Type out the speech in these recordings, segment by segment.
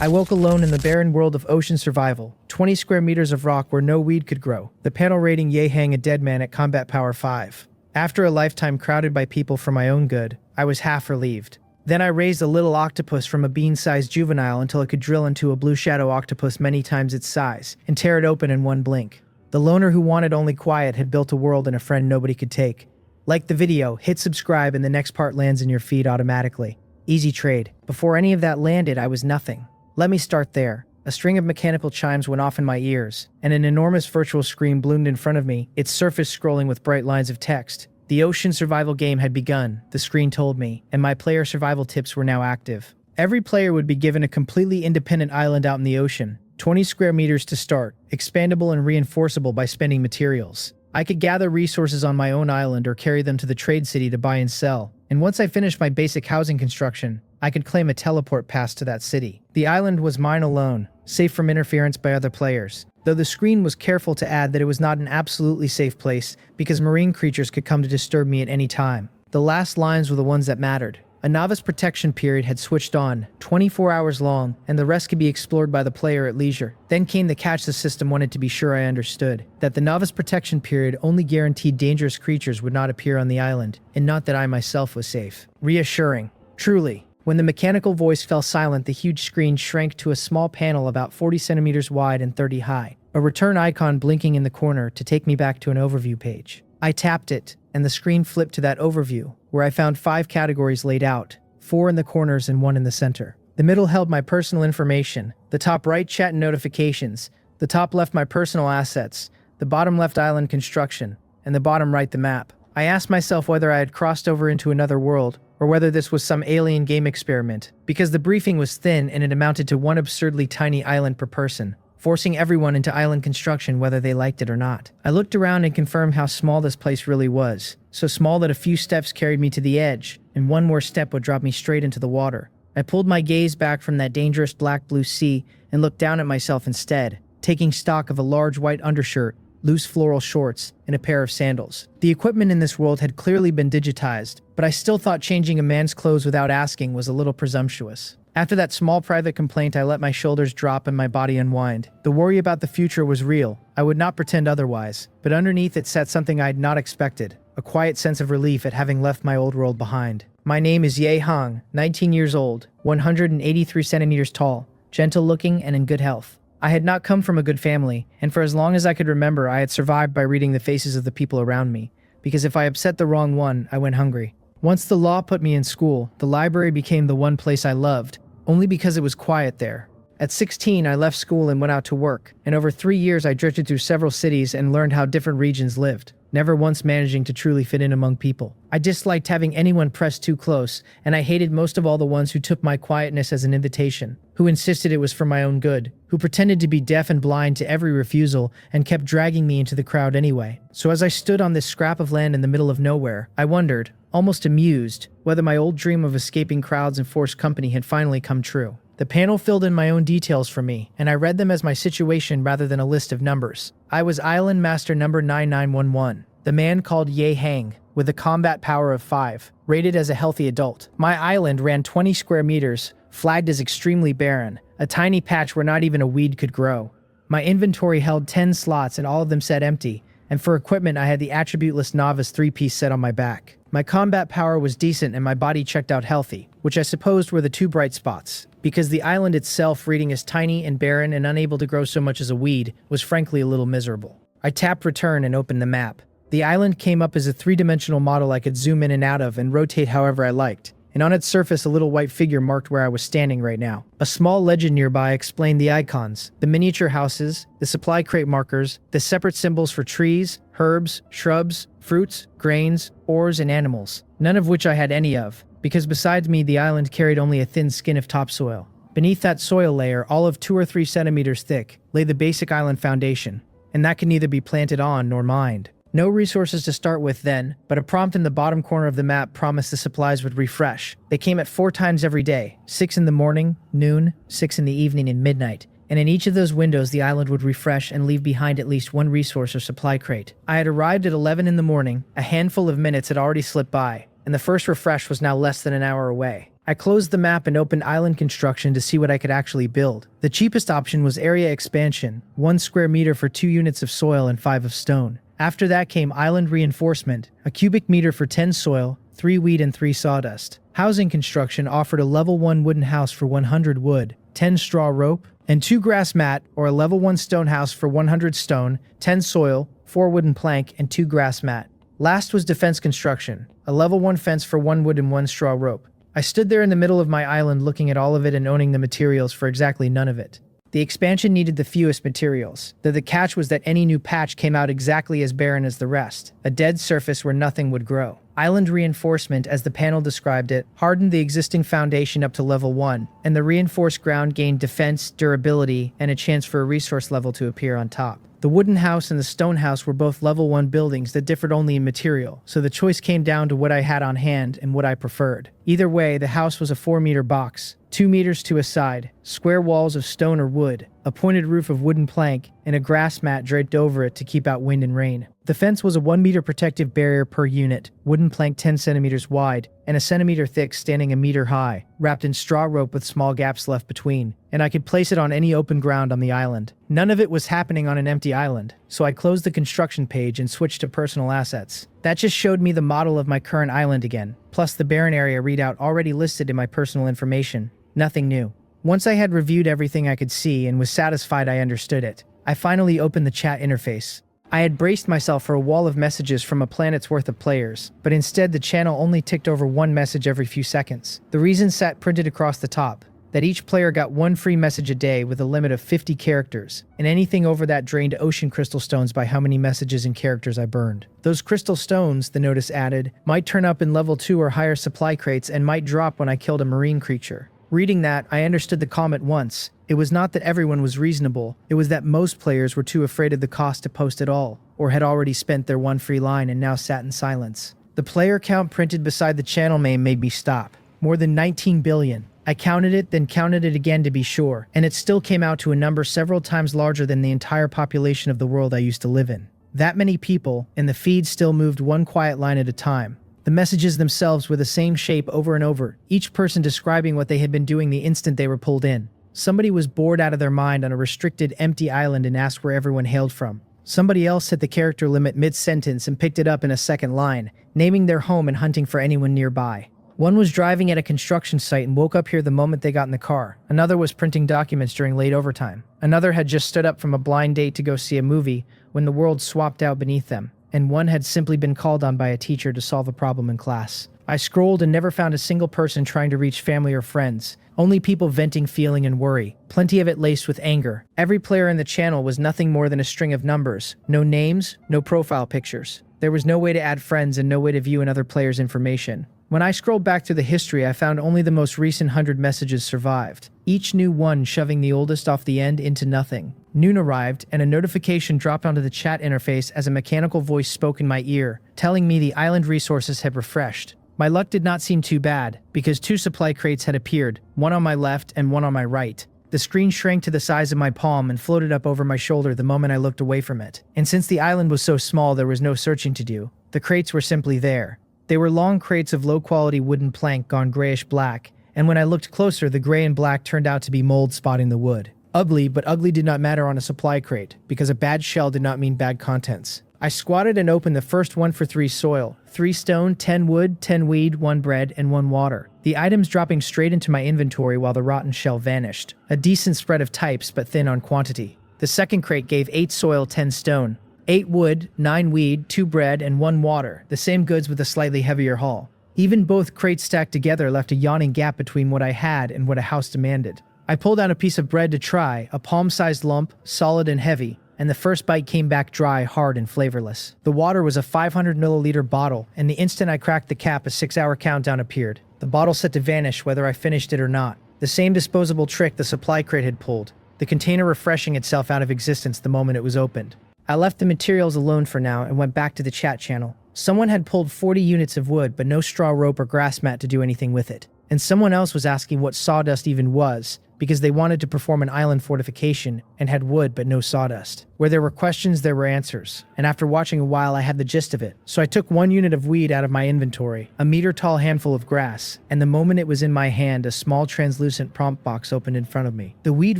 I woke alone in the barren world of ocean survival, 20 square meters of rock where no weed could grow. The panel rating Ye hang a dead man at combat power 5. After a lifetime crowded by people for my own good, I was half relieved. Then I raised a little octopus from a bean-sized juvenile until it could drill into a blue shadow octopus many times its size and tear it open in one blink. The loner who wanted only quiet had built a world and a friend nobody could take. Like the video, hit subscribe and the next part lands in your feed automatically. Easy trade. Before any of that landed, I was nothing. Let me start there. A string of mechanical chimes went off in my ears, and an enormous virtual screen bloomed in front of me, its surface scrolling with bright lines of text. The ocean survival game had begun, the screen told me, and my player survival tips were now active. Every player would be given a completely independent island out in the ocean, 20 square meters to start, expandable and reinforceable by spending materials. I could gather resources on my own island or carry them to the trade city to buy and sell, and once I finished my basic housing construction, I could claim a teleport pass to that city. The island was mine alone, safe from interference by other players, though the screen was careful to add that it was not an absolutely safe place because marine creatures could come to disturb me at any time. The last lines were the ones that mattered. A novice protection period had switched on, 24 hours long, and the rest could be explored by the player at leisure. Then came the catch the system wanted to be sure I understood, that the novice protection period only guaranteed dangerous creatures would not appear on the island, and not that I myself was safe. Reassuring. Truly. When the mechanical voice fell silent, the huge screen shrank to a small panel about 40 centimeters wide and 30 high, a return icon blinking in the corner to take me back to an overview page. I tapped it, and the screen flipped to that overview, where I found 5 categories laid out, 4 in the corners and 1 in the center. The middle held my personal information, the top right chat and notifications, the top left my personal assets, the bottom left island construction, and the bottom right the map. I asked myself whether I had crossed over into another world, or whether this was some alien game experiment, because the briefing was thin and it amounted to one absurdly tiny island per person, forcing everyone into island construction whether they liked it or not. I looked around and confirmed how small this place really was, so small that a few steps carried me to the edge, and one more step would drop me straight into the water. I pulled my gaze back from that dangerous black-blue sea and looked down at myself instead, taking stock of a large white undershirt, loose floral shorts, and a pair of sandals. The equipment in this world had clearly been digitized, but I still thought changing a man's clothes without asking was a little presumptuous. After that small private complaint, I let my shoulders drop and my body unwind. The worry about the future was real. I would not pretend otherwise, but underneath it sat something I had not expected, a quiet sense of relief at having left my old world behind. My name is Ye Hang, 19 years old, 183 centimeters tall, gentle-looking and in good health. I had not come from a good family, and for as long as I could remember, I had survived by reading the faces of the people around me, because if I upset the wrong one, I went hungry. Once the law put me in school, the library became the one place I loved, only because it was quiet there. At 16, I left school and went out to work, and over 3 years I drifted through several cities and learned how different regions lived, never once managing to truly fit in among people. I disliked having anyone press too close, and I hated most of all the ones who took my quietness as an invitation, who insisted it was for my own good, who pretended to be deaf and blind to every refusal and kept dragging me into the crowd anyway. So as I stood on this scrap of land in the middle of nowhere, I wondered, almost amused, whether my old dream of escaping crowds and forced company had finally come true. The panel filled in my own details for me, and I read them as my situation rather than a list of numbers. I was Island Master number 9911, the man called Ye Hang, with a combat power of 5, rated as a healthy adult. My island ran 20 square meters, flagged as extremely barren, a tiny patch where not even a weed could grow. My inventory held 10 slots and all of them said empty, and for equipment I had the attributeless novice 3-piece set on my back. My combat power was decent and my body checked out healthy, which I supposed were the 2 bright spots, because the island itself, reading as tiny and barren and unable to grow so much as a weed, was frankly a little miserable. I tapped return and opened the map. The island came up as a 3-dimensional model I could zoom in and out of and rotate however I liked, and on its surface a little white figure marked where I was standing right now. A small legend nearby explained the icons, the miniature houses, the supply crate markers, the separate symbols for trees, herbs, shrubs, fruits, grains, ores, and animals, none of which I had any of, because besides me the island carried only a thin skin of topsoil. Beneath that soil layer, all of 2 or 3 centimeters thick, lay the basic island foundation, and that could neither be planted on nor mined. No resources to start with then, but a prompt in the bottom corner of the map promised the supplies would refresh. They came at 4 times every day, 6 in the morning, noon, 6 in the evening, and midnight. And in each of those windows the island would refresh and leave behind at least 1 resource or supply crate. I had arrived at 11 in the morning, a handful of minutes had already slipped by, and the first refresh was now less than an hour away. I closed the map and opened island construction to see what I could actually build. The cheapest option was area expansion, 1 square meter for 2 units of soil and 5 of stone. After that came island reinforcement, a cubic meter for 10 soil, 3 wheat and 3 sawdust. Housing construction offered a level 1 wooden house for 100 wood, 10 straw rope, and 2 grass mat, or a level 1 stone house for 100 stone, 10 soil, 4 wooden plank, and 2 grass mat. Last was defense construction, a level 1 fence for 1 wood and 1 straw rope. I stood there in the middle of my island looking at all of it and owning the materials for exactly none of it. The expansion needed the fewest materials, though the catch was that any new patch came out exactly as barren as the rest, a dead surface where nothing would grow. Island reinforcement, as the panel described it, hardened the existing foundation up to level 1, and the reinforced ground gained defense, durability, and a chance for a resource level to appear on top. The wooden house and the stone house were both level 1 buildings that differed only in material, so the choice came down to what I had on hand and what I preferred. Either way, the house was a 4-meter box, 2 meters to a side, square walls of stone or wood, a pointed roof of wooden plank, and a grass mat draped over it to keep out wind and rain. The fence was a 1-meter protective barrier per unit, wooden plank 10 centimeters wide, and a centimeter thick standing a meter high, wrapped in straw rope with small gaps left between, and I could place it on any open ground on the island. None of it was happening on an empty island, so I closed the construction page and switched to personal assets. That just showed me the model of my current island again, plus the barren area readout already listed in my personal information. Nothing new. Once I had reviewed everything I could see and was satisfied I understood it, I finally opened the chat interface. I had braced myself for a wall of messages from a planet's worth of players, but instead the channel only ticked over 1 message every few seconds. The reason sat printed across the top, that each player got 1 free message a day with a limit of 50 characters, and anything over that drained ocean crystal stones by how many messages and characters I burned. Those crystal stones, the notice added, might turn up in level 2 or higher supply crates and might drop when I killed a marine creature. Reading that, I understood the comment once. It was not that everyone was reasonable, it was that most players were too afraid of the cost to post at all, or had already spent their 1 free line and now sat in silence. The player count printed beside the channel name made me stop. More than 19 billion. I counted it, then counted it again to be sure, and it still came out to a number several times larger than the entire population of the world I used to live in. That many people, and the feed still moved 1 quiet line at a time. The messages themselves were the same shape over and over, each person describing what they had been doing the instant they were pulled in. Somebody was bored out of their mind on a restricted, empty island and asked where everyone hailed from. Somebody else hit the character limit mid-sentence and picked it up in a second line, naming their home and hunting for anyone nearby. One was driving at a construction site and woke up here the moment they got in the car. Another was printing documents during late overtime. Another had just stood up from a blind date to go see a movie when the world swapped out beneath them. And one had simply been called on by a teacher to solve a problem in class. I scrolled and never found a single person trying to reach family or friends, only people venting feeling and worry, plenty of it laced with anger. Every player in the channel was nothing more than a string of numbers, no names, no profile pictures. There was no way to add friends and no way to view another player's information. When I scrolled back through the history, I found only the most recent 100 messages survived, each new one shoving the oldest off the end into nothing. Noon arrived, and a notification dropped onto the chat interface as a mechanical voice spoke in my ear, telling me the island resources had refreshed. My luck did not seem too bad, because 2 supply crates had appeared, one on my left and one on my right. The screen shrank to the size of my palm and floated up over my shoulder the moment I looked away from it. And since the island was so small, there was no searching to do. The crates were simply there. They were long crates of low-quality wooden plank gone grayish-black, and when I looked closer, the gray and black turned out to be mold spotting the wood. Ugly, but ugly did not matter on a supply crate, because a bad shell did not mean bad contents. I squatted and opened the first 1 for 3 soil, 3 stone, 10 wood, 10 weed, 1 bread, and 1 water. The items dropping straight into my inventory while the rotten shell vanished. A decent spread of types, but thin on quantity. The second crate gave 8 soil, 10 stone. 8 wood, 9 weed, 2 bread, and 1 water, the same goods with a slightly heavier haul. Even both crates stacked together left a yawning gap between what I had and what a house demanded. I pulled out a piece of bread to try, a palm-sized lump, solid and heavy, and the first bite came back dry, hard, and flavorless. The water was a 500 milliliter bottle, and the instant I cracked the cap, a 6-hour countdown appeared. The bottle set to vanish whether I finished it or not. The same disposable trick the supply crate had pulled, the container refreshing itself out of existence the moment it was opened. I left the materials alone for now and went back to the chat channel. Someone had pulled 40 units of wood but no straw rope or grass mat to do anything with it. And someone else was asking what sawdust even was, because they wanted to perform an island fortification and had wood but no sawdust. Where there were questions, there were answers. And after watching a while, I had the gist of it. So I took 1 unit of weed out of my inventory, a meter-tall handful of grass, and the moment it was in my hand, a small translucent prompt box opened in front of me. The weed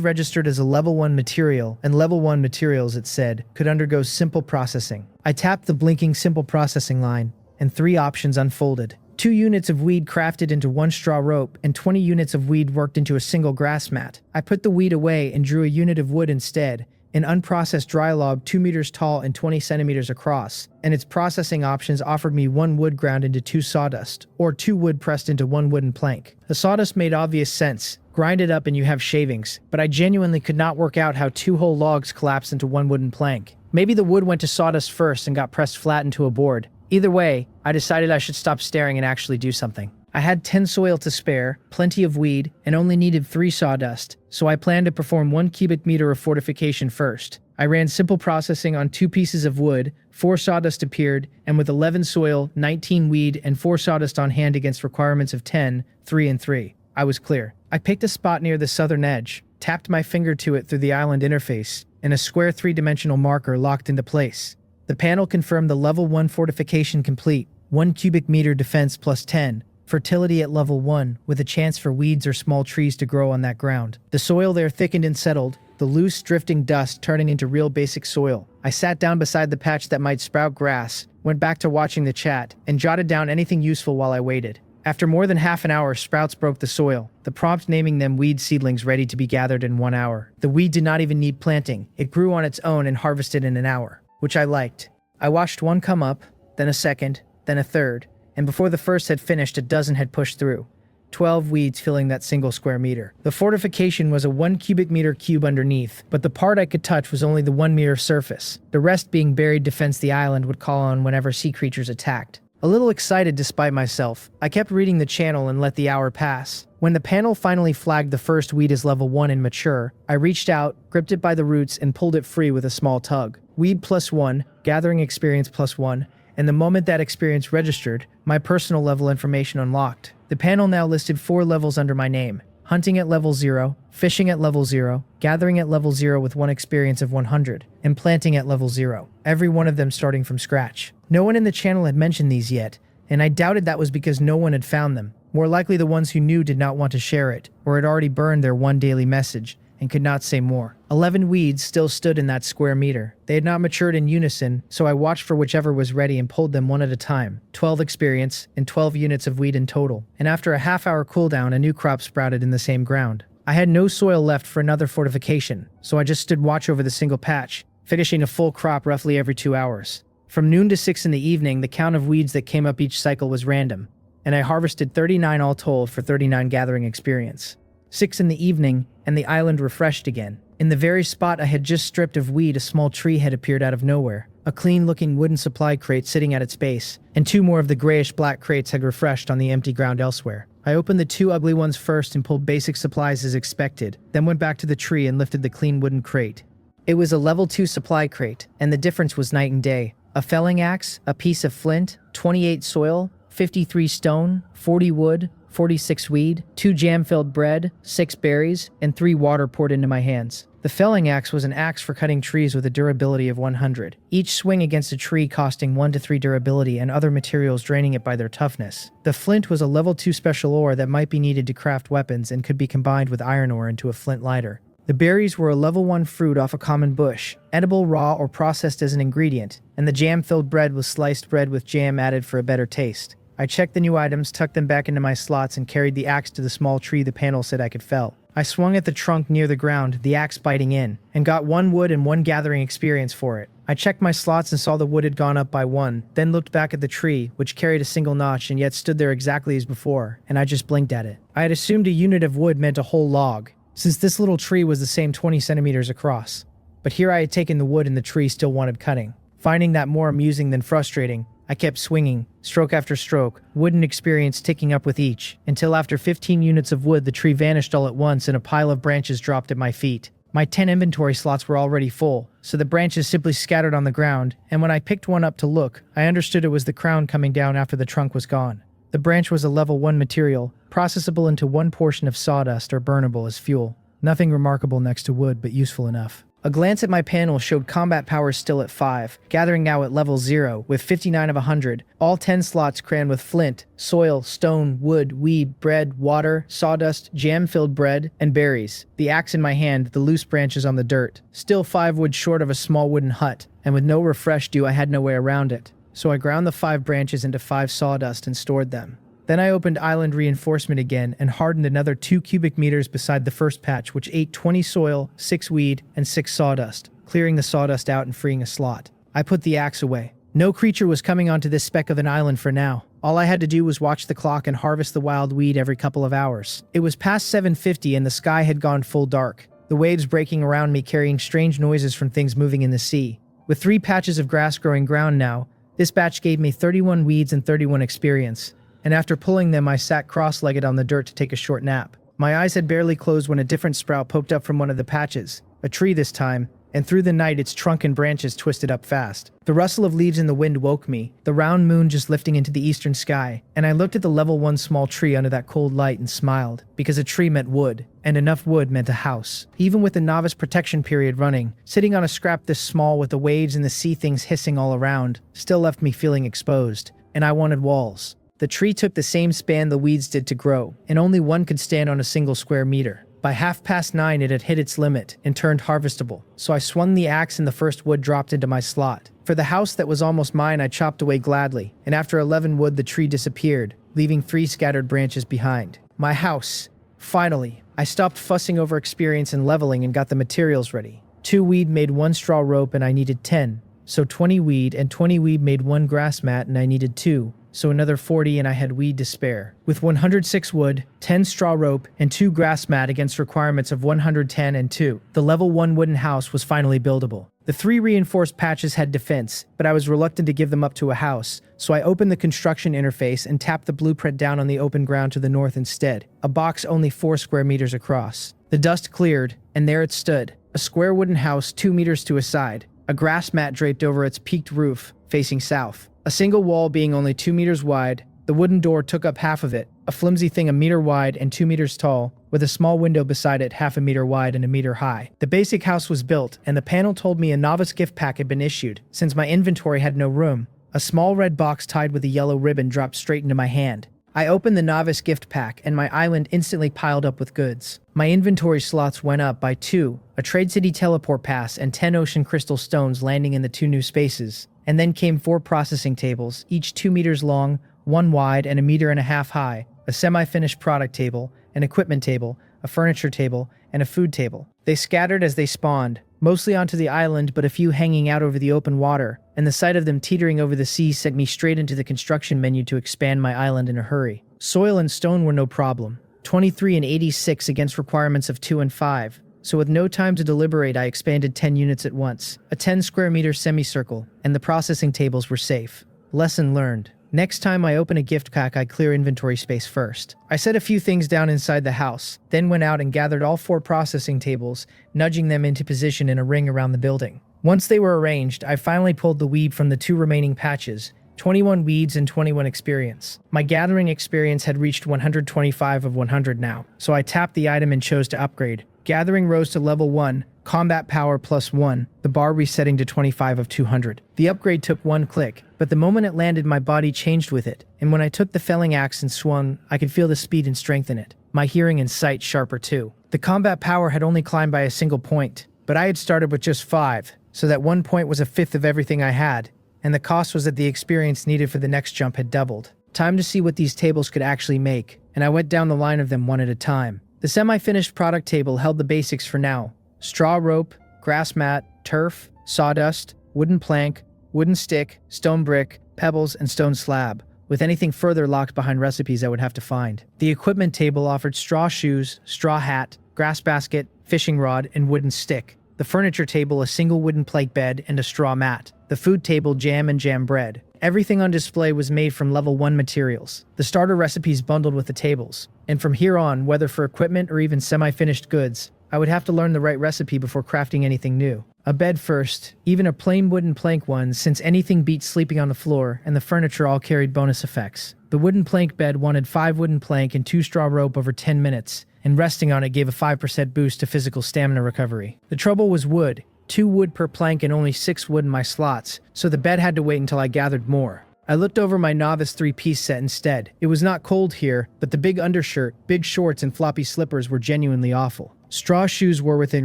registered as a level 1 material, and level 1 materials, it said, could undergo simple processing. I tapped the blinking simple processing line, and 3 options unfolded. 2 units of weed crafted into 1 straw rope, and 20 units of weed worked into a single grass mat. I put the weed away and drew a unit of wood instead, an unprocessed dry log 2 meters tall and 20 centimeters across, and its processing options offered me 1 wood ground into 2 sawdust, or 2 wood pressed into 1 wooden plank. The sawdust made obvious sense. Grind it up and you have shavings, but I genuinely could not work out how 2 whole logs collapsed into 1 wooden plank. Maybe the wood went to sawdust first and got pressed flat into a board. Either way, I decided I should stop staring and actually do something. I had 10 soil to spare, plenty of weed, and only needed 3 sawdust, so I planned to perform 1 cubic meter of fortification first. I ran simple processing on 2 pieces of wood, 4 sawdust appeared, and with 11 soil, 19 weed, and 4 sawdust on hand against requirements of 10, 3 and 3. I was clear. I picked a spot near the southern edge, tapped my finger to it through the island interface, and a square 3-dimensional marker locked into place. The panel confirmed the level 1 fortification complete, 1 cubic meter defense plus 10, fertility at level 1, with a chance for weeds or small trees to grow on that ground. The soil there thickened and settled, the loose drifting dust turning into real basic soil. I sat down beside the patch that might sprout grass, went back to watching the chat, and jotted down anything useful while I waited. After more than half an hour, sprouts broke the soil, the prompt naming them weed seedlings ready to be gathered in 1 hour. The weed did not even need planting, it grew on its own and harvested in an hour, which I liked. I watched 1 come up, then a second, then a third, and before the first had finished, a dozen had pushed through. 12 weeds filling that single square meter. The fortification was a 1 cubic meter cube underneath, but the part I could touch was only the 1 meter surface, the rest being buried defense the island would call on whenever sea creatures attacked. A little excited despite myself, I kept reading the channel and let the hour pass. When the panel finally flagged the first weed as level 1 and mature, I reached out, gripped it by the roots, and pulled it free with a small tug. Weed plus 1, gathering experience plus 1, and the moment that experience registered, my personal level information unlocked. The panel now listed 4 levels under my name: hunting at level 0, fishing at level 0, gathering at level 0 with 1 experience of 100, and planting at level 0, every one of them starting from scratch. No one in the channel had mentioned these yet, and I doubted that was because no one had found them. More likely the ones who knew did not want to share it, or had already burned their 1 daily message, and could not say more. 11 weeds still stood in that square meter. They had not matured in unison, so I watched for whichever was ready and pulled them 1 at a time. 12 experience, and 12 units of weed in total. And after a half-hour cooldown, a new crop sprouted in the same ground. I had no soil left for another fortification, so I just stood watch over the single patch, finishing a full crop roughly every 2 hours. From noon to 6 in the evening, the count of weeds that came up each cycle was random, and I harvested 39 all told for 39 gathering experience. 6 in the evening, and the island refreshed again. In the very spot I had just stripped of weed, a small tree had appeared out of nowhere. A clean-looking wooden supply crate sitting at its base, and 2 more of the grayish-black crates had refreshed on the empty ground elsewhere. I opened the 2 ugly ones first and pulled basic supplies as expected, then went back to the tree and lifted the clean wooden crate. It was a level 2 supply crate, and the difference was night and day. A felling axe, a piece of flint, 28 soil, 53 stone, 40 wood, 46 weed, 2 jam-filled bread, 6 berries, and 3 water poured into my hands. The felling axe was an axe for cutting trees with a durability of 100, each swing against a tree costing 1 to 3 durability and other materials draining it by their toughness. The flint was a level 2 special ore that might be needed to craft weapons and could be combined with iron ore into a flint lighter. The berries were a level 1 fruit off a common bush, edible raw or processed as an ingredient, and the jam-filled bread was sliced bread with jam added for a better taste. I checked the new items, tucked them back into my slots, and carried the axe to the small tree the panel said I could fell. I swung at the trunk near the ground, the axe biting in, and got 1 wood and 1 gathering experience for it. I checked my slots and saw the wood had gone up by 1, then looked back at the tree, which carried a single notch and yet stood there exactly as before, and I just blinked at it. I had assumed a unit of wood meant a whole log, since this little tree was the same 20 centimeters across. But here I had taken the wood and the tree still wanted cutting. Finding that more amusing than frustrating, I kept swinging, stroke after stroke, wooden experience ticking up with each, until after 15 units of wood the tree vanished all at once and a pile of branches dropped at my feet. My 10 inventory slots were already full, so the branches simply scattered on the ground, and when I picked one up to look, I understood it was the crown coming down after the trunk was gone. The branch was a level 1 material, processable into 1 portion of sawdust or burnable as fuel. Nothing remarkable next to wood, but useful enough. A glance at my panel showed combat power still at 5, gathering now at level 0, with 59 of 100, all 10 slots crammed with flint, soil, stone, wood, weed, bread, water, sawdust, jam-filled bread, and berries. The axe in my hand, the loose branches on the dirt. Still 5 wood short of a small wooden hut, and with no refresh due I had no way around it. So I ground the 5 branches into 5 sawdust and stored them. Then I opened island reinforcement again and hardened another 2 cubic meters beside the first patch, which ate 20 soil, 6 weed, and 6 sawdust, clearing the sawdust out and freeing a slot. I put the axe away. No creature was coming onto this speck of an island for now. All I had to do was watch the clock and harvest the wild weed every couple of hours. It was past 7:50 and the sky had gone full dark, the waves breaking around me carrying strange noises from things moving in the sea. With 3 patches of grass growing ground now, this batch gave me 31 weeds and 31 experience. And after pulling them, I sat cross-legged on the dirt to take a short nap. My eyes had barely closed when a different sprout poked up from one of the patches, a tree this time, and through the night its trunk and branches twisted up fast. The rustle of leaves in the wind woke me, the round moon just lifting into the eastern sky, and I looked at the level 1 small tree under that cold light and smiled, because a tree meant wood, and enough wood meant a house. Even with the novice protection period running, sitting on a scrap this small with the waves and the sea things hissing all around, still left me feeling exposed, and I wanted walls. The tree took the same span the weeds did to grow, and only one could stand on a single square meter. By 9:30 it had hit its limit and turned harvestable, so I swung the axe and the first wood dropped into my slot. For the house that was almost mine I chopped away gladly, and after 11 wood the tree disappeared, leaving 3 scattered branches behind. My house. Finally, I stopped fussing over experience and leveling and got the materials ready. 2 weed made 1 straw rope and I needed 10, so 20 weed, and 20 weed made 1 grass mat and I needed 2. So another 40 and I had weed to spare. With 106 wood, 10 straw rope, and 2 grass mat against requirements of 110 and 2, the level 1 wooden house was finally buildable. The 3 reinforced patches had defense, but I was reluctant to give them up to a house, so I opened the construction interface and tapped the blueprint down on the open ground to the north instead, a box only 4 square meters across. The dust cleared, and there it stood, a square wooden house 2 meters to a side, a grass mat draped over its peaked roof, facing south. A single wall being only 2 meters wide, the wooden door took up half of it, a flimsy thing a meter wide and 2 meters tall, with a small window beside it half a meter wide and a meter high. The basic house was built, and the panel told me a novice gift pack had been issued, since my inventory had no room. A small red box tied with a yellow ribbon dropped straight into my hand. I opened the novice gift pack, and my island instantly piled up with goods. My inventory slots went up by 2, a Trade City teleport pass and 10 ocean crystal stones landing in the 2 new spaces. And then came 4 processing tables, each 2 meters long, 1 wide, and 1.5 meters high, a semi-finished product table, an equipment table, a furniture table, and a food table. They scattered as they spawned, mostly onto the island but a few hanging out over the open water, and the sight of them teetering over the sea sent me straight into the construction menu to expand my island in a hurry. Soil and stone were no problem, 23 and 86 against requirements of 2 and 5. So with no time to deliberate, I expanded 10 units at once, a 10 square meter semicircle, and the processing tables were safe. Lesson learned. Next time I open a gift pack, I clear inventory space first. I set a few things down inside the house, then went out and gathered all 4 processing tables, nudging them into position in a ring around the building. Once they were arranged, I finally pulled the weed from the 2 remaining patches, 21 weeds and 21 experience. My gathering experience had reached 125 of 100 now, so I tapped the item and chose to upgrade. Gathering rose to level 1, combat power +1, the bar resetting to 25 of 200. The upgrade took 1 click, but the moment it landed my body changed with it, and when I took the felling axe and swung, I could feel the speed and strength in it. My hearing and sight sharper too. The combat power had only climbed by a single point, but I had started with just 5, so that 1 point was 1/5 of everything I had, and the cost was that the experience needed for the next jump had doubled. Time to see what these tables could actually make, and I went down the line of them one at a time. The semi-finished product table held the basics for now. Straw rope, grass mat, turf, sawdust, wooden plank, wooden stick, stone brick, pebbles, and stone slab, with anything further locked behind recipes I would have to find. The equipment table offered straw shoes, straw hat, grass basket, fishing rod, and wooden stick. The furniture table a single wooden plank bed and a straw mat. The food table jam and jam bread. Everything on display was made from level 1 materials, the starter recipes bundled with the tables. And from here on, whether for equipment or even semi-finished goods, I would have to learn the right recipe before crafting anything new. A bed first, even a plain wooden plank one, since anything beats sleeping on the floor, and the furniture all carried bonus effects. The wooden plank bed wanted 5 wooden plank and 2 straw rope over 10 minutes, and resting on it gave a 5% boost to physical stamina recovery. The trouble was wood. 2 wood per plank and only 6 wood in my slots, so the bed had to wait until I gathered more. I looked over my novice 3-piece set instead. It was not cold here, but the big undershirt, big shorts, and floppy slippers were genuinely awful. Straw shoes were within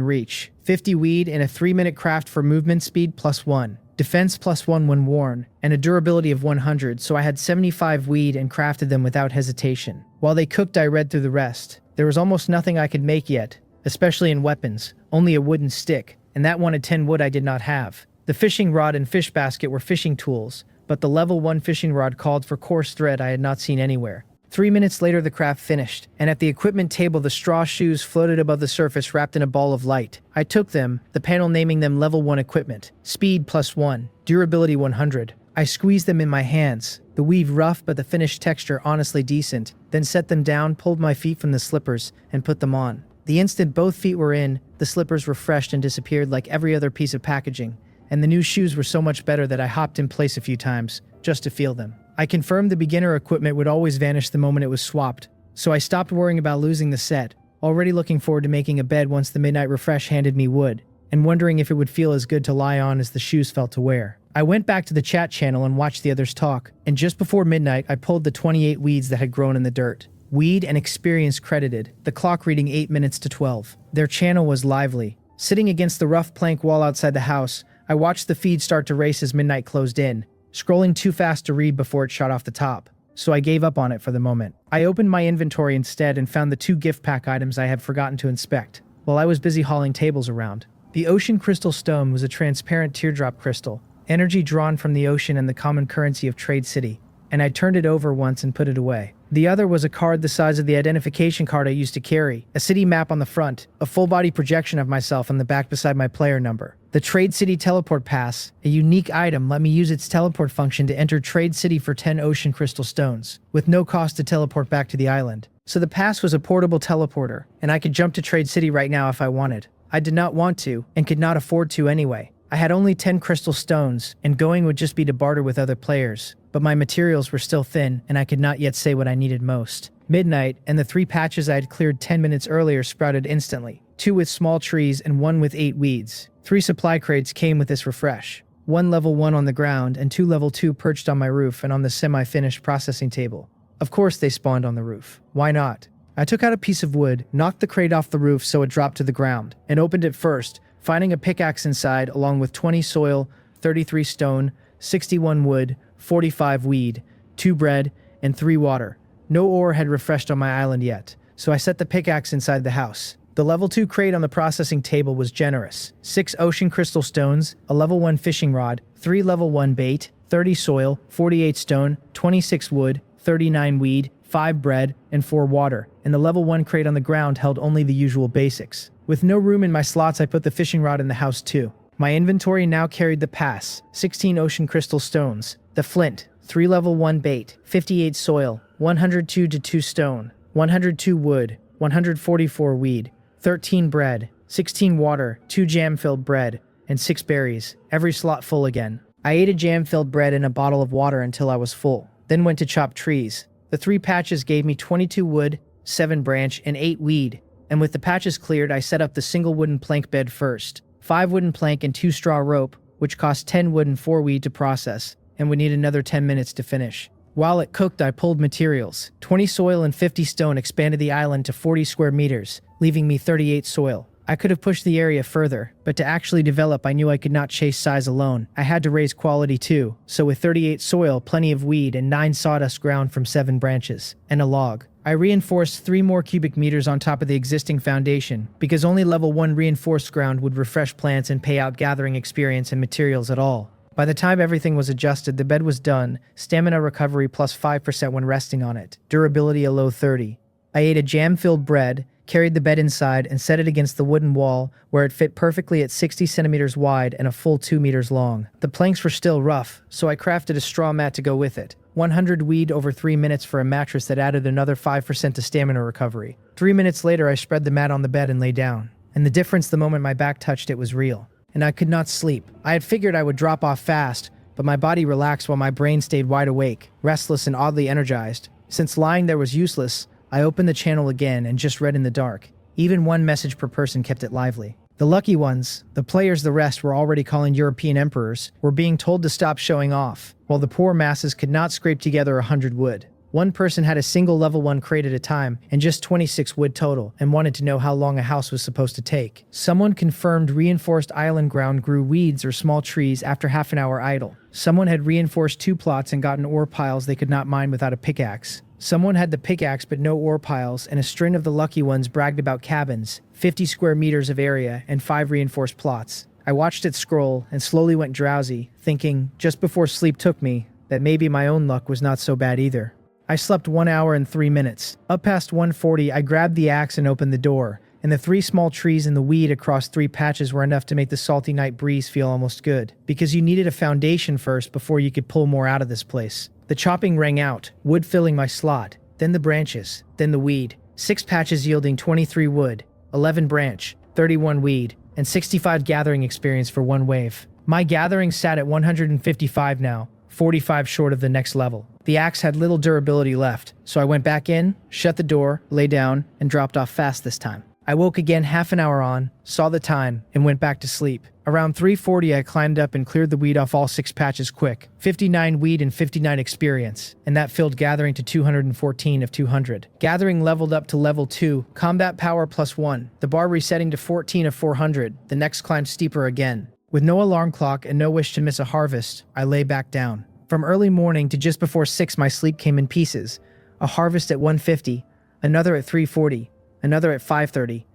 reach. 50 weed and a 3-minute craft for movement speed +1. Defense +1 when worn, and a durability of 100, so I had 75 weed and crafted them without hesitation. While they cooked, I read through the rest. There was almost nothing I could make yet, especially in weapons, only a wooden stick, and that wanted 10 wood I did not have. The fishing rod and fish basket were fishing tools, but the level 1 fishing rod called for coarse thread I had not seen anywhere. 3 minutes later the craft finished, and at the equipment table the straw shoes floated above the surface wrapped in a ball of light. I took them, the panel naming them level 1 equipment. Speed +1, durability 100. I squeezed them in my hands, the weave rough but the finished texture honestly decent, then set them down, pulled my feet from the slippers, and put them on. The instant both feet were in, the slippers refreshed and disappeared like every other piece of packaging, and the new shoes were so much better that I hopped in place a few times, just to feel them. I confirmed the beginner equipment would always vanish the moment it was swapped, so I stopped worrying about losing the set, already looking forward to making a bed once the midnight refresh handed me wood, and wondering if it would feel as good to lie on as the shoes felt to wear. I went back to the chat channel and watched the others talk, and just before midnight I pulled the 28 weeds that had grown in the dirt. Weed and experience credited, the clock reading 8 minutes to 12. Their channel was lively. Sitting against the rough plank wall outside the house, I watched the feed start to race as midnight closed in, scrolling too fast to read before it shot off the top, so I gave up on it for the moment. I opened my inventory instead and found the 2 gift pack items I had forgotten to inspect, while I was busy hauling tables around. The ocean crystal stone was a transparent teardrop crystal, energy drawn from the ocean and the common currency of Trade City, and I turned it over once and put it away. The other was a card the size of the identification card I used to carry, a city map on the front, a full-body projection of myself on the back beside my player number. The Trade City Teleport Pass, a unique item, let me use its teleport function to enter Trade City for 10 ocean crystal stones, with no cost to teleport back to the island. So the pass was a portable teleporter, and I could jump to Trade City right now if I wanted. I did not want to, and could not afford to anyway. I had only 10 crystal stones, and going would just be to barter with other players, but my materials were still thin, and I could not yet say what I needed most. Midnight, and the 3 patches I had cleared 10 minutes earlier sprouted instantly, 2 with small trees and 1 with 8 weeds. 3 supply crates came with this refresh, 1 level 1 on the ground and 2 level 2 perched on my roof and on the semi-finished processing table. Of course they spawned on the roof. Why not? I took out a piece of wood, knocked the crate off the roof so it dropped to the ground, and opened it first, finding a pickaxe inside along with 20 soil, 33 stone, 61 wood, 45 weed, 2 bread, and 3 water. No ore had refreshed on my island yet, so I set the pickaxe inside the house. The level 2 crate on the processing table was generous. 6 ocean crystal stones, a level 1 fishing rod, 3 level 1 bait, 30 soil, 48 stone, 26 wood, 39 weed, 5 bread, and 4 water, and the level 1 crate on the ground held only the usual basics. With no room in my slots, I put the fishing rod in the house too. My inventory now carried the pass, 16 ocean crystal stones, the flint, 3 level 1 bait, 58 soil, 102 to 2 stone, 102 wood, 144 weed, 13 bread, 16 water, 2 jam-filled bread, and 6 berries, every slot full again. I ate a jam-filled bread and a bottle of water until I was full, then went to chop trees. The 3 patches gave me 22 wood, 7 branch, and 8 weed, and with the patches cleared, I set up the single wooden plank bed first. 5 wooden plank and 2 straw rope, which cost 10 wood and 4 weed to process, and would need another 10 minutes to finish. While it cooked, I pulled materials. 20 soil and 50 stone expanded the island to 40 square meters, leaving me 38 soil. I could have pushed the area further, but to actually develop, I knew I could not chase size alone. I had to raise quality too, so with 38 soil, plenty of weed, and 9 sawdust ground from 7 branches, and a log, I reinforced 3 more cubic meters on top of the existing foundation, because only level 1 reinforced ground would refresh plants and pay out gathering experience and materials at all. By the time everything was adjusted, the bed was done, stamina recovery plus 5% when resting on it, durability a low 30. I ate a jam-filled bread, carried the bed inside, and set it against the wooden wall where it fit perfectly at 60 centimeters wide and a full 2 meters long. The planks were still rough, so I crafted a straw mat to go with it. 100 weed over 3 minutes for a mattress that added another 5% to stamina recovery. 3 minutes later, I spread the mat on the bed and lay down. And the difference the moment my back touched it was real. And I could not sleep. I had figured I would drop off fast, but my body relaxed while my brain stayed wide awake, restless and oddly energized. Since lying there was useless, I opened the channel again and just read in the dark. Even one message per person kept it lively. The lucky ones, the players the rest were already calling European emperors, were being told to stop showing off, while the poor masses could not scrape together 100 wood. One person had a single level 1 crate at a time, and just 26 wood total, and wanted to know how long a house was supposed to take. Someone confirmed reinforced island ground grew weeds or small trees after half an hour idle. Someone had reinforced 2 plots and gotten ore piles they could not mine without a pickaxe. Someone had the pickaxe but no ore piles, and a string of the lucky ones bragged about cabins, 50 square meters of area, and 5 reinforced plots. I watched it scroll and slowly went drowsy, thinking, just before sleep took me, that maybe my own luck was not so bad either. I slept 1 hour and 3 minutes. Up past 1:40, I grabbed the axe and opened the door, and the 3 small trees and the weed across 3 patches were enough to make the salty night breeze feel almost good, because you needed a foundation first before you could pull more out of this place. The chopping rang out, wood filling my slot, then the branches, then the weed. 6 patches yielding 23 wood, 11 branch, 31 weed, and 65 gathering experience for 1 wave. My gathering sat at 155 now, 45 short of the next level. The axe had little durability left, so I went back in, shut the door, lay down, and dropped off fast this time. I woke again half an hour on, saw the time, and went back to sleep. Around 3:40 I climbed up and cleared the weed off all 6 patches quick. 59 weed and 59 experience, and that filled gathering to 214 of 200. Gathering leveled up to level 2, combat power +1. The bar resetting to 14 of 400, the next climb steeper again. With no alarm clock and no wish to miss a harvest, I lay back down. From early morning to just before 6 my sleep came in pieces. A harvest at 1:50, another at 3:40, another at 5:30.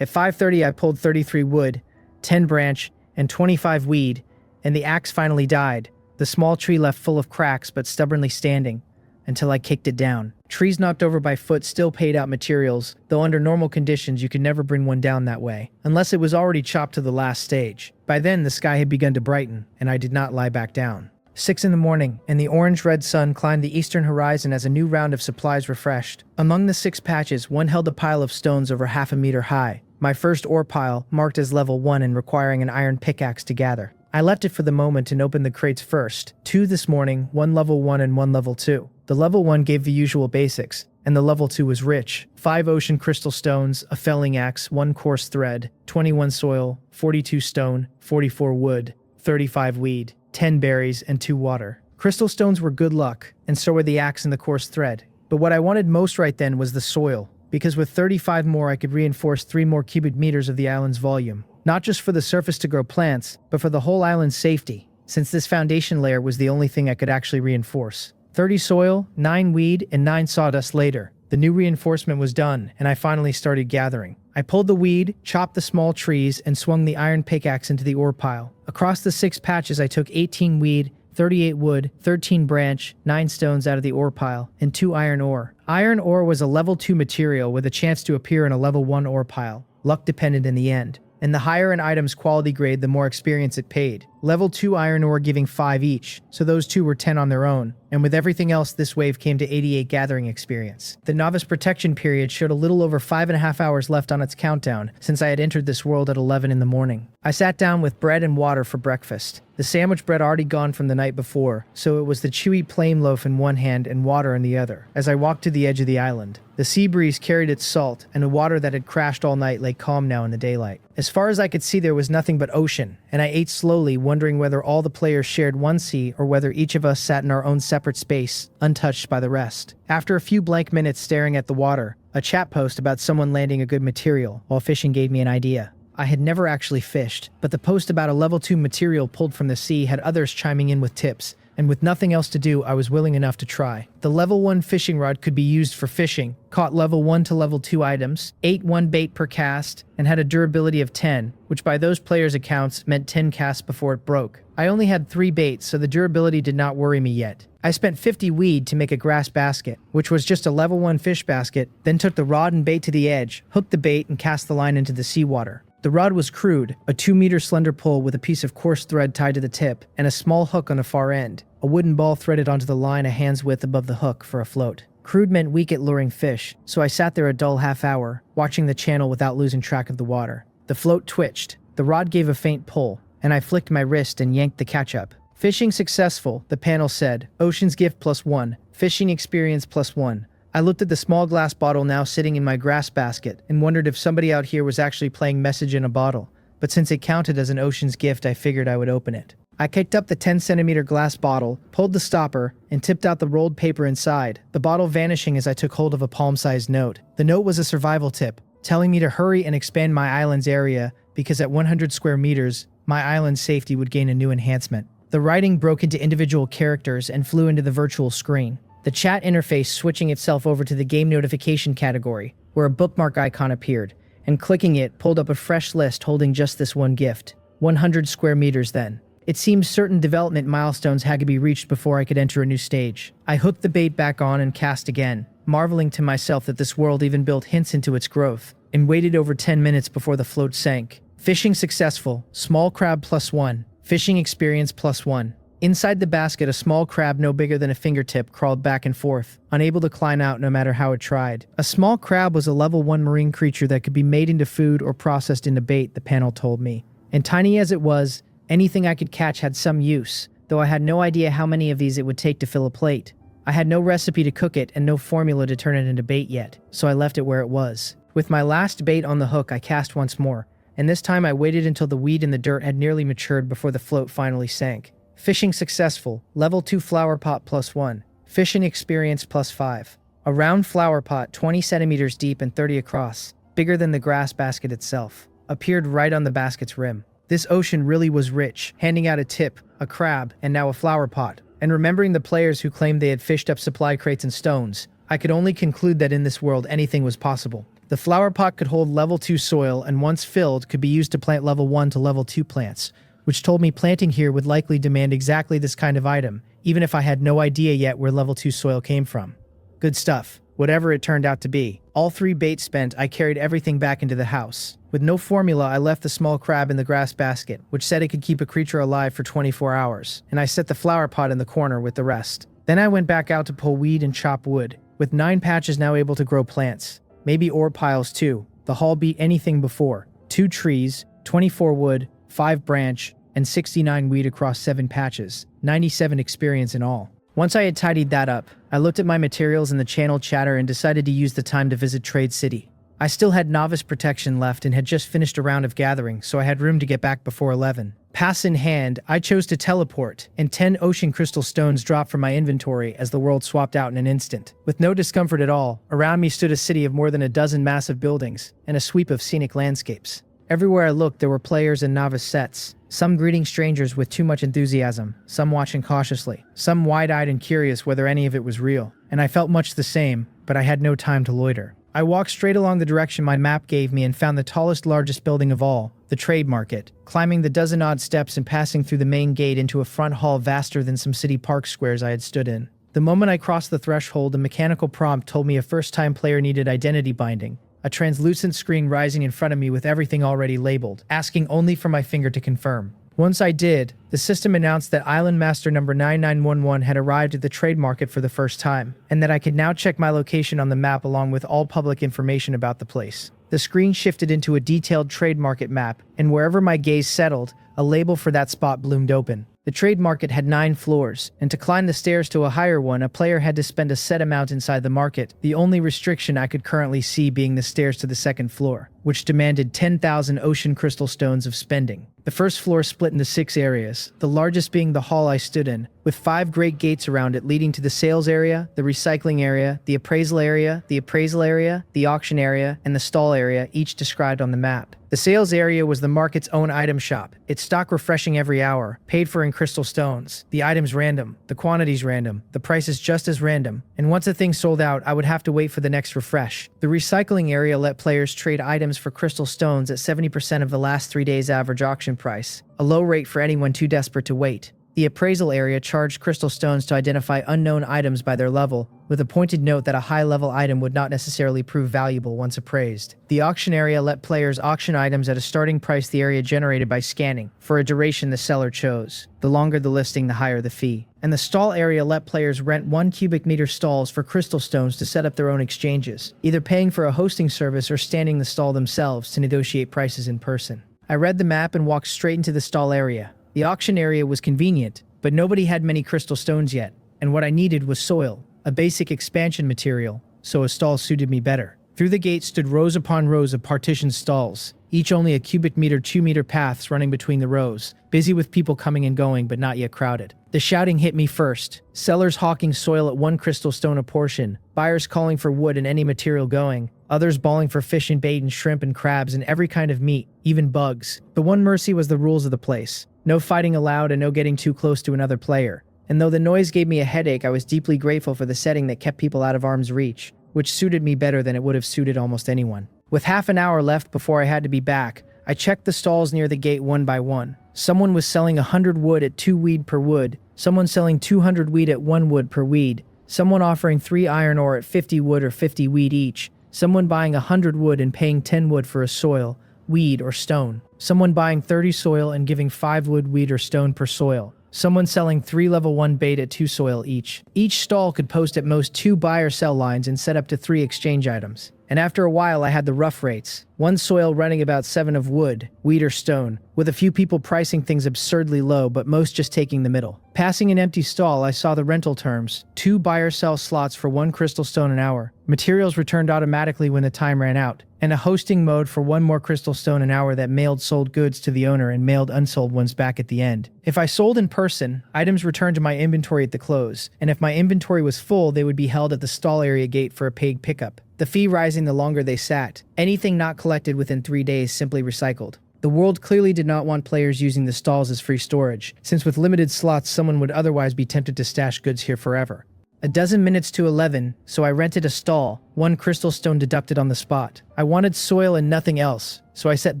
At 5:30 I pulled 33 wood, 10 branch, and 25 weed, and the axe finally died, the small tree left full of cracks but stubbornly standing, until I kicked it down. Trees knocked over by foot still paid out materials, though under normal conditions you could never bring one down that way, unless it was already chopped to the last stage. By then the sky had begun to brighten, and I did not lie back down. 6 in the morning, and the orange-red sun climbed the eastern horizon as a new round of supplies refreshed. Among the 6 patches, one held a pile of stones over half a meter high. My first ore pile, marked as level 1 and requiring an iron pickaxe to gather. I left it for the moment and opened the crates first. 2 this morning, 1 level 1 and 1 level 2. The level 1 gave the usual basics, and the level 2 was rich. 5 ocean crystal stones, a felling axe, 1 coarse thread, 21 soil, 42 stone, 44 wood, 35 weed, 10 berries, and 2 water. Crystal stones were good luck, and so were the axe and the coarse thread. But what I wanted most right then was the soil, because with 35 more I could reinforce 3 more cubic meters of the island's volume. Not just for the surface to grow plants, but for the whole island's safety, since this foundation layer was the only thing I could actually reinforce. 30 soil, 9 weed, and 9 sawdust later. The new reinforcement was done, and I finally started gathering. I pulled the weed, chopped the small trees, and swung the iron pickaxe into the ore pile. Across the 6 patches I took 18 weed, 38 wood, 13 branch, 9 stones out of the ore pile, and 2 iron ore. Iron ore was a level 2 material with a chance to appear in a level 1 ore pile. Luck depended in the end. And the higher an item's quality grade, the more experience it paid. Level 2 iron ore giving 5 each, so those 2 were 10 on their own, and with everything else this wave came to 88 gathering experience. The novice protection period showed a little over 5.5 hours left on its countdown, since I had entered this world at 11 in the morning. I sat down with bread and water for breakfast. The sandwich bread already gone from the night before, so it was the chewy plain loaf in one hand and water in the other, as I walked to the edge of the island. The sea breeze carried its salt, and the water that had crashed all night lay calm now in the daylight. As far as I could see there was nothing but ocean, and I ate slowly, wondering whether all the players shared one sea or whether each of us sat in our own separate space, untouched by the rest. After a few blank minutes staring at the water, a chat post about someone landing a good material while fishing gave me an idea. I had never actually fished, but the post about a level 2 material pulled from the sea had others chiming in with tips, and with nothing else to do, I was willing enough to try. The level 1 fishing rod could be used for fishing, caught level 1 to level 2 items, ate 1 bait per cast, and had a durability of 10, which by those players' accounts meant 10 casts before it broke. I only had 3 baits, so the durability did not worry me yet. I spent 50 weed to make a grass basket, which was just a level 1 fish basket, then took the rod and bait to the edge, hooked the bait, and cast the line into the seawater. The rod was crude, a 2-meter slender pole with a piece of coarse thread tied to the tip, and a small hook on the far end. A wooden ball threaded onto the line a hand's width above the hook for a float. Crude meant weak at luring fish, so I sat there a dull half hour, watching the channel without losing track of the water. The float twitched, the rod gave a faint pull, and I flicked my wrist and yanked the catch up. Fishing successful, the panel said. Ocean's gift +1, fishing experience +1, I looked at the small glass bottle now sitting in my grass basket and wondered if somebody out here was actually playing message in a bottle, but since it counted as an ocean's gift, I figured I would open it. I kicked up the 10-centimeter glass bottle, pulled the stopper, and tipped out the rolled paper inside, the bottle vanishing as I took hold of a palm-sized note. The note was a survival tip, telling me to hurry and expand my island's area because at 100 square meters, my island's safety would gain a new enhancement. The writing broke into individual characters and flew into the virtual screen, the chat interface switching itself over to the game notification category, where a bookmark icon appeared, and clicking it pulled up a fresh list holding just this one gift. 100 square meters then. It seemed certain development milestones had to be reached before I could enter a new stage. I hooked the bait back on and cast again, marveling to myself that this world even built hints into its growth, and waited over 10 minutes before the float sank. Fishing successful, small crab +1, fishing experience +1. Inside the basket, a small crab no bigger than a fingertip crawled back and forth, unable to climb out no matter how it tried. A small crab was a level 1 marine creature that could be made into food or processed into bait, the panel told me. And tiny as it was, anything I could catch had some use, though I had no idea how many of these it would take to fill a plate. I had no recipe to cook it and no formula to turn it into bait yet, so I left it where it was. With my last bait on the hook, I cast once more, and this time I waited until the weed in the dirt had nearly matured before the float finally sank. Fishing successful, level 2 flower pot +1, fishing experience +5. A round flower pot 20 centimeters deep and 30 across, bigger than the grass basket itself, appeared right on the basket's rim. This ocean really was rich, handing out a tip, a crab, and now a flower pot. And remembering the players who claimed they had fished up supply crates and stones, I could only conclude that in this world anything was possible. The flower pot could hold level 2 soil and once filled could be used to plant level 1 to level 2 plants, which told me planting here would likely demand exactly this kind of item, even if I had no idea yet where level 2 soil came from. Good stuff, whatever it turned out to be. All 3 baits spent, I carried everything back into the house. With no formula, I left the small crab in the grass basket, which said it could keep a creature alive for 24 hours, and I set the flower pot in the corner with the rest. Then I went back out to pull weed and chop wood, with 9 patches now able to grow plants. Maybe ore piles too. The haul beat anything before. 2 trees, 24 wood, 5 branch, and 69 weed across 7 patches. 97 experience in all. Once I had tidied that up, I looked at my materials in the channel chatter and decided to use the time to visit Trade City. I still had novice protection left and had just finished a round of gathering, so I had room to get back before 11. Pass in hand, I chose to teleport, and 10 ocean crystal stones dropped from my inventory as the world swapped out in an instant. With no discomfort at all, around me stood a city of more than a dozen massive buildings, and a sweep of scenic landscapes. Everywhere I looked, there were players and novice sets, some greeting strangers with too much enthusiasm, some watching cautiously, some wide-eyed and curious whether any of it was real. And I felt much the same, but I had no time to loiter. I walked straight along the direction my map gave me and found the tallest, largest building of all, the trade market, climbing the dozen-odd steps and passing through the main gate into a front hall vaster than some city park squares I had stood in. The moment I crossed the threshold, a mechanical prompt told me a first-time player needed identity binding, a translucent screen rising in front of me with everything already labeled, asking only for my finger to confirm. Once I did, the system announced that Island Master number 9911 had arrived at the trade market for the first time, and that I could now check my location on the map along with all public information about the place. The screen shifted into a detailed trade market map, and wherever my gaze settled, a label for that spot bloomed open. The trade market had 9 floors, and to climb the stairs to a higher one, a player had to spend a set amount inside the market, the only restriction I could currently see being the stairs to the second floor, which demanded 10,000 ocean crystal stones of spending. The first floor split into 6 areas, the largest being the hall I stood in, with 5 great gates around it leading to the sales area, the recycling area, the appraisal area, the auction area, and the stall area, each described on the map. The sales area was the market's own item shop, its stock refreshing every hour, paid for in crystal stones, the items random, the quantities random, the prices just as random, and once a thing sold out, I would have to wait for the next refresh. The recycling area let players trade items for crystal stones at 70% of the last 3 days' average auction price, a low rate for anyone too desperate to wait. The appraisal area charged crystal stones to identify unknown items by their level, with a pointed note that a high-level item would not necessarily prove valuable once appraised. The auction area let players auction items at a starting price the area generated by scanning, for a duration the seller chose. The longer the listing, the higher the fee. And the stall area let players rent 1 cubic meter stalls for crystal stones to set up their own exchanges, either paying for a hosting service or standing the stall themselves to negotiate prices in person. I read the map and walked straight into the stall area. The auction area was convenient, but nobody had many crystal stones yet, and what I needed was soil, a basic expansion material, so a stall suited me better. Through the gate stood rows upon rows of partitioned stalls, each only a cubic meter 2-meter paths running between the rows, busy with people coming and going but not yet crowded. The shouting hit me first. Sellers hawking soil at 1 crystal stone a portion, buyers calling for wood and any material going, others bawling for fish and bait and shrimp and crabs and every kind of meat, even bugs. The one mercy was the rules of the place. No fighting allowed and no getting too close to another player. And though the noise gave me a headache, I was deeply grateful for the setting that kept people out of arm's reach, which suited me better than it would have suited almost anyone. With half an hour left before I had to be back, I checked the stalls near the gate one by one. Someone was selling 100 wood at 2 weed per wood, someone selling 200 weed at 1 wood per weed, someone offering 3 iron ore at 50 wood or 50 weed each, someone buying 100 wood and paying 10 wood for a soil, weed, or stone, someone buying 30 soil and giving 5 wood, weed, or stone per soil, someone selling 3 level 1 bait at 2 soil each. Each stall could post at most 2 buy or sell lines and set up to 3 exchange items. And after a while I had the rough rates. 1 soil running about 7 of wood, weed, or stone, with a few people pricing things absurdly low but most just taking the middle. Passing an empty stall, I saw the rental terms: 2 buy or sell slots for 1 crystal stone an hour, materials returned automatically when the time ran out, and a hosting mode for 1 more crystal stone an hour that mailed sold goods to the owner and mailed unsold ones back at the end. If I sold in person, items returned to my inventory at the close, and if my inventory was full, they would be held at the stall area gate for a paid pickup, the fee rising the longer they sat. Anything not collected within 3 days simply recycled. The world clearly did not want players using the stalls as free storage, since with limited slots someone would otherwise be tempted to stash goods here forever. A dozen minutes to 11, so I rented a stall, 1 crystal stone deducted on the spot. I wanted soil and nothing else, so I set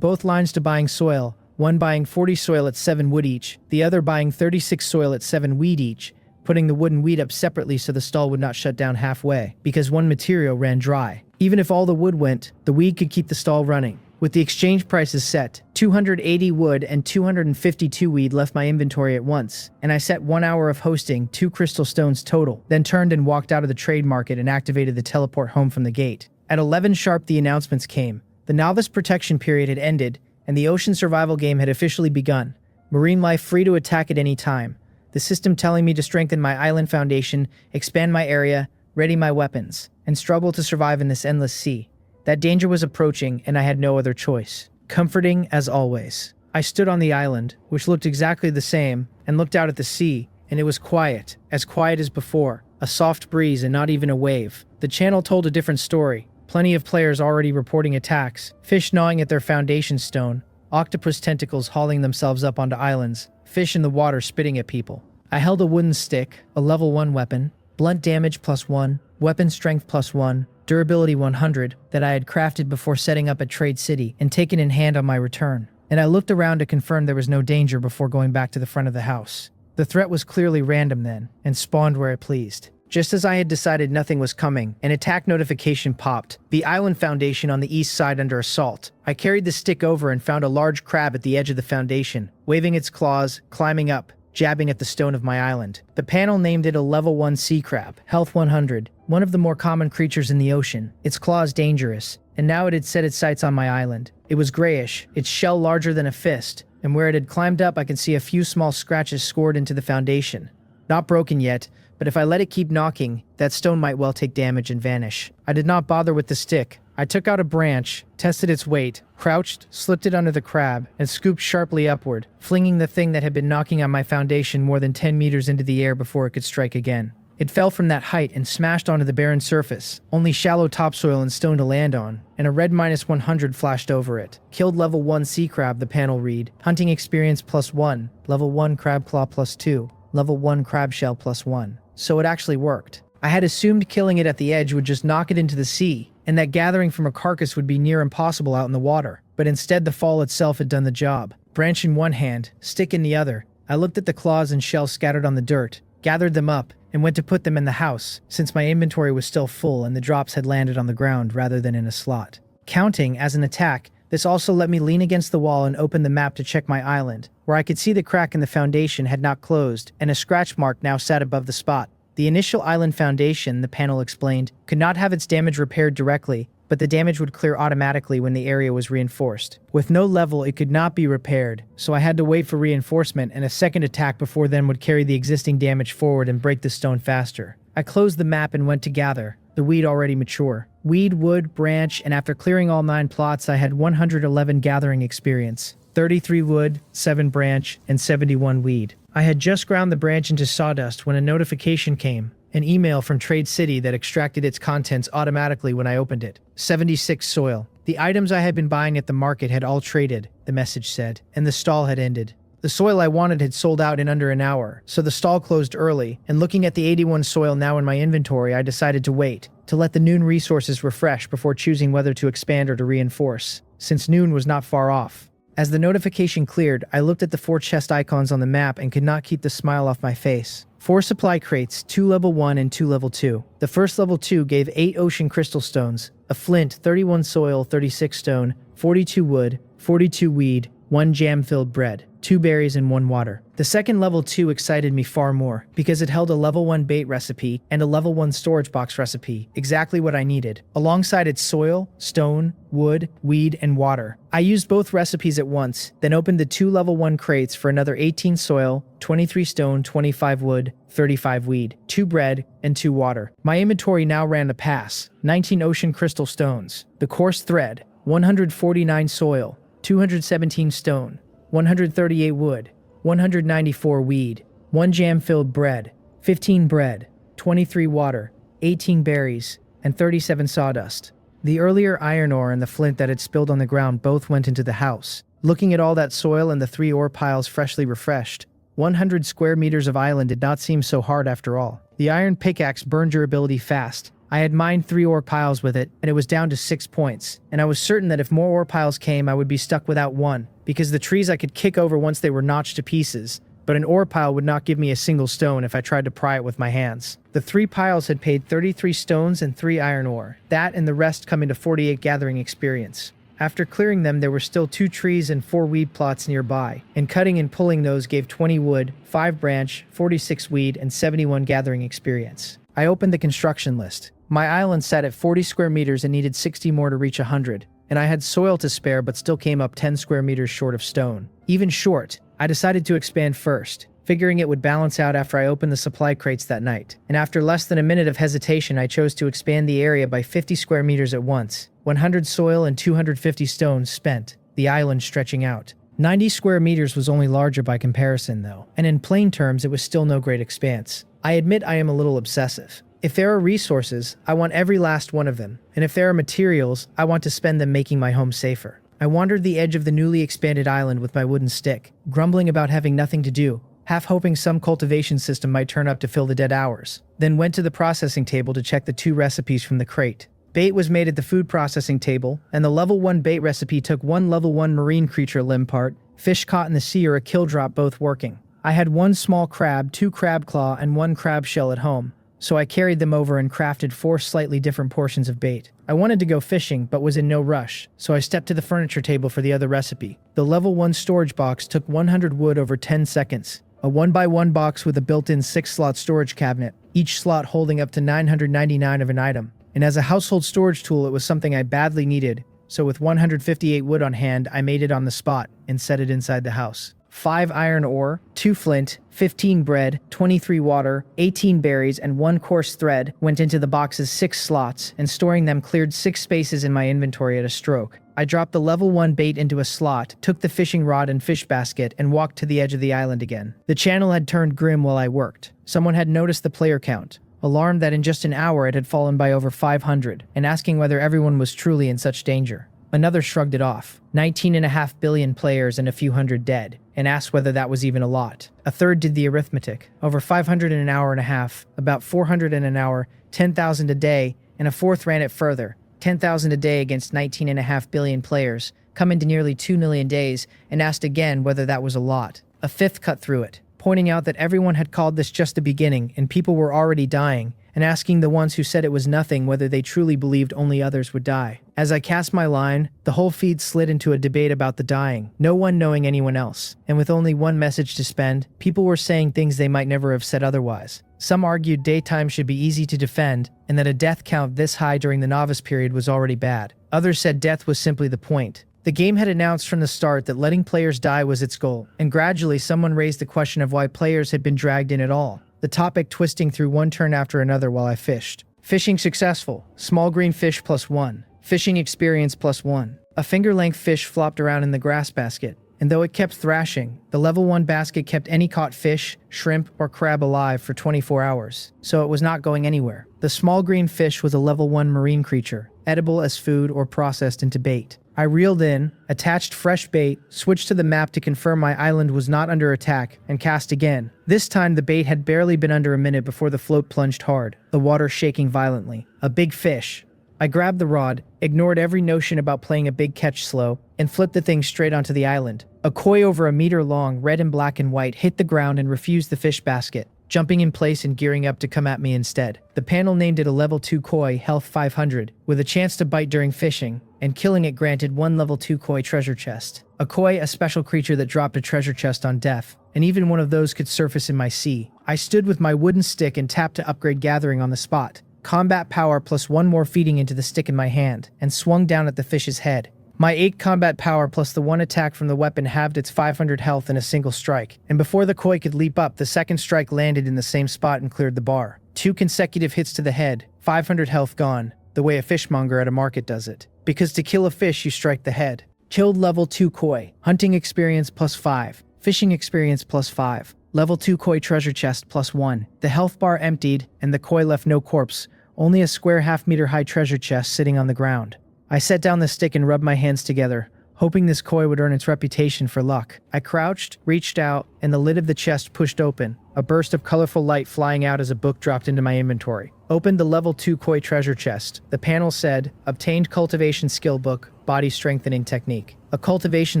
both lines to buying soil, one buying 40 soil at 7 wood each, the other buying 36 soil at 7 weed each, putting the wood and weed up separately so the stall would not shut down halfway, because one material ran dry. Even if all the wood went, the weed could keep the stall running. With the exchange prices set, 280 wood and 252 weed left my inventory at once, and I set 1 hour of hosting, 2 crystal stones total, then turned and walked out of the trade market and activated the teleport home from the gate. At 11 sharp the announcements came. The novice protection period had ended, and the ocean survival game had officially begun. Marine life free to attack at any time. The system telling me to strengthen my island foundation, expand my area, ready my weapons, and struggle to survive in this endless sea. That danger was approaching, and I had no other choice. Comforting as always. I stood on the island, which looked exactly the same, and looked out at the sea, and it was quiet as before. A soft breeze and not even a wave. The channel told a different story. Plenty of players already reporting attacks, fish gnawing at their foundation stone, octopus tentacles hauling themselves up onto islands, fish in the water spitting at people. I held a wooden stick, a level 1 weapon, blunt damage +1, weapon strength +1, durability 100, that I had crafted before setting up at Trade City and taken in hand on my return. And I looked around to confirm there was no danger before going back to the front of the house. The threat was clearly random then, and spawned where it pleased. Just as I had decided nothing was coming, an attack notification popped. The island foundation on the east side under assault. I carried the stick over and found a large crab at the edge of the foundation, waving its claws, climbing up, jabbing at the stone of my island. The panel named it a level 1 sea crab, health 100, one of the more common creatures in the ocean. Its claws dangerous, and now it had set its sights on my island. It was grayish, its shell larger than a fist, and where it had climbed up I could see a few small scratches scored into the foundation. Not broken yet, but if I let it keep knocking, that stone might well take damage and vanish. I did not bother with the stick. I took out a branch, tested its weight, crouched, slipped it under the crab, and scooped sharply upward, flinging the thing that had been knocking on my foundation more than 10 meters into the air before it could strike again. It fell from that height and smashed onto the barren surface, only shallow topsoil and stone to land on, and a red -100 flashed over it. Killed level 1 sea crab, the panel read. Hunting experience +1, level 1 crab claw +2, level 1 crab shell +1. So it actually worked. I had assumed killing it at the edge would just knock it into the sea, and that gathering from a carcass would be near impossible out in the water. But instead the fall itself had done the job. Branch in one hand, stick in the other, I looked at the claws and shells scattered on the dirt, gathered them up, and went to put them in the house, since my inventory was still full and the drops had landed on the ground rather than in a slot. Counting as an attack, this also let me lean against the wall and open the map to check my island, where I could see the crack in the foundation had not closed, and a scratch mark now sat above the spot. The initial island foundation, the panel explained, could not have its damage repaired directly, but the damage would clear automatically when the area was reinforced. With no level, it could not be repaired, so I had to wait for reinforcement and a second attack before then would carry the existing damage forward and break the stone faster. I closed the map and went to gather, the weed already mature. Weed, wood, branch, and after clearing all 9 plots, I had 111 gathering experience. 33 wood, 7 branch, and 71 weed. I had just ground the branch into sawdust when a notification came. An email from Trade City that extracted its contents automatically when I opened it. 76 soil. The items I had been buying at the market had all traded, the message said, and the stall had ended. The soil I wanted had sold out in under an hour, so the stall closed early, and looking at the 81 soil now in my inventory, I decided to wait, to let the noon resources refresh before choosing whether to expand or to reinforce, since noon was not far off. As the notification cleared, I looked at the 4 chest icons on the map and could not keep the smile off my face. 4 supply crates, 2 level 1 and 2 level 2. The first level 2 gave 8 ocean crystal stones, a flint, 31 soil, 36 stone, 42 wood, 42 weed, 1 jam-filled bread, 2 berries and 1 water. The second level 2 excited me far more, because it held a level 1 bait recipe and a level 1 storage box recipe, exactly what I needed, alongside its soil, stone, wood, weed, and water. I used both recipes at once, then opened the 2 level 1 crates for another 18 soil, 23 stone, 25 wood, 35 weed, 2 bread, and 2 water. My inventory now ran the pass: 19 ocean crystal stones, the coarse thread, 149 soil, 217 stone, 138 wood, 194 weed, 1 jam-filled bread, 15 bread, 23 water, 18 berries, and 37 sawdust. The earlier iron ore and the flint that had spilled on the ground both went into the house. Looking at all that soil and the 3 ore piles freshly refreshed, 100 square meters of island did not seem so hard after all. The iron pickaxe burned durability fast. I had mined 3 ore piles with it, and it was down to 6 points, and I was certain that if more ore piles came, I would be stuck without one, because the trees I could kick over once they were notched to pieces, but an ore pile would not give me a single stone if I tried to pry it with my hands. The 3 piles had paid 33 stones and 3 iron ore, that and the rest coming to 48 gathering experience. After clearing them, there were still 2 trees and 4 weed plots nearby, and cutting and pulling those gave 20 wood, 5 branch, 46 weed, and 71 gathering experience. I opened the construction list. My island sat at 40 square meters and needed 60 more to reach 100, and I had soil to spare but still came up 10 square meters short of stone. Even short, I decided to expand first, figuring it would balance out after I opened the supply crates that night. And after less than a minute of hesitation, I chose to expand the area by 50 square meters at once. 100 soil and 250 stones spent, the island stretching out. 90 square meters was only larger by comparison though, and in plain terms it was still no great expanse. I admit I am a little obsessive. If there are resources, I want every last one of them, and if there are materials, I want to spend them making my home safer. I wandered the edge of the newly expanded island with my wooden stick, grumbling about having nothing to do, half hoping some cultivation system might turn up to fill the dead hours, then went to the processing table to check the 2 recipes from the crate. Bait was made at the food processing table, and the level 1 bait recipe took 1 level 1 marine creature limb part, fish caught in the sea or a kill drop both working. I had 1 small crab, 2 crab claw, and 1 crab shell at home, so I carried them over and crafted 4 slightly different portions of bait. I wanted to go fishing, but was in no rush, so I stepped to the furniture table for the other recipe. The level 1 storage box took 100 wood over 10 seconds. A 1x1 box with a built-in 6-slot storage cabinet, each slot holding up to 999 of an item. And as a household storage tool, it was something I badly needed, so with 158 wood on hand, I made it on the spot and set it inside the house. 5 iron ore, 2 flint, 15 bread, 23 water, 18 berries, and 1 coarse thread went into the box's 6 slots, and storing them cleared 6 spaces in my inventory at a stroke. I dropped the level 1 bait into a slot, took the fishing rod and fish basket, and walked to the edge of the island again. The channel had turned grim while I worked. Someone had noticed the player count, alarmed that in just an hour it had fallen by over 500, and asking whether everyone was truly in such danger. Another shrugged it off. 19.5 billion players and a few hundred dead, and asked whether that was even a lot. A third did the arithmetic. Over 500 in an hour and a half, about 400 in an hour, 10,000 a day, and a fourth ran it further. 10,000 a day against 19.5 billion players, come into nearly 2 million days, and asked again whether that was a lot. A fifth cut through it, pointing out that everyone had called this just the beginning, and people were already dying, and asking the ones who said it was nothing whether they truly believed only others would die. As I cast my line, the whole feed slid into a debate about the dying, no one knowing anyone else, and with only one message to spend, people were saying things they might never have said otherwise. Some argued daytime should be easy to defend, and that a death count this high during the novice period was already bad. Others said death was simply the point. The game had announced from the start that letting players die was its goal, and gradually someone raised the question of why players had been dragged in at all, the topic twisting through one turn after another while I fished. Fishing successful. Small green fish +1. Fishing experience +1. A finger-length fish flopped around in the grass basket, and though it kept thrashing, the level 1 basket kept any caught fish, shrimp, or crab alive for 24 hours, so it was not going anywhere. The small green fish was a level 1 marine creature, edible as food or processed into bait. I reeled in, attached fresh bait, switched to the map to confirm my island was not under attack, and cast again. This time the bait had barely been under a minute before the float plunged hard, the water shaking violently. A big fish. I grabbed the rod, ignored every notion about playing a big catch slow, and flipped the thing straight onto the island. A koi over a meter long, red and black and white, hit the ground and refused the fish basket, jumping in place and gearing up to come at me instead. The panel named it a level 2 koi, health 500, with a chance to bite during fishing, and killing it granted 1 level 2 koi treasure chest. A koi, a special creature that dropped a treasure chest on death, and even one of those could surface in my sea. I stood with my wooden stick and tapped to upgrade gathering on the spot. Combat power +1 more feeding into the stick in my hand, and swung down at the fish's head. My 8 combat power plus the 1 attack from the weapon halved its 500 health in a single strike, and before the koi could leap up, the second strike landed in the same spot and cleared the bar. 2 consecutive hits to the head, 500 health gone, the way a fishmonger at a market does it. Because to kill a fish, you strike the head. Killed level 2 koi, hunting experience +5, fishing experience +5. Level 2 koi treasure chest +1. The health bar emptied, and the koi left no corpse, only a square half-meter high treasure chest sitting on the ground. I set down the stick and rubbed my hands together, hoping this koi would earn its reputation for luck. I crouched, reached out, and the lid of the chest pushed open, a burst of colorful light flying out as a book dropped into my inventory. Opened the level 2 koi treasure chest. The panel said, Obtained Cultivation Skill Book, Body Strengthening Technique. A cultivation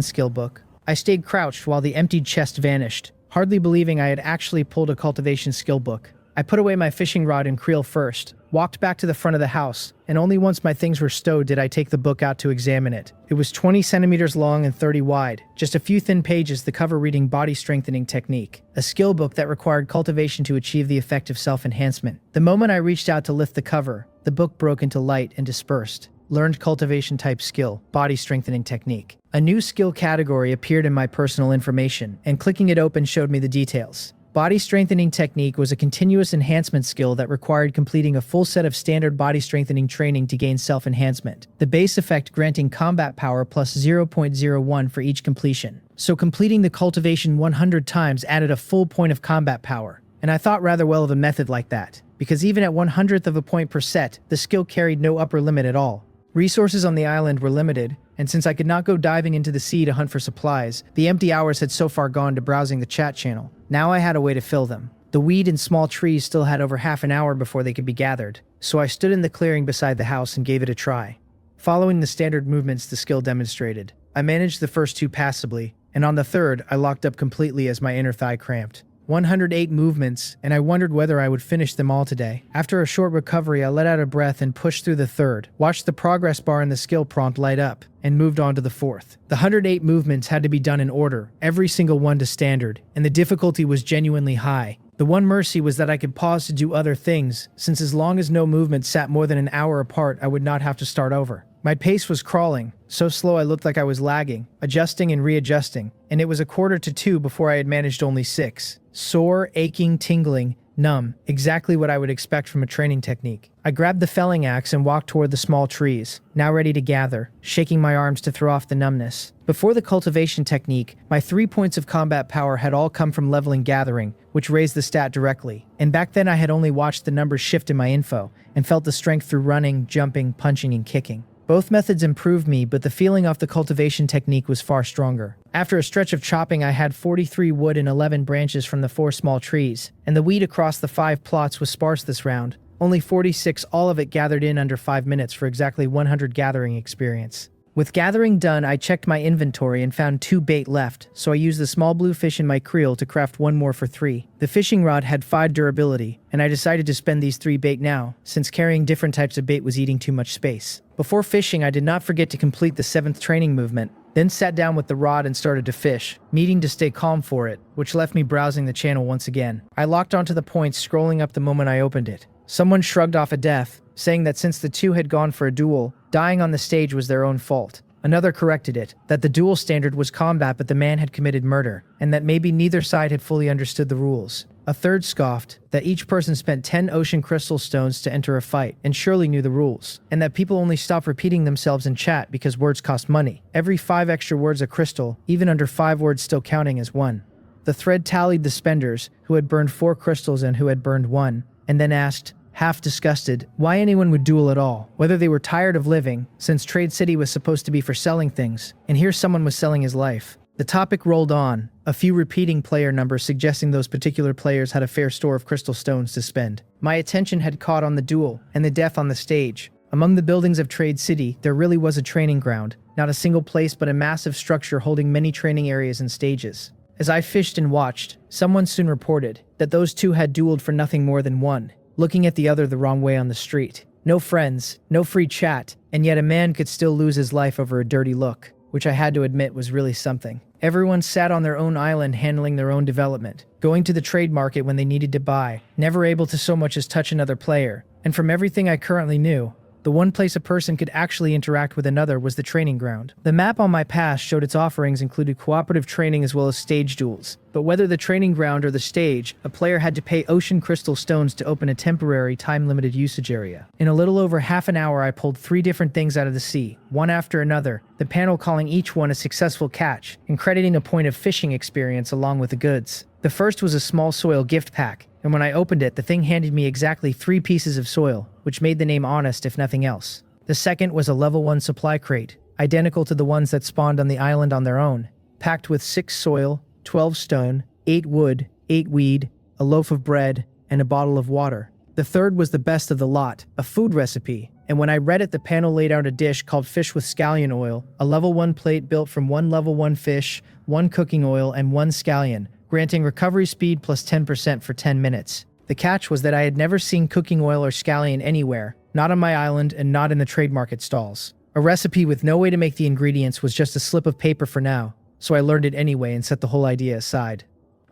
skill book. I stayed crouched while the emptied chest vanished, hardly believing I had actually pulled a cultivation skill book. I put away my fishing rod and creel first, walked back to the front of the house, and only once my things were stowed did I take the book out to examine it. It was 20 centimeters long and 30 wide, just a few thin pages, the cover reading Body Strengthening Technique, a skill book that required cultivation to achieve the effect of self-enhancement. The moment I reached out to lift the cover, the book broke into light and dispersed. Learned cultivation type skill, body strengthening technique. A new skill category appeared in my personal information, and clicking it open showed me the details. Body strengthening technique was a continuous enhancement skill that required completing a full set of standard body strengthening training to gain self-enhancement. The base effect granting combat power plus 0.01 for each completion. So completing the cultivation 100 times added a full point of combat power. And I thought rather well of a method like that, because even at 1/100th of a point per set, the skill carried no upper limit at all. Resources on the island were limited, and since I could not go diving into the sea to hunt for supplies, the empty hours had so far gone to browsing the chat channel. Now I had a way to fill them. The weed and small trees still had over half an hour before they could be gathered, so I stood in the clearing beside the house and gave it a try. Following the standard movements the skill demonstrated, I managed the first 2 passably, and on the third, I locked up completely as my inner thigh cramped. 108 movements, and I wondered whether I would finish them all today. After a short recovery, I let out a breath and pushed through the third, watched the progress bar in the skill prompt light up, and moved on to the fourth. The 108 movements had to be done in order, every single one to standard, and the difficulty was genuinely high. The one mercy was that I could pause to do other things, since as long as no movement sat more than an hour apart, I would not have to start over. My pace was crawling, so slow I looked like I was lagging, adjusting and readjusting, and it was 1:45 before I had managed only 6. Sore, aching, tingling, numb, exactly what I would expect from a training technique. I grabbed the felling axe and walked toward the small trees, now ready to gather, shaking my arms to throw off the numbness. Before the cultivation technique, my 3 points of combat power had all come from leveling gathering, which raised the stat directly, and back then I had only watched the numbers shift in my info, and felt the strength through running, jumping, punching, and kicking. Both methods improved me, but the feeling off the cultivation technique was far stronger. After a stretch of chopping, I had 43 wood and 11 branches from the 4 small trees, and the weed across the 5 plots was sparse this round. Only 46, all of it gathered in under 5 minutes for exactly 100 gathering experience. With gathering done, I checked my inventory and found 2 bait left, so I used the small blue fish in my creel to craft 1 more for 3. The fishing rod had 5 durability, and I decided to spend these 3 bait now, since carrying different types of bait was eating too much space. Before fishing, I did not forget to complete the 7th training movement, then sat down with the rod and started to fish, needing to stay calm for it, which left me browsing the channel once again. I locked onto the points, scrolling up the moment I opened it. Someone shrugged off a death, saying that since the 2 had gone for a duel, dying on the stage was their own fault. Another corrected it, that the duel standard was combat but the man had committed murder, and that maybe neither side had fully understood the rules. A third scoffed that each person spent 10 ocean crystal stones to enter a fight and surely knew the rules, and that people only stop repeating themselves in chat because words cost money. Every 5 extra words a crystal, even under 5 words still counting as 1. The thread tallied the spenders, who had burned 4 crystals and who had burned 1, and then asked, half disgusted, why anyone would duel at all, whether they were tired of living, since Trade City was supposed to be for selling things, and here someone was selling his life. The topic rolled on, a few repeating player numbers suggesting those particular players had a fair store of crystal stones to spend. My attention had caught on the duel, and the death on the stage. Among the buildings of Trade City, there really was a training ground, not a single place but a massive structure holding many training areas and stages. As I fished and watched, someone soon reported that those two had dueled for nothing more than 1, looking at the other the wrong way on the street. No friends, no free chat, and yet a man could still lose his life over a dirty look, which I had to admit was really something. Everyone sat on their own island handling their own development, going to the trade market when they needed to buy, never able to so much as touch another player. And from everything I currently knew, the one place a person could actually interact with another was the training ground. The map on my pass showed its offerings included cooperative training as well as stage duels. But whether the training ground or the stage, a player had to pay ocean crystal stones to open a temporary, time-limited usage area. In a little over half an hour, I pulled 3 different things out of the sea, one after another, the panel calling each one a successful catch, and crediting a point of fishing experience along with the goods. The first was a small soil gift pack, and when I opened it, the thing handed me exactly 3 pieces of soil, which made the name honest if nothing else. The second was a level 1 supply crate, identical to the ones that spawned on the island on their own, packed with 6 soil, 12 stone, 8 wood, 8 weed, a loaf of bread, and a bottle of water. The third was the best of the lot, a food recipe, and when I read it, the panel laid out a dish called fish with scallion oil, a level 1 plate built from 1 level 1 fish, 1 cooking oil, and 1 scallion, granting recovery speed plus 10% for 10 minutes. The catch was that I had never seen cooking oil or scallion anywhere, not on my island and not in the trade market stalls. A recipe with no way to make the ingredients was just a slip of paper for now, so I learned it anyway and set the whole idea aside.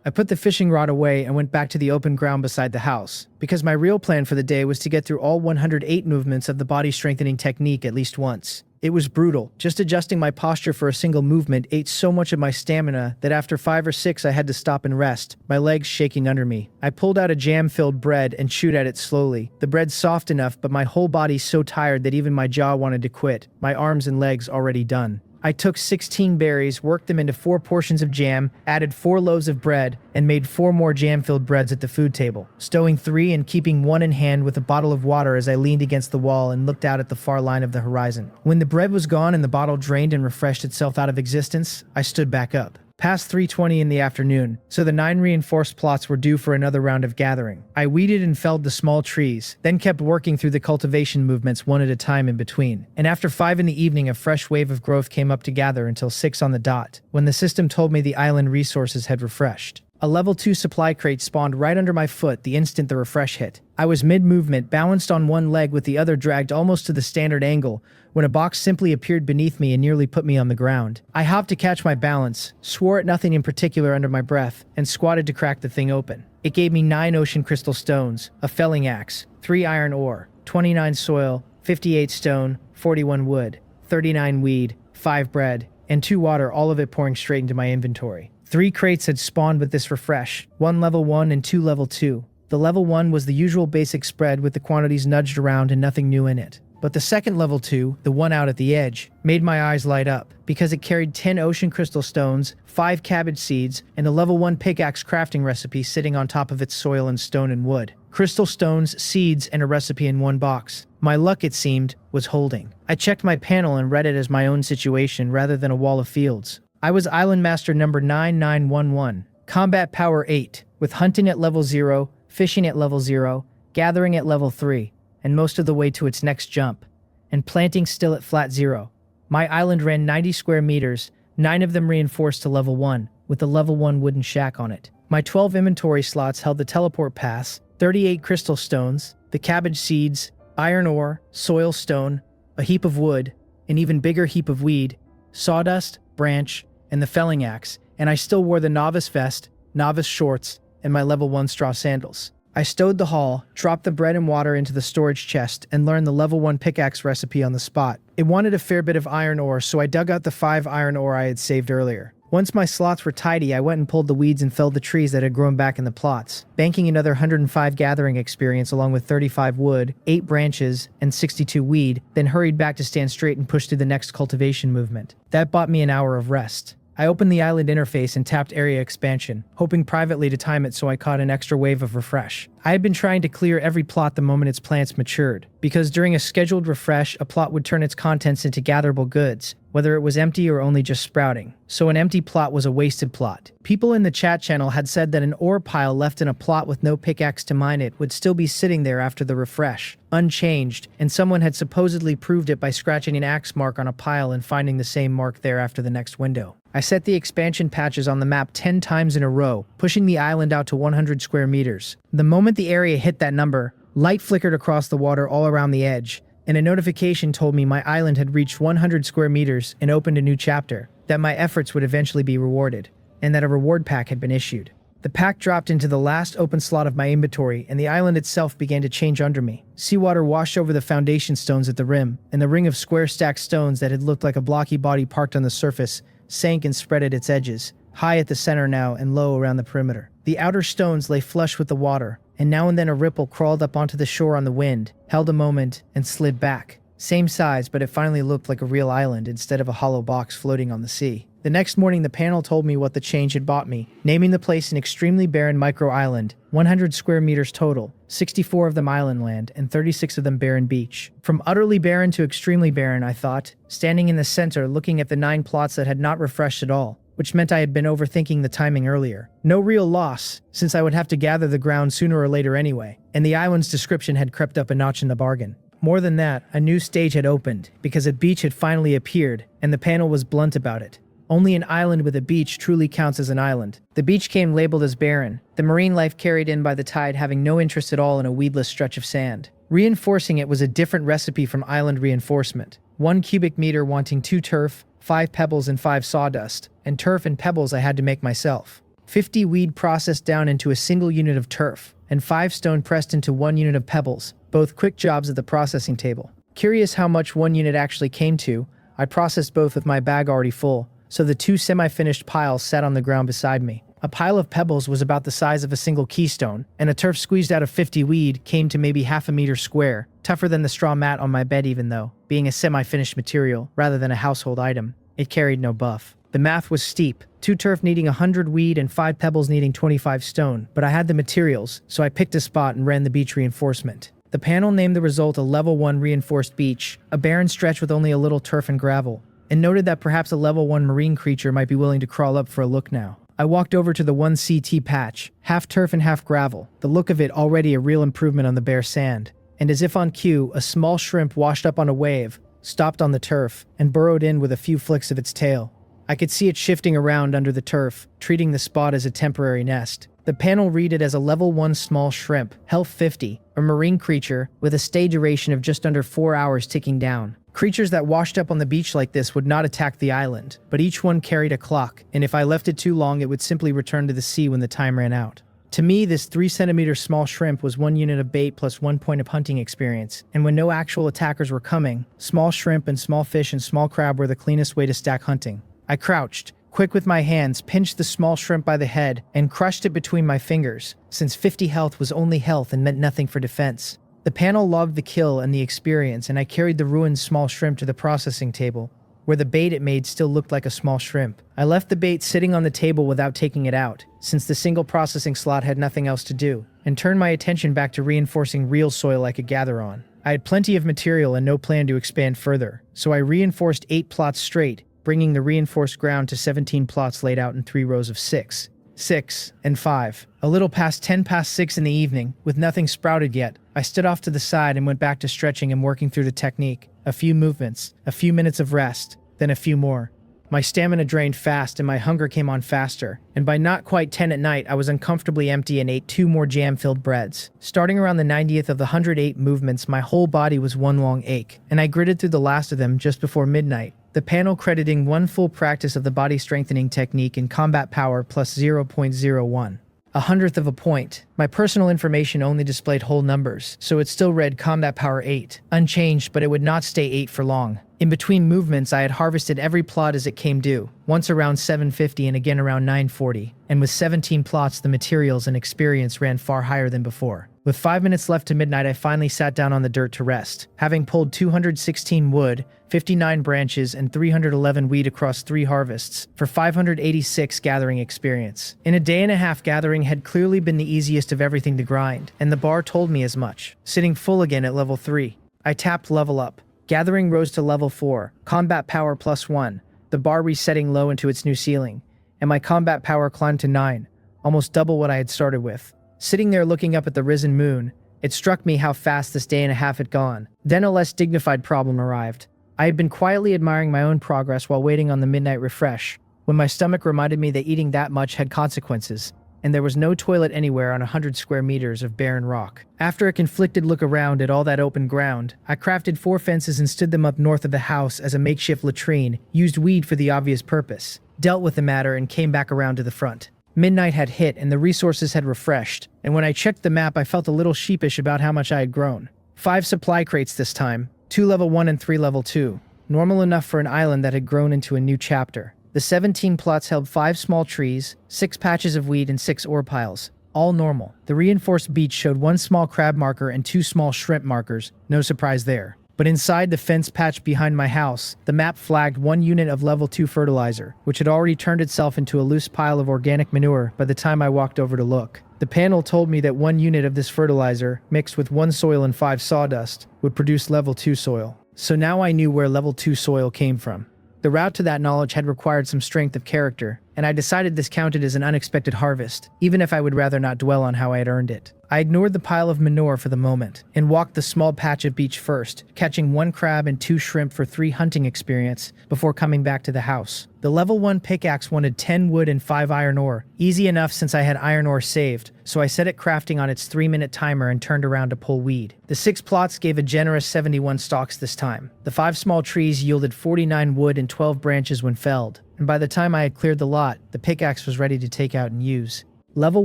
I put the fishing rod away and went back to the open ground beside the house, because my real plan for the day was to get through all 108 movements of the body strengthening technique at least once. It was brutal. Just adjusting my posture for a single movement ate so much of my stamina that after 5 or 6 I had to stop and rest, my legs shaking under me. I pulled out a jam-filled bread and chewed at it slowly. The bread's soft enough, but my whole body's so tired that even my jaw wanted to quit, my arms and legs already done. I took 16 berries, worked them into 4 portions of jam, added 4 loaves of bread, and made 4 more jam-filled breads at the food table, stowing 3 and keeping 1 in hand with a bottle of water as I leaned against the wall and looked out at the far line of the horizon. When the bread was gone and the bottle drained and refreshed itself out of existence, I stood back up. Past 3:20 in the afternoon, so the 9 reinforced plots were due for another round of gathering. I weeded and felled the small trees, then kept working through the cultivation movements one at a time in between. And after 5 in the evening, a fresh wave of growth came up to gather until 6 on the dot, when the system told me the island resources had refreshed. A level 2 supply crate spawned right under my foot the instant the refresh hit. I was mid-movement, balanced on one leg with the other dragged almost to the standard angle, when a box simply appeared beneath me and nearly put me on the ground. I hopped to catch my balance, swore at nothing in particular under my breath, and squatted to crack the thing open. It gave me 9 ocean crystal stones, a felling axe, 3 iron ore, 29 soil, 58 stone, 41 wood, 39 weed, 5 bread, and 2 water, all of it pouring straight into my inventory. 3 crates had spawned with this refresh, 1 level 1 and 2 level 2. The level 1 was the usual basic spread with the quantities nudged around and nothing new in it. But the second level 2, the one out at the edge, made my eyes light up, because it carried 10 ocean crystal stones, 5 cabbage seeds, and a level 1 pickaxe crafting recipe sitting on top of its soil and stone and wood. Crystal stones, seeds, and a recipe in one box. My luck, it seemed, was holding. I checked my panel and read it as my own situation rather than a wall of fields. I was Island Master number 9911, Combat Power 8, with hunting at level 0, fishing at level 0, gathering at level 3, and most of the way to its next jump, and planting still at flat 0. My island ran 90 square meters, 9 of them reinforced to level 1, with a level 1 wooden shack on it. My 12 inventory slots held the teleport pass, 38 crystal stones, the cabbage seeds, iron ore, soil stone, a heap of wood, an even bigger heap of weed, sawdust, branch, and the felling axe, and I still wore the novice vest, novice shorts, and my level 1 straw sandals. I stowed the haul, dropped the bread and water into the storage chest, and learned the level 1 pickaxe recipe on the spot. It wanted a fair bit of iron ore, so I dug out the 5 iron ore I had saved earlier. Once my slots were tidy, I went and pulled the weeds and felled the trees that had grown back in the plots, banking another 105 gathering experience along with 35 wood, 8 branches, and 62 weed, then hurried back to stand straight and push through the next cultivation movement. That bought me an hour of rest. I opened the island interface and tapped area expansion, hoping privately to time it so I caught an extra wave of refresh. I had been trying to clear every plot the moment its plants matured, because during a scheduled refresh, a plot would turn its contents into gatherable goods, whether it was empty or only just sprouting. So an empty plot was a wasted plot. People in the chat channel had said that an ore pile left in a plot with no pickaxe to mine it would still be sitting there after the refresh, unchanged, and someone had supposedly proved it by scratching an axe mark on a pile and finding the same mark there after the next window. I set the expansion patches on the map 10 times in a row, pushing the island out to 100 square meters. The moment the area hit that number, light flickered across the water all around the edge, and a notification told me my island had reached 100 square meters and opened a new chapter, that my efforts would eventually be rewarded, and that a reward pack had been issued. The pack dropped into the last open slot of my inventory, and the island itself began to change under me. Seawater washed over the foundation stones at the rim, and the ring of square stacked stones that had looked like a blocky body parked on the surface sank and spread at its edges, high at the center now and low around the perimeter. The outer stones lay flush with the water, and now and then a ripple crawled up onto the shore on the wind, held a moment, and slid back. Same size, but it finally looked like a real island instead of a hollow box floating on the sea. The next morning the panel told me what the change had bought me, naming the place an extremely barren micro-island, 100 square meters total, 64 of them island land, and 36 of them barren beach. From utterly barren to extremely barren, I thought, standing in the center looking at the 9 plots that had not refreshed at all, which meant I had been overthinking the timing earlier. No real loss, since I would have to gather the ground sooner or later anyway, and the island's description had crept up a notch in the bargain. More than that, a new stage had opened, because a beach had finally appeared, and the panel was blunt about it. Only an island with a beach truly counts as an island. The beach came labeled as barren, the marine life carried in by the tide having no interest at all in a weedless stretch of sand. Reinforcing it was a different recipe from island reinforcement. 1 cubic meter wanting 2 turf, 5 pebbles and 5 sawdust, and turf and pebbles I had to make myself. 50 weed processed down into a single unit of turf, and 5 stone pressed into 1 unit of pebbles, both quick jobs at the processing table. Curious how much 1 unit actually came to, I processed both with my bag already full, so the 2 semi-finished piles sat on the ground beside me. A pile of pebbles was about the size of a single keystone, and a turf squeezed out of 50 weed came to maybe half a meter square, tougher than the straw mat on my bed even though, being a semi-finished material rather than a household item, it carried no buff. The math was steep, 2 turf needing 100 weed and 5 pebbles needing 25 stone, but I had the materials, so I picked a spot and ran the beach reinforcement. The panel named the result a level 1 reinforced beach, a barren stretch with only a little turf and gravel, and noted that perhaps a level 1 marine creature might be willing to crawl up for a look now. I walked over to the 1 CT patch, half turf and half gravel, the look of it already a real improvement on the bare sand, and as if on cue, a small shrimp washed up on a wave, stopped on the turf, and burrowed in with a few flicks of its tail. I could see it shifting around under the turf, treating the spot as a temporary nest. The panel read it as a level 1 small shrimp, health 50, a marine creature with a stay duration of just under 4 hours ticking down. Creatures that washed up on the beach like this would not attack the island, but each one carried a clock, and if I left it too long it would simply return to the sea when the time ran out. To me, this 3 centimeter small shrimp was 1 unit of bait plus 1 point of hunting experience, and when no actual attackers were coming, small shrimp and small fish and small crab were the cleanest way to stack hunting. I crouched, quick with my hands, pinched the small shrimp by the head, and crushed it between my fingers, since 50 health was only health and meant nothing for defense. The panel loved the kill and the experience, and I carried the ruined small shrimp to the processing table, where the bait it made still looked like a small shrimp. I left the bait sitting on the table without taking it out, since the single processing slot had nothing else to do, and turned my attention back to reinforcing real soil I could gather on. I had plenty of material and no plan to expand further, so I reinforced 8 plots straight, bringing the reinforced ground to 17 plots laid out in 3 rows of 6, 6, and 5. A little past 10 past 6 in the evening, with nothing sprouted yet, I stood off to the side and went back to stretching and working through the technique. A few movements, a few minutes of rest, then a few more. My stamina drained fast and my hunger came on faster, and by not quite 10 at night I was uncomfortably empty and ate 2 more jam-filled breads. Starting around the 90th of the 108 movements, my whole body was one long ache, and I gritted through the last of them just before midnight. The panel crediting 1 full practice of the body strengthening technique in combat power plus 0.01. 1/100th of a point. My personal information only displayed whole numbers, so it still read combat power 8, unchanged, but it would not stay 8 for long. In between movements, I had harvested every plot as it came due, once around 750 and again around 940, and with 17 plots the materials and experience ran far higher than before. With 5 minutes left to midnight, I finally sat down on the dirt to rest, having pulled 216 wood, 59 branches, and 311 weed across 3 harvests, for 586 gathering experience. In a day and a half, gathering had clearly been the easiest of everything to grind, and the bar told me as much. Sitting full again at level 3. I tapped level up. Gathering rose to level 4, combat power +1, the bar resetting low into its new ceiling, and my combat power climbed to 9, almost double what I had started with. Sitting there looking up at the risen moon, it struck me how fast this day and a half had gone. Then a less dignified problem arrived. I had been quietly admiring my own progress while waiting on the midnight refresh, when my stomach reminded me that eating that much had consequences, and there was no toilet anywhere on 100 square meters of barren rock. After a conflicted look around at all that open ground, I crafted 4 fences and stood them up north of the house as a makeshift latrine, used weed for the obvious purpose, dealt with the matter, and came back around to the front. Midnight had hit and the resources had refreshed, and when I checked the map I felt a little sheepish about how much I had grown. 5 supply crates this time, 2 level 1 and 3 level 2, normal enough for an island that had grown into a new chapter. The 17 plots held 5 small trees, 6 patches of weed, and 6 ore piles. All normal. The reinforced beach showed 1 small crab marker and 2 small shrimp markers. No surprise there. But inside the fence patch behind my house, the map flagged 1 unit of level 2 fertilizer, which had already turned itself into a loose pile of organic manure by the time I walked over to look. The panel told me that 1 unit of this fertilizer, mixed with 1 soil and 5 sawdust, would produce level 2 soil. So now I knew where level 2 soil came from. The route to that knowledge had required some strength of character, and I decided this counted as an unexpected harvest, even if I would rather not dwell on how I had earned it. I ignored the pile of manure for the moment, and walked the small patch of beach first, catching 1 crab and 2 shrimp for 3 hunting experience, before coming back to the house. The level 1 pickaxe wanted 10 wood and 5 iron ore, easy enough since I had iron ore saved, so I set it crafting on its 3-minute timer and turned around to pull weed. The 6 plots gave a generous 71 stalks this time. The 5 small trees yielded 49 wood and 12 branches when felled, and by the time I had cleared the lot, the pickaxe was ready to take out and use. Level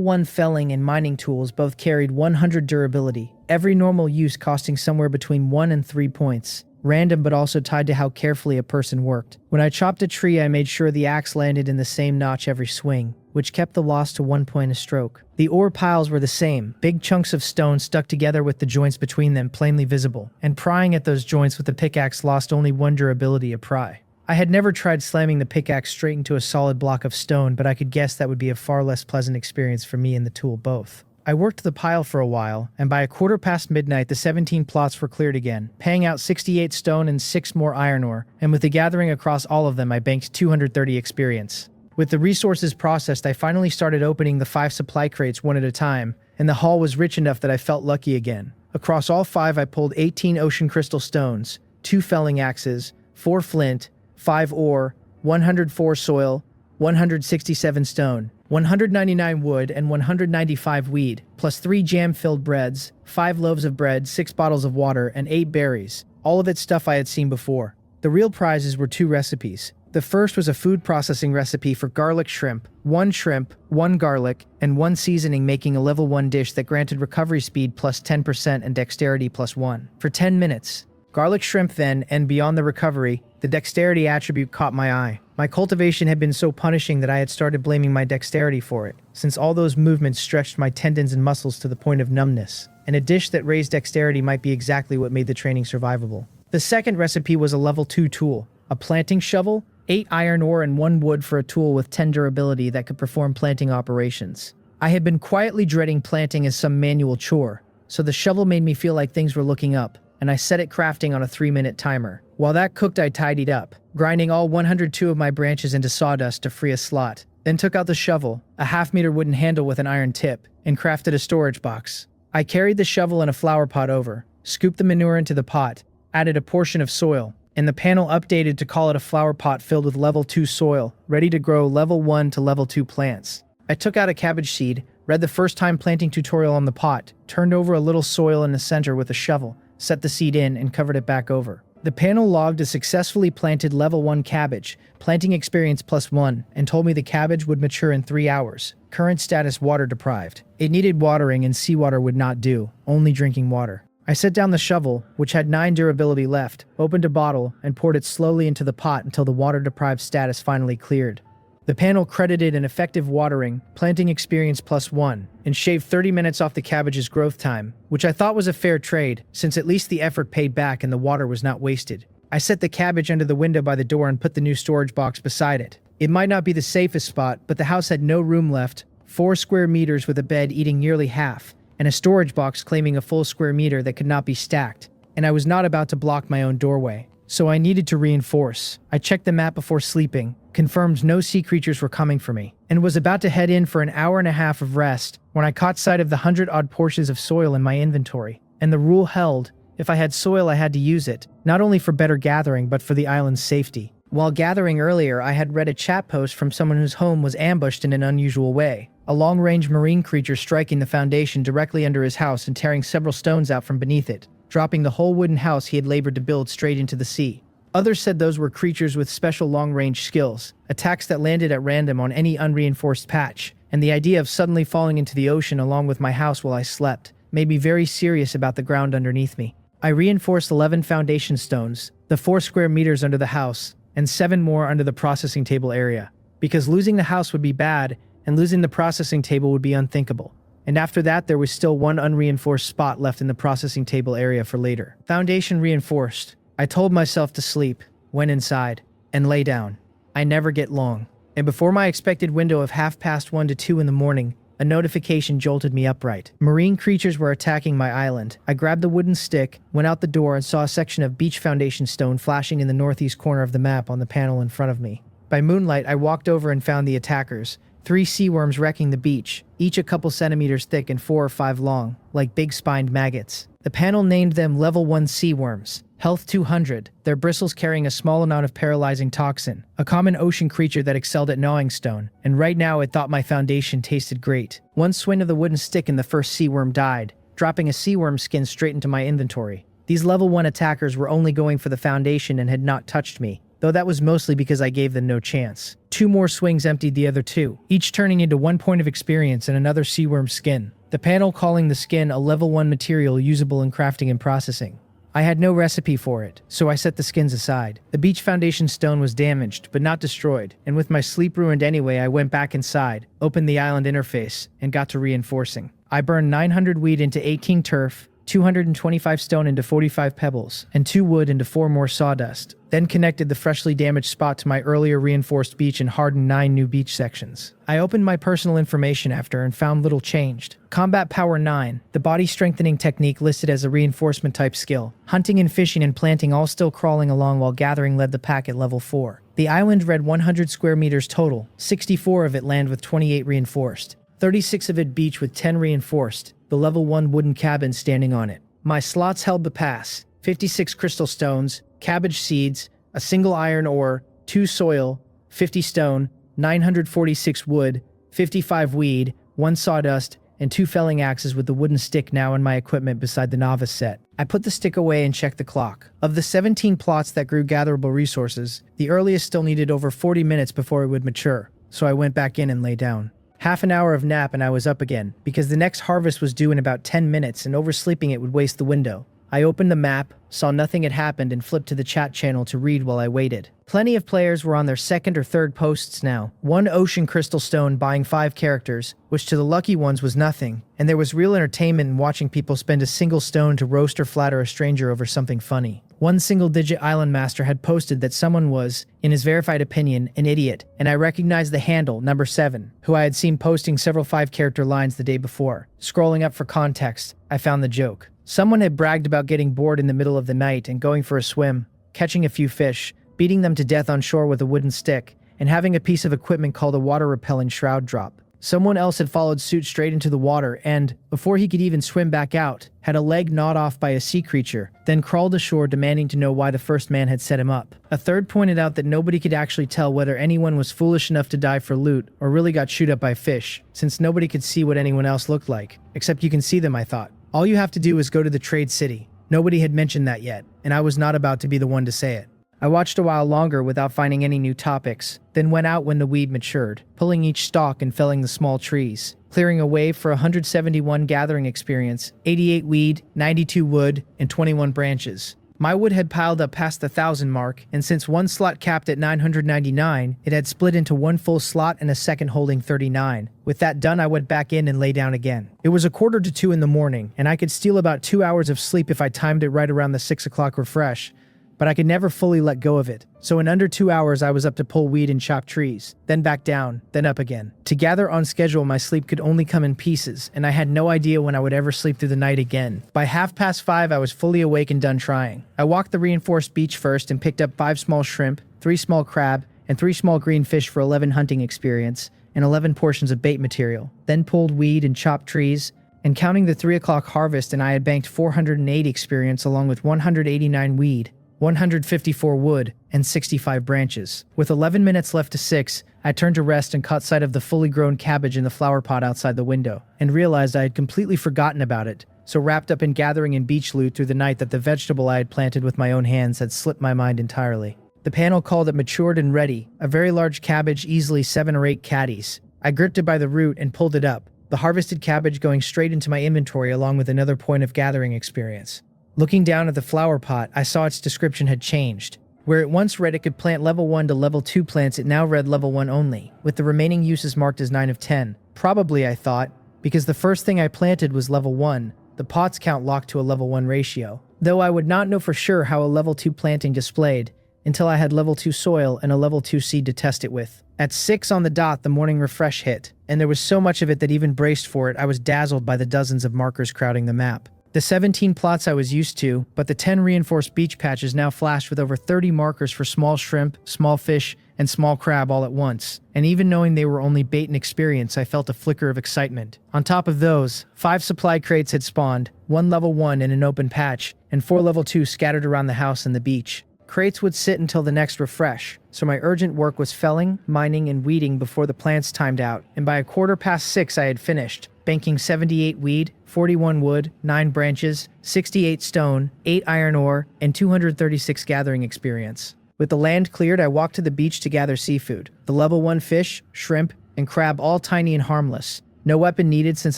1 felling and mining tools both carried 100 durability, every normal use costing somewhere between 1 and 3 points. Random but also tied to how carefully a person worked. When I chopped a tree, I made sure the axe landed in the same notch every swing, which kept the loss to 1 point a stroke. The ore piles were the same, big chunks of stone stuck together with the joints between them plainly visible, and prying at those joints with the pickaxe lost only 1 durability a pry. I had never tried slamming the pickaxe straight into a solid block of stone, but I could guess that would be a far less pleasant experience for me and the tool both. I worked the pile for a while, and by 1/4 midnight the 17 plots were cleared again, paying out 68 stone and 6 more iron ore, and with the gathering across all of them I banked 230 experience. With the resources processed, I finally started opening the 5 supply crates one at a time, and the haul was rich enough that I felt lucky again. Across all 5 I pulled 18 ocean crystal stones, 2 felling axes, 4 flint, 5 ore, 104 soil, 167 stone, 199 wood, and 195 weed, plus 3 jam-filled breads, 5 loaves of bread, 6 bottles of water, and 8 berries, all of it stuff I had seen before. The real prizes were 2 recipes. The first was a food processing recipe for garlic shrimp, 1 garlic, and 1 seasoning, making a level 1 dish that granted recovery speed plus 10% and dexterity plus 1 for 10 minutes. Garlic shrimp then, and beyond the recovery, the dexterity attribute caught my eye. My cultivation had been so punishing that I had started blaming my dexterity for it, since all those movements stretched my tendons and muscles to the point of numbness, and a dish that raised dexterity might be exactly what made the training survivable. The second recipe was a level 2 tool, a planting shovel, 8 iron ore and 1 wood for a tool with 10 durability that could perform planting operations. I had been quietly dreading planting as some manual chore, so the shovel made me feel like things were looking up, and I set it crafting on a 3-minute timer. While that cooked, I tidied up, grinding all 102 of my branches into sawdust to free a slot, then took out the shovel, a 1/2 meter wooden handle with an iron tip, and crafted a storage box. I carried the shovel and a flower pot over, scooped the manure into the pot, added a portion of soil, and the panel updated to call it a flower pot filled with level 2 soil, ready to grow level 1 to level 2 plants. I took out a cabbage seed, read the first time planting tutorial on the pot, turned over a little soil in the center with a shovel, set the seed in, and covered it back over. The panel logged a successfully planted level 1 cabbage, planting experience +1, and told me the cabbage would mature in 3 hours. Current status water deprived. It needed watering and seawater would not do, only drinking water. I set down the shovel, which had 9 durability left, opened a bottle, and poured it slowly into the pot until the water deprived status finally cleared. The panel credited an effective watering, planting experience +1, and shaved 30 minutes off the cabbage's growth time, which I thought was a fair trade, since at least the effort paid back and the water was not wasted. I set the cabbage under the window by the door and put the new storage box beside it. It might not be the safest spot, but the house had no room left, 4 square meters with a bed eating nearly half, and a storage box claiming a full square meter that could not be stacked, and I was not about to block my own doorway. So I needed to reinforce. I checked the map before sleeping, confirmed no sea creatures were coming for me, and was about to head in for an hour and a half of rest when I caught sight of the 100-odd portions of soil in my inventory. And the rule held, if I had soil I had to use it, not only for better gathering but for the island's safety. While gathering earlier, I had read a chat post from someone whose home was ambushed in an unusual way. A long-range marine creature striking the foundation directly under his house and tearing several stones out from beneath it, dropping the whole wooden house he had labored to build straight into the sea. Others said those were creatures with special long-range skills, attacks that landed at random on any unreinforced patch, and the idea of suddenly falling into the ocean along with my house while I slept made me very serious about the ground underneath me. I reinforced 11 foundation stones, the 4 square meters under the house, and 7 more under the processing table area, because losing the house would be bad, and losing the processing table would be unthinkable. And after that, there was still 1 unreinforced spot left in the processing table area for later. Foundation reinforced. I told myself to sleep, went inside, and lay down. I never get long. And before my expected window of 1:30 to 2 in the morning, a notification jolted me upright. Marine creatures were attacking my island. I grabbed the wooden stick, went out the door, and saw a section of beach foundation stone flashing in the northeast corner of the map on the panel in front of me. By moonlight, I walked over and found the attackers. 3 sea worms wrecking the beach, each a couple centimeters thick and 4 or 5 long, like big spined maggots. The panel named them Level 1 sea worms, Health 200, their bristles carrying a small amount of paralyzing toxin, a common ocean creature that excelled at gnawing stone, and right now it thought my foundation tasted great. 1 swing of the wooden stick and the first sea worm died, dropping a sea worm skin straight into my inventory. These Level 1 attackers were only going for the foundation and had not touched me, though that was mostly because I gave them no chance. 2 more swings emptied the other 2, each turning into 1 point of experience and another sea worm skin. The panel calling the skin a Level 1 material usable in crafting and processing. I had no recipe for it, so I set the skins aside. The beach foundation stone was damaged, but not destroyed, and with my sleep ruined anyway, I went back inside, opened the island interface, and got to reinforcing. I burned 900 weed into 18 turf, 225 stone into 45 pebbles, and 2 wood into 4 more sawdust, then connected the freshly damaged spot to my earlier reinforced beach and hardened 9 new beach sections. I opened my personal information after and found little changed. Combat Power 9, the body strengthening technique listed as a reinforcement type skill. Hunting and fishing and planting all still crawling along while gathering led the pack at level 4. The island read 100 square meters total, 64 of it land with 28 reinforced. 36 of it beach with 10 reinforced, the level 1 wooden cabin standing on it. My slots held the pass, 56 crystal stones, cabbage seeds, a single iron ore, 2 soil, 50 stone, 946 wood, 55 weed, 1 sawdust, and 2 felling axes with the wooden stick now in my equipment beside the novice set. I put the stick away and checked the clock. Of the 17 plots that grew gatherable resources, the earliest still needed over 40 minutes before it would mature, so I went back in and lay down. Half an hour of nap and I was up again, because the next harvest was due in about 10 minutes and oversleeping it would waste the window. I opened the map, saw nothing had happened, and flipped to the chat channel to read while I waited. Plenty of players were on their 2nd or 3rd posts now. 1 ocean crystal stone buying 5 characters, which to the lucky ones was nothing, and there was real entertainment in watching people spend a single stone to roast or flatter a stranger over something funny. 1 single-digit island master had posted that someone was, in his verified opinion, an idiot, and I recognized the handle, number 7, who I had seen posting several 5-character lines the day before. Scrolling up for context, I found the joke. Someone had bragged about getting bored in the middle of the night and going for a swim, catching a few fish, beating them to death on shore with a wooden stick, and having a piece of equipment called a water-repelling shroud drop. Someone else had followed suit straight into the water and, before he could even swim back out, had a leg gnawed off by a sea creature, then crawled ashore demanding to know why the first man had set him up. A third pointed out that nobody could actually tell whether anyone was foolish enough to dive for loot or really got chewed up by fish, since nobody could see what anyone else looked like. Except you can see them, I thought. All you have to do is go to the trade city. Nobody had mentioned that yet, and I was not about to be the one to say it. I watched a while longer without finding any new topics, then went out when the weed matured, pulling each stalk and felling the small trees, clearing a way for 171 gathering experience, 88 weed, 92 wood, and 21 branches. My wood had piled up past the 1,000 mark, and since one slot capped at 999, it had split into one full slot and a second holding 39. With that done, I went back in and lay down again. It was 1:45 in the morning, and I could steal about 2 hours of sleep if I timed it right around the 6 o'clock refresh, but I could never fully let go of it. So in under 2 hours, I was up to pull weed and chop trees, then back down, then up again. To gather on schedule, my sleep could only come in pieces, and I had no idea when I would ever sleep through the night again. By 5:30, I was fully awake and done trying. I walked the reinforced beach first and picked up 5 small shrimp, 3 small crab, and 3 small green fish for 11 hunting experience, and 11 portions of bait material. Then pulled weed and chopped trees, and counting the 3 o'clock harvest, and I had banked 408 experience along with 189 weed, 154 wood, and 65 branches. With 11 minutes left to 6, I turned to rest and caught sight of the fully grown cabbage in the flower pot outside the window, and realized I had completely forgotten about it, so wrapped up in gathering and beach loot through the night that the vegetable I had planted with my own hands had slipped my mind entirely. The panel called it matured and ready, a very large cabbage, easily 7 or 8 caddies. I gripped it by the root and pulled it up, the harvested cabbage going straight into my inventory along with another point of gathering experience. Looking down at the flower pot, I saw its description had changed. Where it once read it could plant level 1 to level 2 plants, it now read level 1 only, with the remaining uses marked as 9 of 10. Probably, I thought, because the first thing I planted was level 1, the pot's count locked to a level 1 ratio. Though I would not know for sure how a level 2 planting displayed, until I had level 2 soil and a level 2 seed to test it with. At 6 on the dot, the morning refresh hit, and there was so much of it that even braced for it, I was dazzled by the dozens of markers crowding the map. The 17 plots I was used to, but the 10 reinforced beach patches now flashed with over 30 markers for small shrimp, small fish, and small crab all at once. And even knowing they were only bait and experience, I felt a flicker of excitement. On top of those, 5 supply crates had spawned, 1 level 1 in an open patch, and 4 level 2 scattered around the house and the beach. Crates would sit until the next refresh, so my urgent work was felling, mining, and weeding before the plants timed out, and by 6:15 I had finished, banking 78 weed, 41 wood, 9 branches, 68 stone, 8 iron ore, and 236 gathering experience. With the land cleared, I walked to the beach to gather seafood. The level 1 fish, shrimp, and crab all tiny and harmless. No weapon needed since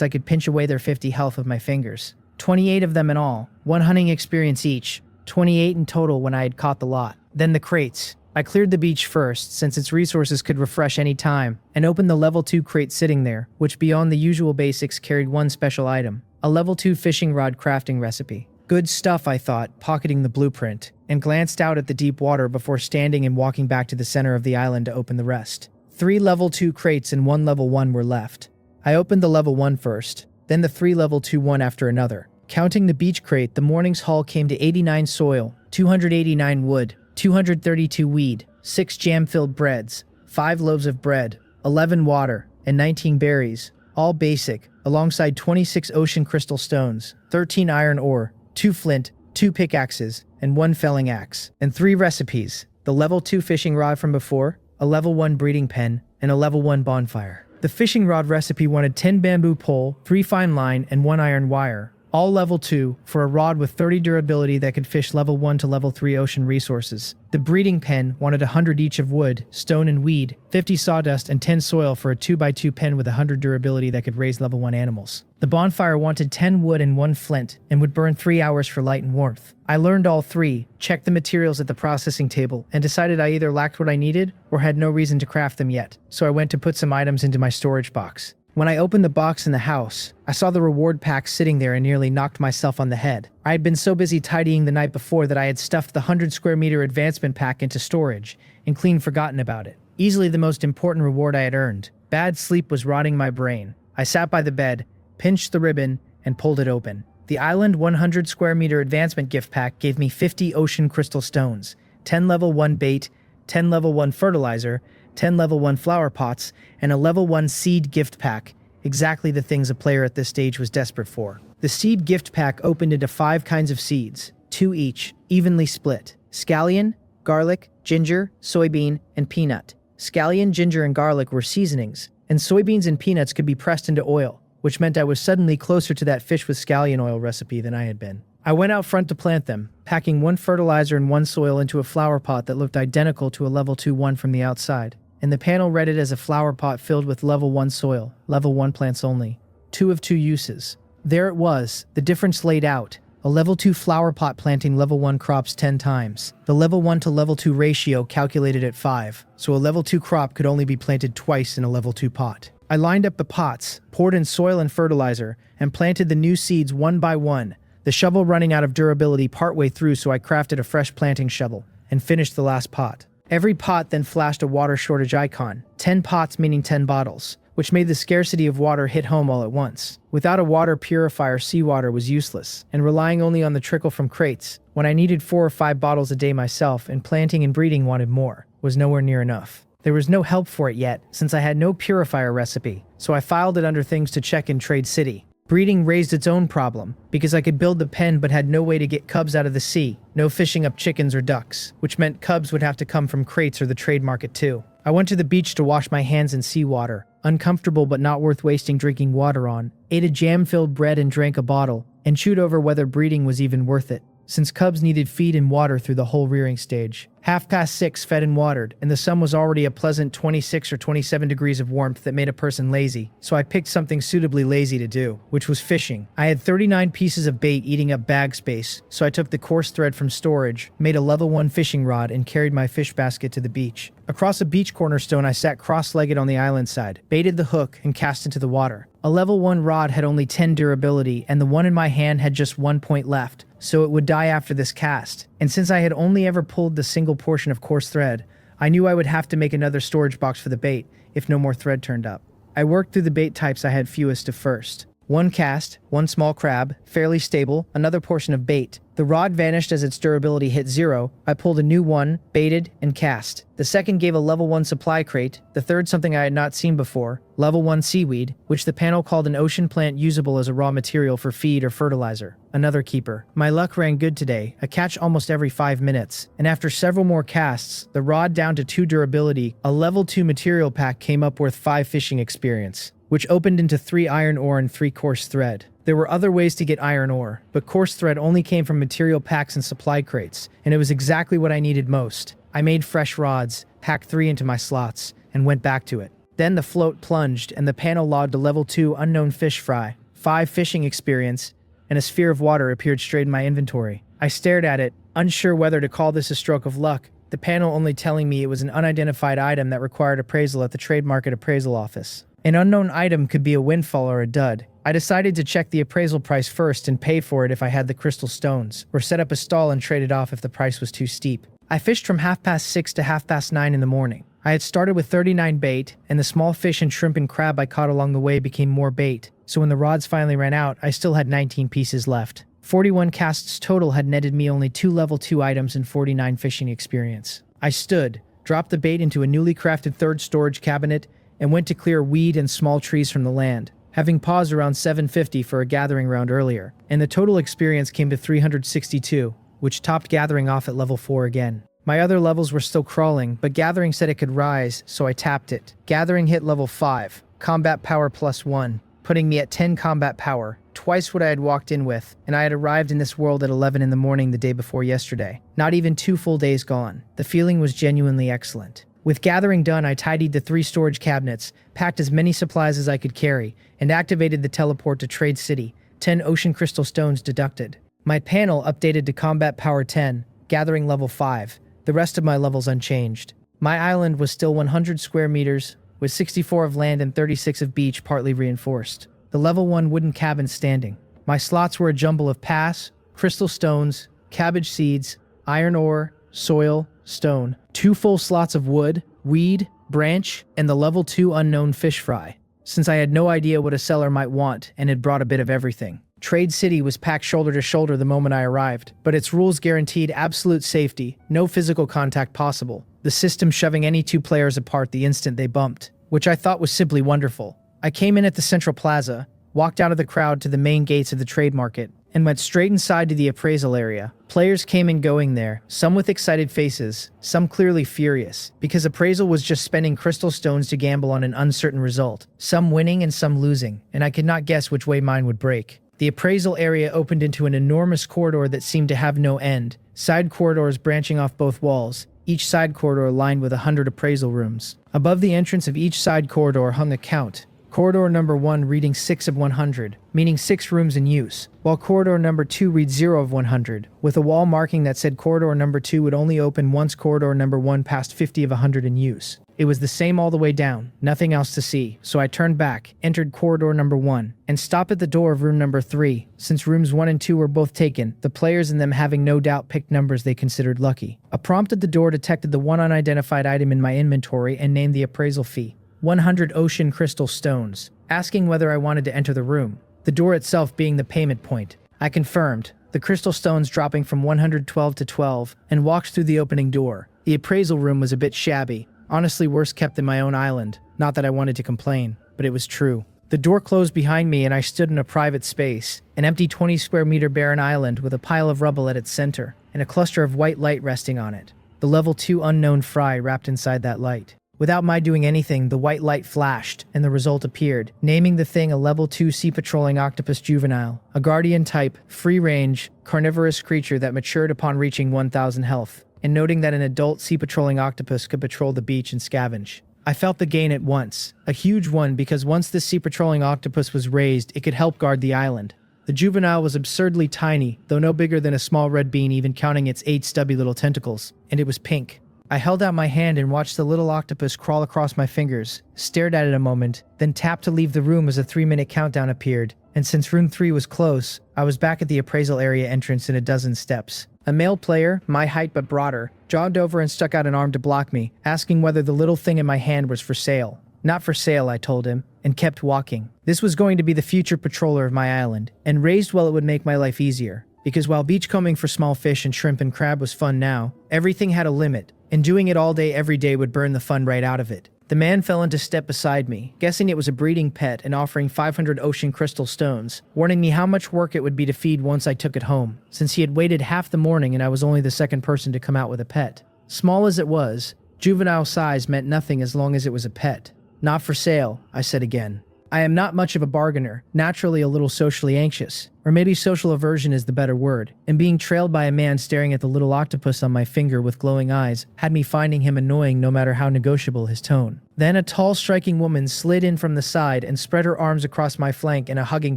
I could pinch away their 50 health with my fingers. 28 of them in all, 1 hunting experience each. 28 in total when I had caught the lot. Then the crates. I cleared the beach first, since its resources could refresh any time, and opened the level 2 crate sitting there, which beyond the usual basics carried 1 special item. A level 2 fishing rod crafting recipe. Good stuff, I thought, pocketing the blueprint, and glanced out at the deep water before standing and walking back to the center of the island to open the rest. 3 level 2 crates and 1 level 1 were left. I opened the level 1 first, then the 3 level 2 one after another. Counting the beach crate, the morning's haul came to 89 soil, 289 wood, 232 weed, 6 jam-filled breads, 5 loaves of bread, 11 water, and 19 berries, all basic, alongside 26 ocean crystal stones, 13 iron ore, 2 flint, 2 pickaxes, and 1 felling axe, and 3 recipes, the level 2 fishing rod from before, a level 1 breeding pen, and a level 1 bonfire. The fishing rod recipe wanted 10 bamboo pole, 3 fine line, and 1 iron wire, all level 2, for a rod with 30 durability that could fish level 1 to level 3 ocean resources. The breeding pen wanted 100 each of wood, stone, and weed, 50 sawdust, and 10 soil for a 2x2 pen with 100 durability that could raise level 1 animals. The bonfire wanted 10 wood and 1 flint, and would burn 3 hours for light and warmth. I learned all 3, checked the materials at the processing table, and decided I either lacked what I needed or had no reason to craft them yet, so I went to put some items into my storage box. When I opened the box in the house, I saw the reward pack sitting there and nearly knocked myself on the head. I had been so busy tidying the night before that I had stuffed the 100 square meter advancement pack into storage and clean forgotten about it. Easily the most important reward I had earned. Bad sleep was rotting my brain. I sat by the bed, pinched the ribbon, and pulled it open. The Island 100 square meter advancement gift pack gave me 50 ocean crystal stones, 10 level 1 bait, 10 level 1 fertilizer, 10 level 1 flower pots, and a level 1 seed gift pack, exactly the things a player at this stage was desperate for. The seed gift pack opened into 5 kinds of seeds, 2 each, evenly split. Scallion, garlic, ginger, soybean, and peanut. Scallion, ginger, and garlic were seasonings, and soybeans and peanuts could be pressed into oil, which meant I was suddenly closer to that fish with scallion oil recipe than I had been. I went out front to plant them, packing 1 fertilizer and 1 soil into a flower pot that looked identical to a level 2 one from the outside. And the panel read it as a flower pot filled with level 1 soil, level 1 plants only. 2 of 2 uses. There it was, the difference laid out. A level 2 flower pot planting level 1 crops 10 times. The level 1 to level 2 ratio calculated at 5, so a level 2 crop could only be planted twice in a level 2 pot. I lined up the pots, poured in soil and fertilizer, and planted the new seeds one by one, the shovel running out of durability partway through, so I crafted a fresh planting shovel and finished the last pot. Every pot then flashed a water shortage icon, 10 pots meaning 10 bottles, which made the scarcity of water hit home all at once. Without a water purifier, seawater was useless, and relying only on the trickle from crates, when I needed 4 or 5 bottles a day myself and planting and breeding wanted more, was nowhere near enough. There was no help for it yet, since I had no purifier recipe, so I filed it under things to check in Trade City. Breeding raised its own problem, because I could build the pen but had no way to get cubs out of the sea, no fishing up chickens or ducks, which meant cubs would have to come from crates or the trade market too. I went to the beach to wash my hands in seawater, uncomfortable but not worth wasting drinking water on, ate a jam-filled bread and drank a bottle, and chewed over whether breeding was even worth it, since cubs needed feed and water through the whole rearing stage. 6:30 fed and watered, and the sun was already a pleasant 26 or 27 degrees of warmth that made a person lazy, so I picked something suitably lazy to do, which was fishing. I had 39 pieces of bait eating up bag space, so I took the coarse thread from storage, made a level 1 fishing rod, and carried my fish basket to the beach. Across a beach cornerstone, I sat cross-legged on the island side, baited the hook, and cast into the water. A level 1 rod had only 10 durability, and the one in my hand had just 1 point left, so it would die after this cast. And since I had only ever pulled the single portion of coarse thread, I knew I would have to make another storage box for the bait if no more thread turned up. I worked through the bait types I had fewest of first. 1 cast, 1 small crab, fairly stable, another portion of bait. The rod vanished as its durability hit 0. I pulled a new one, baited, and cast. The second gave a level 1 supply crate, the third something I had not seen before, level 1 seaweed, which the panel called an ocean plant usable as a raw material for feed or fertilizer. Another keeper. My luck ran good today, a catch almost every 5 minutes, and after several more casts, the rod down to 2 durability, a level 2 material pack came up worth 5 fishing experience, which opened into 3 iron ore and 3 coarse thread. There were other ways to get iron ore, but coarse thread only came from material packs and supply crates, and it was exactly what I needed most. I made fresh rods, packed 3 into my slots, and went back to it. Then the float plunged, and the panel logged a level 2 unknown fish fry, 5 fishing experience, and a sphere of water appeared straight in my inventory. I stared at it, unsure whether to call this a stroke of luck, the panel only telling me it was an unidentified item that required appraisal at the trade market appraisal office. An unknown item could be a windfall or a dud. I decided to check the appraisal price first and pay for it if I had the crystal stones, or set up a stall and trade it off if the price was too steep. I fished from 6:30 to 9:30 in the morning. I had started with 39 bait, and the small fish and shrimp and crab I caught along the way became more bait, so when the rods finally ran out, I still had 19 pieces left. 41 casts total had netted me only 2 level 2 items and 49 fishing experience. I stood, dropped the bait into a newly crafted 3rd storage cabinet, and went to clear weed and small trees from the land, having paused around 750 for a gathering round earlier, and the total experience came to 362, which topped gathering off at level 4 again. My other levels were still crawling, but gathering said it could rise, so I tapped it. Gathering hit level 5, combat power +1, putting me at 10 combat power, twice what I had walked in with, and I had arrived in this world at 11 in the morning the day before yesterday. Not even 2 full days gone. The feeling was genuinely excellent. With gathering done, I tidied the 3 storage cabinets, packed as many supplies as I could carry, and activated the teleport to Trade City, 10 ocean crystal stones deducted. My panel updated to combat power 10, gathering level 5, the rest of my levels unchanged. My island was still 100 square meters, with 64 of land and 36 of beach partly reinforced. The level 1 wooden cabin standing. My slots were a jumble of pass, crystal stones, cabbage seeds, iron ore, soil, stone, 2 full slots of wood, weed, branch, and the level 2 unknown fish fry, since I had no idea what a seller might want and had brought a bit of everything. Trade City was packed shoulder to shoulder the moment I arrived, but its rules guaranteed absolute safety, no physical contact possible, the system shoving any 2 players apart the instant they bumped, which I thought was simply wonderful. I came in at the central plaza, walked out of the crowd to the main gates of the trade market, and went straight inside to the appraisal area. Players came and going there, some with excited faces, some clearly furious, because appraisal was just spending crystal stones to gamble on an uncertain result, some winning and some losing, and I could not guess which way mine would break. The appraisal area opened into an enormous corridor that seemed to have no end, side corridors branching off both walls, each side corridor lined with 100 appraisal rooms. Above the entrance of each side corridor hung a count. Corridor number 1 reading 6 of 100, meaning 6 rooms in use, while corridor number 2 reads 0 of 100, with a wall marking that said corridor number 2 would only open once corridor number 1 passed 50 of 100 in use. It was the same all the way down, nothing else to see, so I turned back, entered corridor number 1, and stopped at the door of room number 3. Since rooms 1 and 2 were both taken, the players in them having no doubt picked numbers they considered lucky. A prompt at the door detected the one unidentified item in my inventory and named the appraisal fee. 100 ocean crystal stones, asking whether I wanted to enter the room, the door itself being the payment point. I confirmed, the crystal stones dropping from 112 to 12, and walked through the opening door. The appraisal room was a bit shabby, honestly worse kept than my own island. Not that I wanted to complain, but it was true. The door closed behind me and I stood in a private space, an empty 20 square meter barren island with a pile of rubble at its center, and a cluster of white light resting on it. The level 2 unknown fry wrapped inside that light. Without my doing anything, the white light flashed, and the result appeared, naming the thing a level 2 sea-patrolling octopus juvenile, a guardian type, free-range, carnivorous creature that matured upon reaching 1000 health, and noting that an adult sea-patrolling octopus could patrol the beach and scavenge. I felt the gain at once, a huge one because once this sea-patrolling octopus was raised, it could help guard the island. The juvenile was absurdly tiny, though no bigger than a small red bean even counting its 8 stubby little tentacles, and it was pink. I held out my hand and watched the little octopus crawl across my fingers, stared at it a moment, then tapped to leave the room as a 3-minute countdown appeared, and since room 3 was close, I was back at the appraisal area entrance in a dozen steps. A male player, my height but broader, jogged over and stuck out an arm to block me, asking whether the little thing in my hand was for sale. Not for sale, I told him, and kept walking. This was going to be the future patroller of my island, and raised well it would make my life easier. Because while beachcombing for small fish and shrimp and crab was fun now, everything had a limit, and doing it all day every day would burn the fun right out of it. The man fell into step beside me, guessing it was a breeding pet and offering 500 ocean crystal stones, warning me how much work it would be to feed once I took it home, since he had waited half the morning and I was only the second person to come out with a pet. Small as it was, juvenile size meant nothing as long as it was a pet. Not for sale, I said again. I am not much of a bargainer, naturally a little socially anxious, or maybe social aversion is the better word, and being trailed by a man staring at the little octopus on my finger with glowing eyes had me finding him annoying no matter how negotiable his tone. Then a tall, striking woman slid in from the side and spread her arms across my flank in a hugging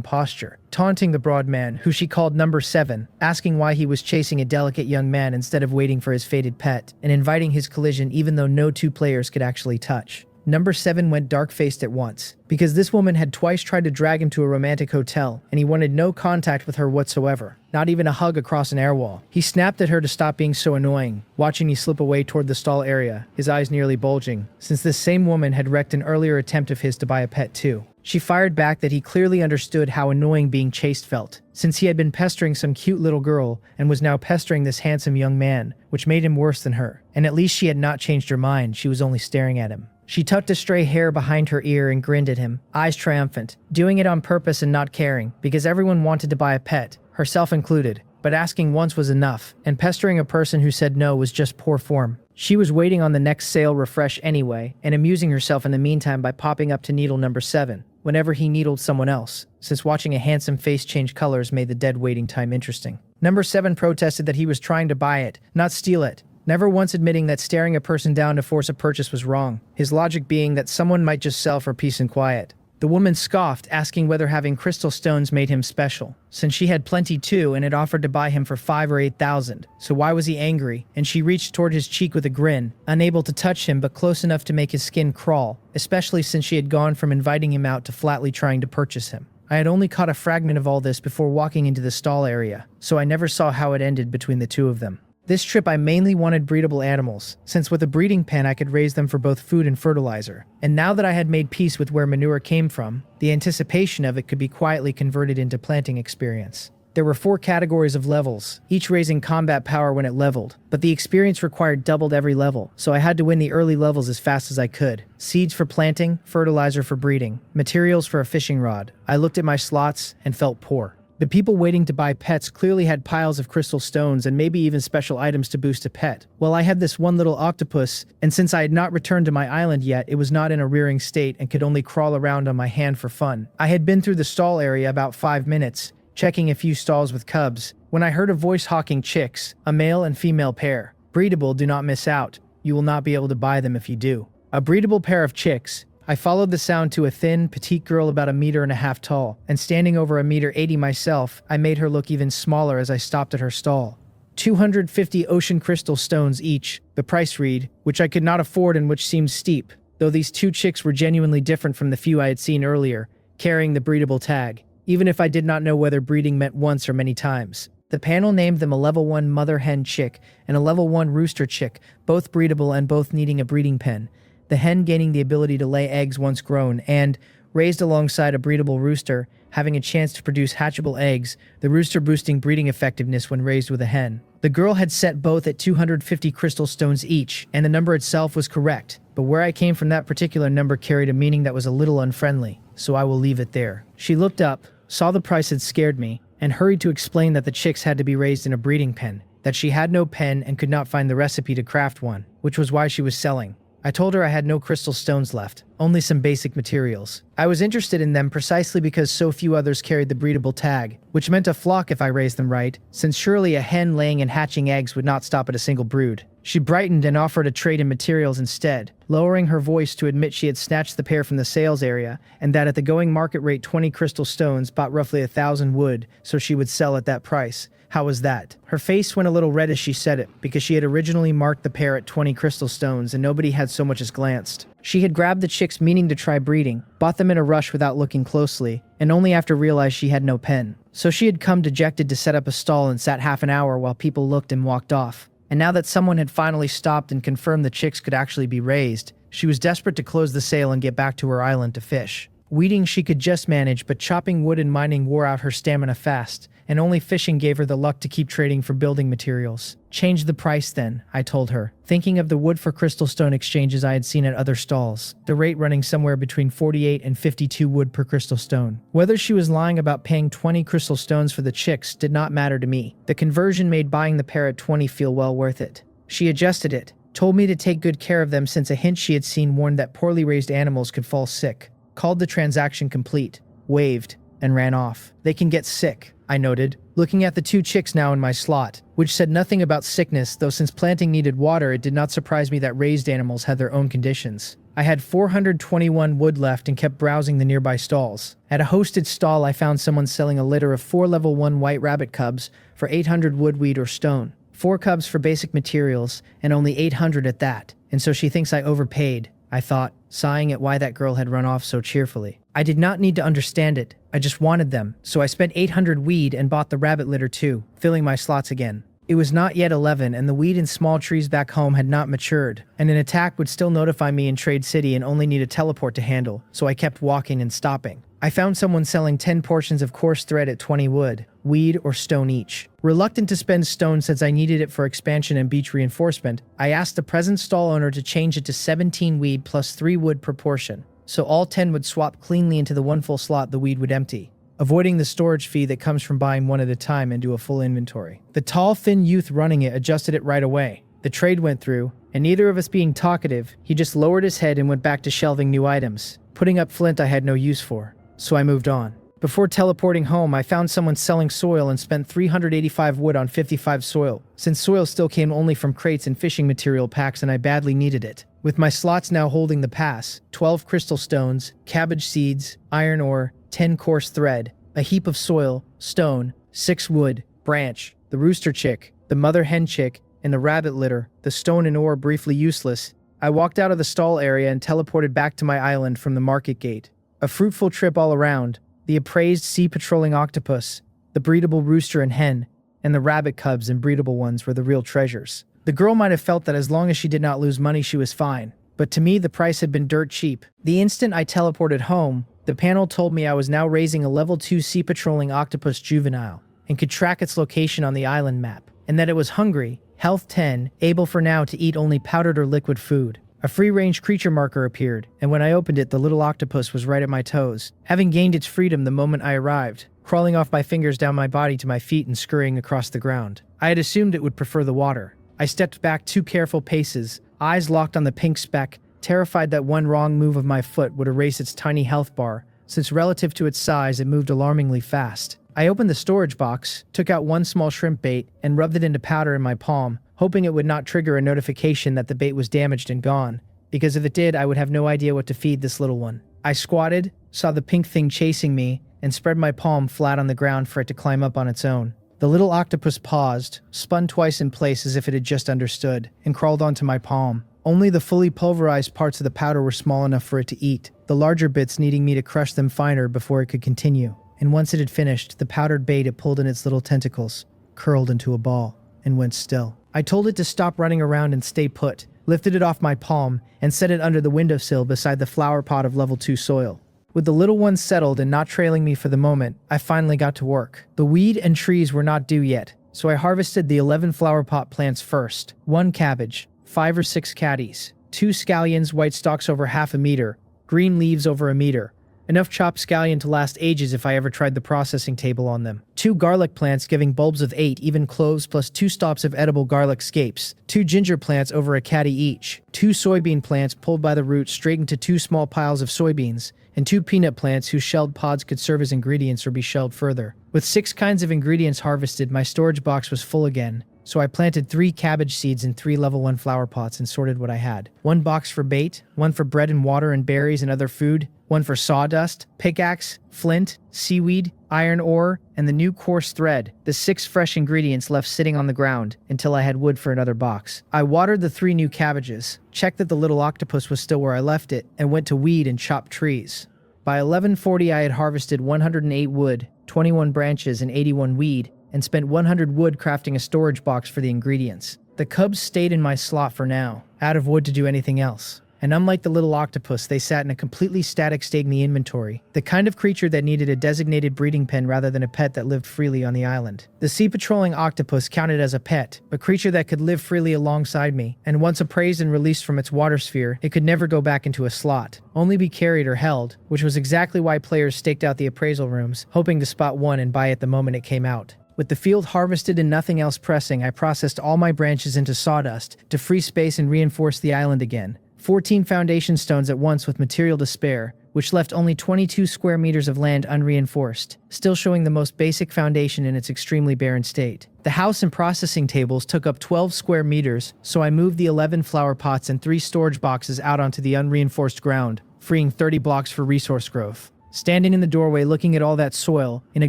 posture, taunting the broad man, who she called number 7, asking why he was chasing a delicate young man instead of waiting for his fated pet, and inviting his collision even though no 2 players could actually touch. Number 7 went dark-faced at once, because this woman had twice tried to drag him to a romantic hotel, and he wanted no contact with her whatsoever, not even a hug across an air wall. He snapped at her to stop being so annoying, watching me slip away toward the stall area, his eyes nearly bulging, since this same woman had wrecked an earlier attempt of his to buy a pet too. She fired back that he clearly understood how annoying being chased felt, since he had been pestering some cute little girl and was now pestering this handsome young man, which made him worse than her. And at least she had not changed her mind, she was only staring at him. She tucked a stray hair behind her ear and grinned at him, eyes triumphant, doing it on purpose and not caring, because everyone wanted to buy a pet, herself included, but asking once was enough, and pestering a person who said no was just poor form. She was waiting on the next sale refresh anyway, and amusing herself in the meantime by popping up to needle number 7, whenever he needled someone else, since watching a handsome face change colors made the dead waiting time interesting. Number 7 protested that he was trying to buy it, not steal it, never once admitting that staring a person down to force a purchase was wrong, his logic being that someone might just sell for peace and quiet. The woman scoffed, asking whether having crystal stones made him special, since she had plenty too and had offered to buy him for 5 or 8,000, so why was he angry? And she reached toward his cheek with a grin, unable to touch him but close enough to make his skin crawl, especially since she had gone from inviting him out to flatly trying to purchase him. I had only caught a fragment of all this before walking into the stall area, so I never saw how it ended between the two of them. This trip I mainly wanted breedable animals, since with a breeding pen I could raise them for both food and fertilizer. And now that I had made peace with where manure came from, the anticipation of it could be quietly converted into planting experience. There were 4 categories of levels, each raising combat power when it leveled, but the experience required doubled every level, so I had to win the early levels as fast as I could. Seeds for planting, fertilizer for breeding, materials for a fishing rod. I looked at my slots and felt poor. The people waiting to buy pets clearly had piles of crystal stones and maybe even special items to boost a pet. Well, I had this one little octopus, and since I had not returned to my island yet, it was not in a rearing state and could only crawl around on my hand for fun. I had been through the stall area about 5 minutes, checking a few stalls with cubs, when I heard a voice hawking chicks, a male and female pair. Breedable, do not miss out. You will not be able to buy them if you do. A breedable pair of chicks. I followed the sound to a thin, petite girl about 1.5 meters tall, and standing over 1.80 meters myself, I made her look even smaller as I stopped at her stall. 250 ocean crystal stones each, the price read, which I could not afford and which seemed steep, though these two chicks were genuinely different from the few I had seen earlier, carrying the breedable tag, even if I did not know whether breeding meant once or many times. The panel named them a level 1 mother hen chick and a level 1 rooster chick, both breedable and both needing a breeding pen. The hen gaining the ability to lay eggs once grown and, raised alongside a breedable rooster, having a chance to produce hatchable eggs, the rooster boosting breeding effectiveness when raised with a hen. The girl had set both at 250 crystal stones each, and the number itself was correct, but where I came from that particular number carried a meaning that was a little unfriendly, so I will leave it there. She looked up, saw the price had scared me, and hurried to explain that the chicks had to be raised in a breeding pen, that she had no pen and could not find the recipe to craft one, which was why she was selling. I told her I had no crystal stones left, only some basic materials. I was interested in them precisely because so few others carried the breedable tag, which meant a flock if I raised them right, since surely a hen laying and hatching eggs would not stop at a single brood. She brightened and offered a trade in materials instead, lowering her voice to admit she had snatched the pair from the sales area, and that at the going market rate 20 crystal stones bought roughly 1,000 wood, so she would sell at that price. How was that? Her face went a little red as she said it, because she had originally marked the pair at 20 crystal stones and nobody had so much as glanced. She had grabbed the chicks meaning to try breeding, bought them in a rush without looking closely, and only after realized she had no pen. So she had come dejected to set up a stall and sat half an hour while people looked and walked off. And now that someone had finally stopped and confirmed the chicks could actually be raised, she was desperate to close the sale and get back to her island to fish. Weeding she could just manage, but chopping wood and mining wore out her stamina fast, and only fishing gave her the luck to keep trading for building materials. Change the price then, I told her, thinking of the wood for crystal stone exchanges I had seen at other stalls, the rate running somewhere between 48 and 52 wood per crystal stone. Whether she was lying about paying 20 crystal stones for the chicks did not matter to me. The conversion made buying the pair at 20 feel well worth it. She adjusted it, told me to take good care of them since a hint she had seen warned that poorly raised animals could fall sick, called the transaction complete, waved, and ran off. They can get sick, I noted, looking at the two chicks now in my slot, which said nothing about sickness, though since planting needed water it did not surprise me that raised animals had their own conditions. I had 421 wood left and kept browsing the nearby stalls. At a hosted stall I found someone selling a litter of 4 level 1 white rabbit cubs for 800 wood, wheat, or stone. 4 cubs for basic materials, and only 800 at that, and so she thinks I overpaid, I thought, sighing at why that girl had run off so cheerfully. I did not need to understand it, I just wanted them, so I spent 800 weed and bought the rabbit litter too, filling my slots again. It was not yet 11 and the weed and small trees back home had not matured, and an attack would still notify me in Trade City and only need a teleport to handle, so I kept walking and stopping. I found someone selling 10 portions of coarse thread at 20 wood, weed, or stone each. Reluctant to spend stone since I needed it for expansion and beach reinforcement, I asked the present stall owner to change it to 17 weed plus 3 wood per portion, so all 10 would swap cleanly into the one full slot the weed would empty, avoiding the storage fee that comes from buying one at a time and do a full inventory. The tall, thin youth running it adjusted it right away. The trade went through, and neither of us being talkative, he just lowered his head and went back to shelving new items, putting up flint I had no use for. So I moved on. Before teleporting home, I found someone selling soil and spent 385 wood on 55 soil, since soil still came only from crates and fishing material packs and I badly needed it. With my slots now holding the pass, 12 crystal stones, cabbage seeds, iron ore, 10 coarse thread, a heap of soil, stone, 6 wood, branch, the rooster chick, the mother hen chick, and the rabbit litter, the stone and ore briefly useless, I walked out of the stall area and teleported back to my island from the market gate. A fruitful trip all around, the appraised sea patrolling octopus, the breedable rooster and hen, and the rabbit cubs and breedable ones were the real treasures. The girl might have felt that as long as she did not lose money she was fine, but to me the price had been dirt cheap. The instant I teleported home, the panel told me I was now raising a level 2 sea patrolling octopus juvenile, and could track its location on the island map, and that it was hungry, health 10, able for now to eat only powdered or liquid food. A free-range creature marker appeared, and when I opened it the little octopus was right at my toes, having gained its freedom the moment I arrived, crawling off my fingers down my body to my feet and scurrying across the ground. I had assumed it would prefer the water. I stepped back 2 careful paces, eyes locked on the pink speck, terrified that one wrong move of my foot would erase its tiny health bar, since relative to its size it moved alarmingly fast. I opened the storage box, took out one small shrimp bait, and rubbed it into powder in my palm, hoping it would not trigger a notification that the bait was damaged and gone, because if it did, I would have no idea what to feed this little one. I squatted, saw the pink thing chasing me, and spread my palm flat on the ground for it to climb up on its own. The little octopus paused, spun twice in place as if it had just understood, and crawled onto my palm. Only the fully pulverized parts of the powder were small enough for it to eat, the larger bits needing me to crush them finer before it could continue. And once it had finished, the powdered bait it pulled in its little tentacles, curled into a ball, and went still. I told it to stop running around and stay put, lifted it off my palm, and set it under the windowsill beside the flower pot of level 2 soil. With the little one settled and not trailing me for the moment, I finally got to work. The weed and trees were not due yet, so I harvested the 11 flower pot plants first. 1 cabbage, 5 or 6 caddies, 2 scallions, white stalks over half a meter, green leaves over a meter. Enough chopped scallion to last ages if I ever tried the processing table on them. 2 garlic plants giving bulbs of 8 even cloves plus 2 stalks of edible garlic scapes. 2 ginger plants over a caddy each. 2 soybean plants pulled by the roots straight into 2 small piles of soybeans. And 2 peanut plants whose shelled pods could serve as ingredients or be shelled further. With 6 kinds of ingredients harvested, my storage box was full again. So I planted 3 cabbage seeds in 3 level 1 flower pots and sorted what I had. 1 box for bait, 1 for bread and water and berries and other food, 1 for sawdust, pickaxe, flint, seaweed, iron ore, and the new coarse thread, the 6 fresh ingredients left sitting on the ground until I had wood for another box. I watered the 3 new cabbages, checked that the little octopus was still where I left it, and went to weed and chop trees. By 11:40 I had harvested 108 wood, 21 branches, and 81 weed, and spent 100 wood crafting a storage box for the ingredients. The cubs stayed in my slot for now, out of wood to do anything else. And unlike the little octopus, they sat in a completely static state in the inventory, the kind of creature that needed a designated breeding pen rather than a pet that lived freely on the island. The sea-patrolling octopus counted as a pet, a creature that could live freely alongside me, and once appraised and released from its water sphere, it could never go back into a slot, only be carried or held, which was exactly why players staked out the appraisal rooms, hoping to spot one and buy it the moment it came out. With the field harvested and nothing else pressing, I processed all my branches into sawdust to free space and reinforce the island again. 14 foundation stones at once with material to spare, which left only 22 square meters of land unreinforced, still showing the most basic foundation in its extremely barren state. The house and processing tables took up 12 square meters, so I moved the 11 flower pots and 3 storage boxes out onto the unreinforced ground, freeing 30 blocks for resource growth. Standing in the doorway looking at all that soil, in a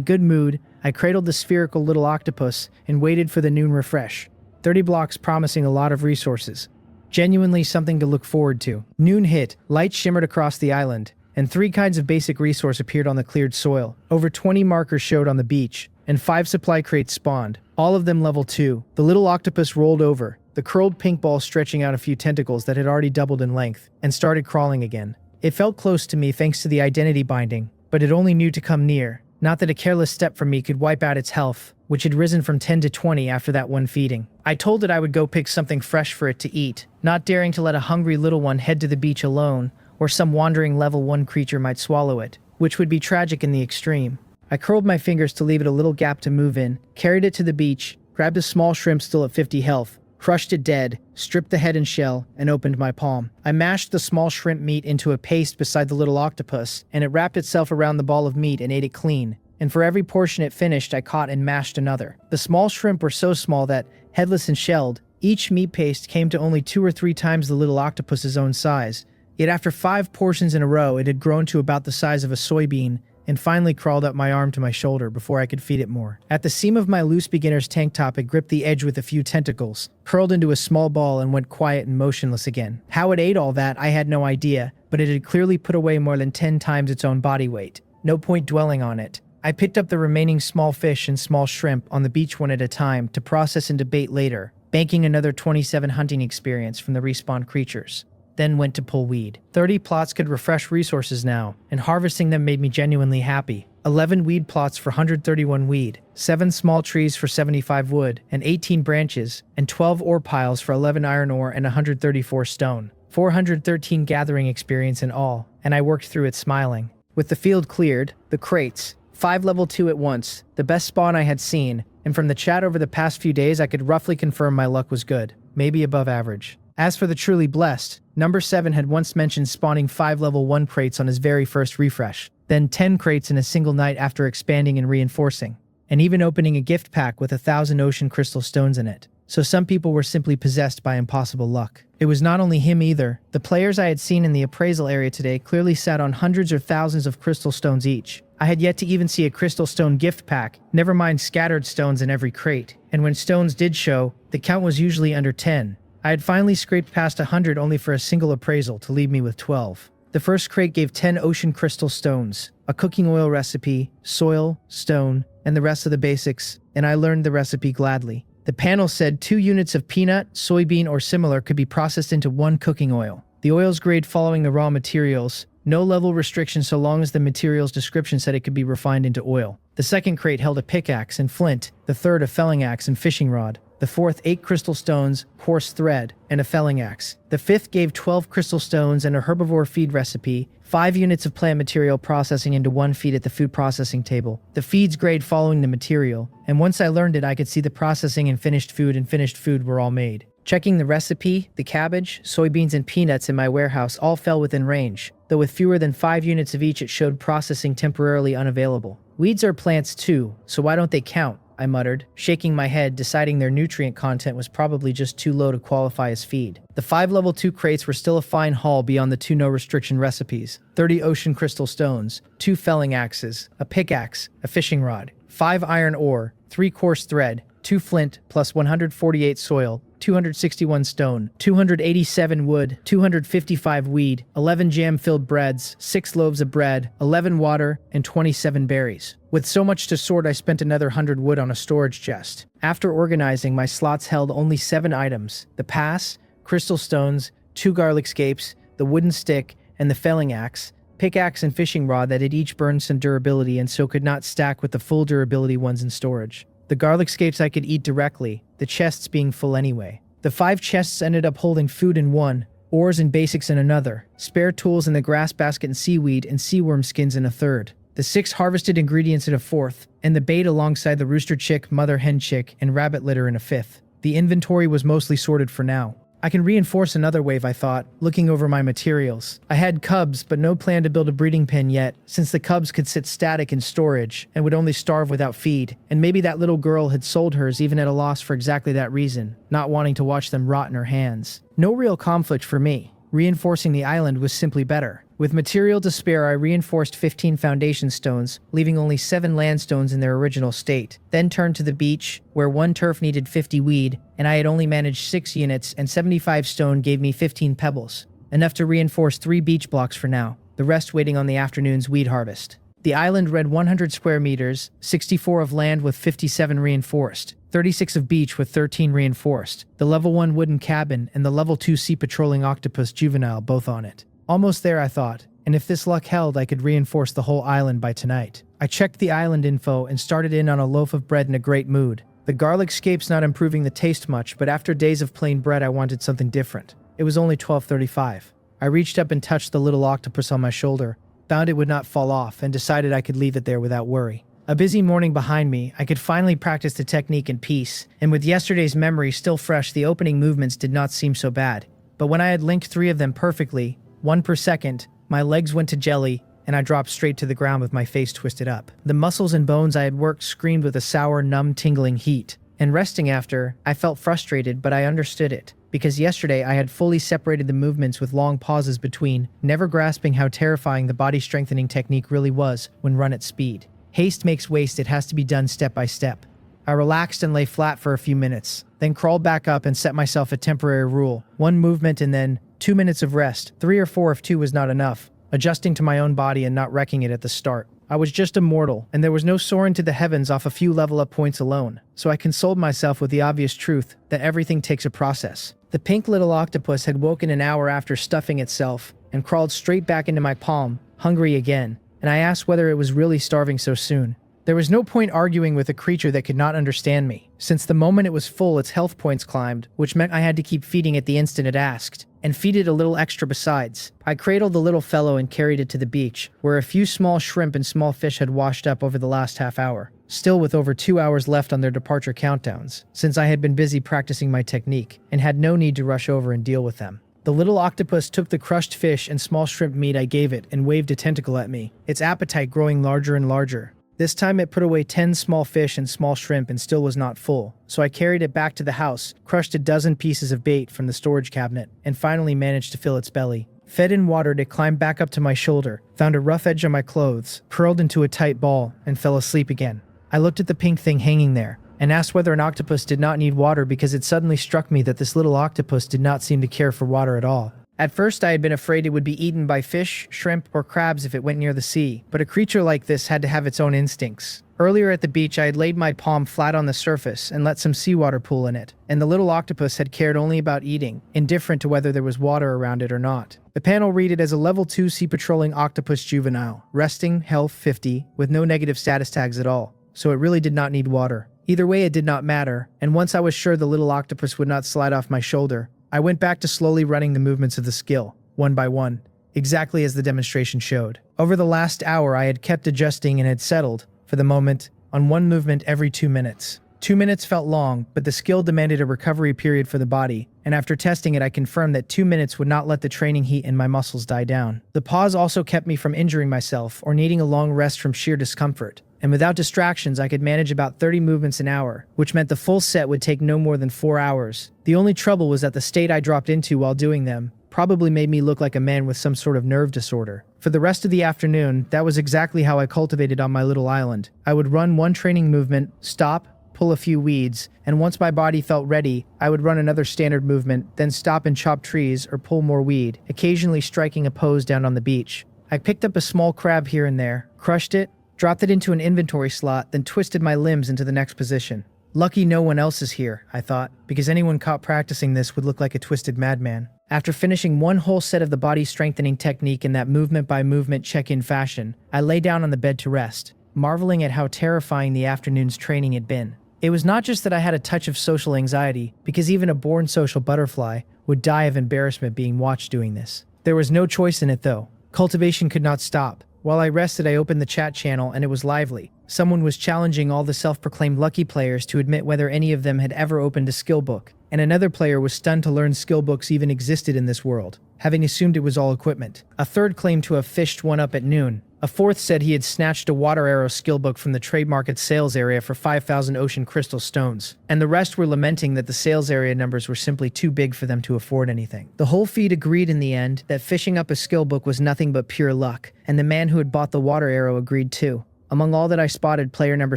good mood, I cradled the spherical little octopus and waited for the noon refresh. 30 blocks promising a lot of resources. Genuinely something to look forward to. Noon hit, light shimmered across the island, and 3 kinds of basic resource appeared on the cleared soil. Over 20 markers showed on the beach, and 5 supply crates spawned, all of them level 2. The little octopus rolled over, the curled pink ball stretching out a few tentacles that had already doubled in length, and started crawling again. It felt close to me thanks to the identity binding, but it only knew to come near. Not that a careless step from me could wipe out its health, which had risen from 10 to 20 after that one feeding. I told it I would go pick something fresh for it to eat, not daring to let a hungry little one head to the beach alone, or some wandering level 1 creature might swallow it, which would be tragic in the extreme. I curled my fingers to leave it a little gap to move in, carried it to the beach, grabbed a small shrimp still at 50 health, crushed it dead, stripped the head and shell, and opened my palm. I mashed the small shrimp meat into a paste beside the little octopus, and it wrapped itself around the ball of meat and ate it clean. And for every portion it finished, I caught and mashed another. The small shrimp were so small that, headless and shelled, each meat paste came to only 2 or 3 times the little octopus's own size. Yet after 5 portions in a row, it had grown to about the size of a soybean, and finally crawled up my arm to my shoulder before I could feed it more. At the seam of my loose beginner's tank top, it gripped the edge with a few tentacles, curled into a small ball, and went quiet and motionless again. How it ate all that, I had no idea, but it had clearly put away more than 10 times its own body weight. No point dwelling on it. I picked up the remaining small fish and small shrimp on the beach one at a time to process into bait later, banking another 27 hunting experience from the respawned creatures. Then went to pull weed. 30 plots could refresh resources now, and harvesting them made me genuinely happy. 11 weed plots for 131 weed, 7 small trees for 75 wood, and 18 branches, and 12 ore piles for 11 iron ore and 134 stone. 413 gathering experience in all, and I worked through it smiling. With the field cleared, the crates, 5 level 2 at once, the best spawn I had seen, and from the chat over the past few days I could roughly confirm my luck was good, maybe above average. As for the truly blessed, number 7 had once mentioned spawning 5 level 1 crates on his very first refresh. then 10 crates in a single night after expanding and reinforcing, and even opening a gift pack with 1,000 ocean crystal stones in it. So some people were simply possessed by impossible luck. It was not only him either. The players I had seen in the appraisal area today clearly sat on hundreds or thousands of crystal stones each. I had yet to even see a crystal stone gift pack, never mind scattered stones in every crate. And when stones did show, the count was usually under 10. I had finally scraped past 100 only for a single appraisal to leave me with 12. The first crate gave 10 ocean crystal stones, a cooking oil recipe, soil, stone, and the rest of the basics, and I learned the recipe gladly. The panel said 2 units of peanut, soybean, or similar could be processed into 1 cooking oil. The oils grade following the raw materials, no level restriction so long as the material's description said it could be refined into oil. The second crate held a pickaxe and flint, the third a felling axe and fishing rod, the fourth 8 crystal stones, coarse thread, and a felling axe. The fifth gave 12 crystal stones and a herbivore feed recipe, 5 units of plant material processing into 1 feed at the food processing table. The feeds grade following the material, and once I learned it I could see the processing and finished food were all made. Checking the recipe, the cabbage, soybeans, and peanuts in my warehouse all fell within range, though with fewer than 5 units of each it showed processing temporarily unavailable. Weeds are plants too, so why don't they count? I muttered, shaking my head, deciding their nutrient content was probably just too low to qualify as feed. The 5 level 2 crates were still a fine haul beyond the 2 no restriction recipes: 30 ocean crystal stones, 2 felling axes, a pickaxe, a fishing rod, 5 iron ore, 3 coarse thread, 2 flint plus 148 soil, 261 stone, 287 wood, 255 weed, 11 jam-filled breads, 6 loaves of bread, 11 water, and 27 berries. With so much to sort, I spent another 100 wood on a storage chest. After organizing, my slots held only 7 items: the pass, crystal stones, 2 garlic scapes, the wooden stick, and the felling axe, pickaxe and fishing rod that had each burned some durability and so could not stack with the full durability ones in storage. The garlic scapes I could eat directly, the chests being full anyway. The 5 chests ended up holding food in one, ores and basics in another, spare tools in the grass basket and seaweed and seaworm skins in a third, the 6 harvested ingredients in a fourth, and the bait alongside the rooster chick, mother hen chick, and rabbit litter in a fifth. The inventory was mostly sorted for now. I can reinforce another wave, I thought, looking over my materials. I had cubs, but no plan to build a breeding pen yet, since the cubs could sit static in storage and would only starve without feed, and maybe that little girl had sold hers even at a loss for exactly that reason, not wanting to watch them rot in her hands. No real conflict for me. Reinforcing the island was simply better. With material to spare, I reinforced 15 foundation stones, leaving only 7 land stones in their original state, then turned to the beach, where 1 turf needed 50 weed, and I had only managed 6 units, and 75 stone gave me 15 pebbles, enough to reinforce 3 beach blocks for now, the rest waiting on the afternoon's weed harvest. The island read 100 square meters, 64 of land with 57 reinforced, 36 of beach with 13 reinforced, the level 1 wooden cabin and the level 2 sea patrolling octopus juvenile both on it. Almost there, I thought, and if this luck held, I could reinforce the whole island by tonight. I checked the island info and started in on a loaf of bread in a great mood. The garlic scape's not improving the taste much, but after days of plain bread I wanted something different. It was only 12:35. I reached up and touched the little octopus on my shoulder, found it would not fall off, and decided I could leave it there without worry. A busy morning behind me, I could finally practice the technique in peace, and with yesterday's memory still fresh, the opening movements did not seem so bad. But when I had linked 3 of them perfectly, 1 per second, my legs went to jelly, and I dropped straight to the ground with my face twisted up. The muscles and bones I had worked screamed with a sour, numb, tingling heat. And resting after, I felt frustrated, but I understood it, because yesterday I had fully separated the movements with long pauses between, never grasping how terrifying the body-strengthening technique really was when run at speed. Haste makes waste, it has to be done step by step. I relaxed and lay flat for a few minutes, then crawled back up and set myself a temporary rule. 1 movement and then 2 minutes of rest, 3 or 4 if 2 was not enough, adjusting to my own body and not wrecking it at the start. I was just a mortal, and there was no soaring to the heavens off a few level-up points alone, so I consoled myself with the obvious truth that everything takes a process. The pink little octopus had woken an hour after stuffing itself and crawled straight back into my palm, hungry again, and I asked whether it was really starving so soon. There was no point arguing with a creature that could not understand me, since the moment it was full its health points climbed, which meant I had to keep feeding it the instant it asked, and feed it a little extra besides. I cradled the little fellow and carried it to the beach, where a few small shrimp and small fish had washed up over the last half hour, still with over 2 hours left on their departure countdowns, since I had been busy practicing my technique, and had no need to rush over and deal with them. The little octopus took the crushed fish and small shrimp meat I gave it and waved a tentacle at me, its appetite growing larger and larger. This time it put away 10 small fish and small shrimp and still was not full, so I carried it back to the house, crushed a dozen pieces of bait from the storage cabinet, and finally managed to fill its belly. Fed and watered, it climbed back up to my shoulder, found a rough edge on my clothes, curled into a tight ball, and fell asleep again. I looked at the pink thing hanging there, and asked whether an octopus did not need water because it suddenly struck me that this little octopus did not seem to care for water at all. At first I had been afraid it would be eaten by fish, shrimp, or crabs if it went near the sea, but a creature like this had to have its own instincts. Earlier at the beach I had laid my palm flat on the surface and let some seawater pool in it, and the little octopus had cared only about eating, indifferent to whether there was water around it or not. The panel read it as a level 2 sea patrolling octopus juvenile, resting, health 50, with no negative status tags at all, so it really did not need water. Either way, it did not matter, and once I was sure the little octopus would not slide off my shoulder, I went back to slowly running the movements of the skill, one by one, exactly as the demonstration showed. Over the last hour, I had kept adjusting and had settled, for the moment, on one movement every 2 minutes. 2 minutes felt long, but the skill demanded a recovery period for the body, and after testing it, I confirmed that 2 minutes would not let the training heat in my muscles die down. The pause also kept me from injuring myself or needing a long rest from sheer discomfort. And without distractions, I could manage about 30 movements an hour, which meant the full set would take no more than 4 hours. The only trouble was that the state I dropped into while doing them probably made me look like a man with some sort of nerve disorder. For the rest of the afternoon, that was exactly how I cultivated on my little island. I would run one training movement, stop, pull a few weeds, and once my body felt ready, I would run another standard movement, then stop and chop trees or pull more weed, occasionally striking a pose down on the beach. I picked up a small crab here and there, crushed it, dropped it into an inventory slot, then twisted my limbs into the next position. Lucky no one else is here, I thought, because anyone caught practicing this would look like a twisted madman. After finishing one whole set of the body strengthening technique in that movement-by-movement check-in fashion, I lay down on the bed to rest, marveling at how terrifying the afternoon's training had been. It was not just that I had a touch of social anxiety, because even a born social butterfly would die of embarrassment being watched doing this. There was no choice in it though. Cultivation could not stop. While I rested, I opened the chat channel and it was lively. Someone was challenging all the self-proclaimed lucky players to admit whether any of them had ever opened a skill book, and another player was stunned to learn skill books even existed in this world, having assumed it was all equipment. A third claimed to have fished one up at noon. A fourth said he had snatched a water arrow skill book from the trade market sales area for 5,000 ocean crystal stones, and the rest were lamenting that the sales area numbers were simply too big for them to afford anything. The whole feed agreed in the end that fishing up a skill book was nothing but pure luck, and the man who had bought the water arrow agreed too. Among all that I spotted player number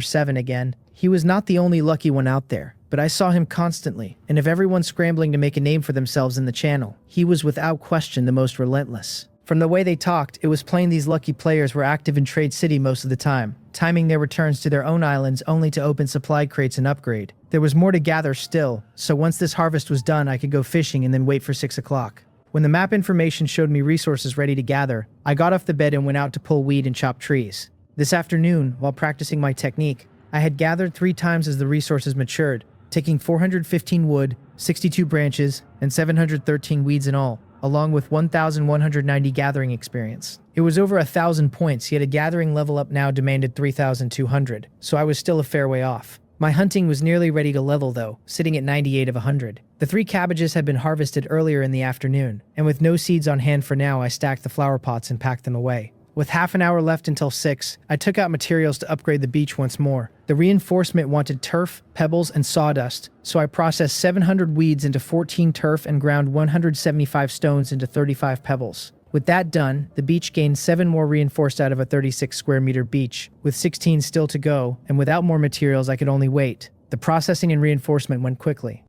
7 again. He was not the only lucky one out there, but I saw him constantly, and of everyone scrambling to make a name for themselves in the channel, he was without question the most relentless. From the way they talked, it was plain these lucky players were active in Trade City most of the time, timing their returns to their own islands only to open supply crates and upgrade. There was more to gather still, so once this harvest was done I could go fishing and then wait for 6 o'clock. When the map information showed me resources ready to gather, I got off the bed and went out to pull weed and chop trees. This afternoon, while practicing my technique, I had gathered 3 times as the resources matured, taking 415 wood, 62 branches, and 713 weeds in all, along with 1,190 gathering experience. It was over 1,000 points, yet a gathering level up now demanded 3,200, so I was still a fair way off. My hunting was nearly ready to level though, sitting at 98 of 100. The 3 cabbages had been harvested earlier in the afternoon, and with no seeds on hand for now, I stacked the flower pots and packed them away. With half an hour left until 6, I took out materials to upgrade the beach once more. The reinforcement wanted turf, pebbles, and sawdust, so I processed 700 weeds into 14 turf and ground 175 stones into 35 pebbles. With that done, the beach gained 7 more reinforced out of a 36 square meter beach, with 16 still to go, and without more materials I could only wait. The processing and reinforcement went quickly.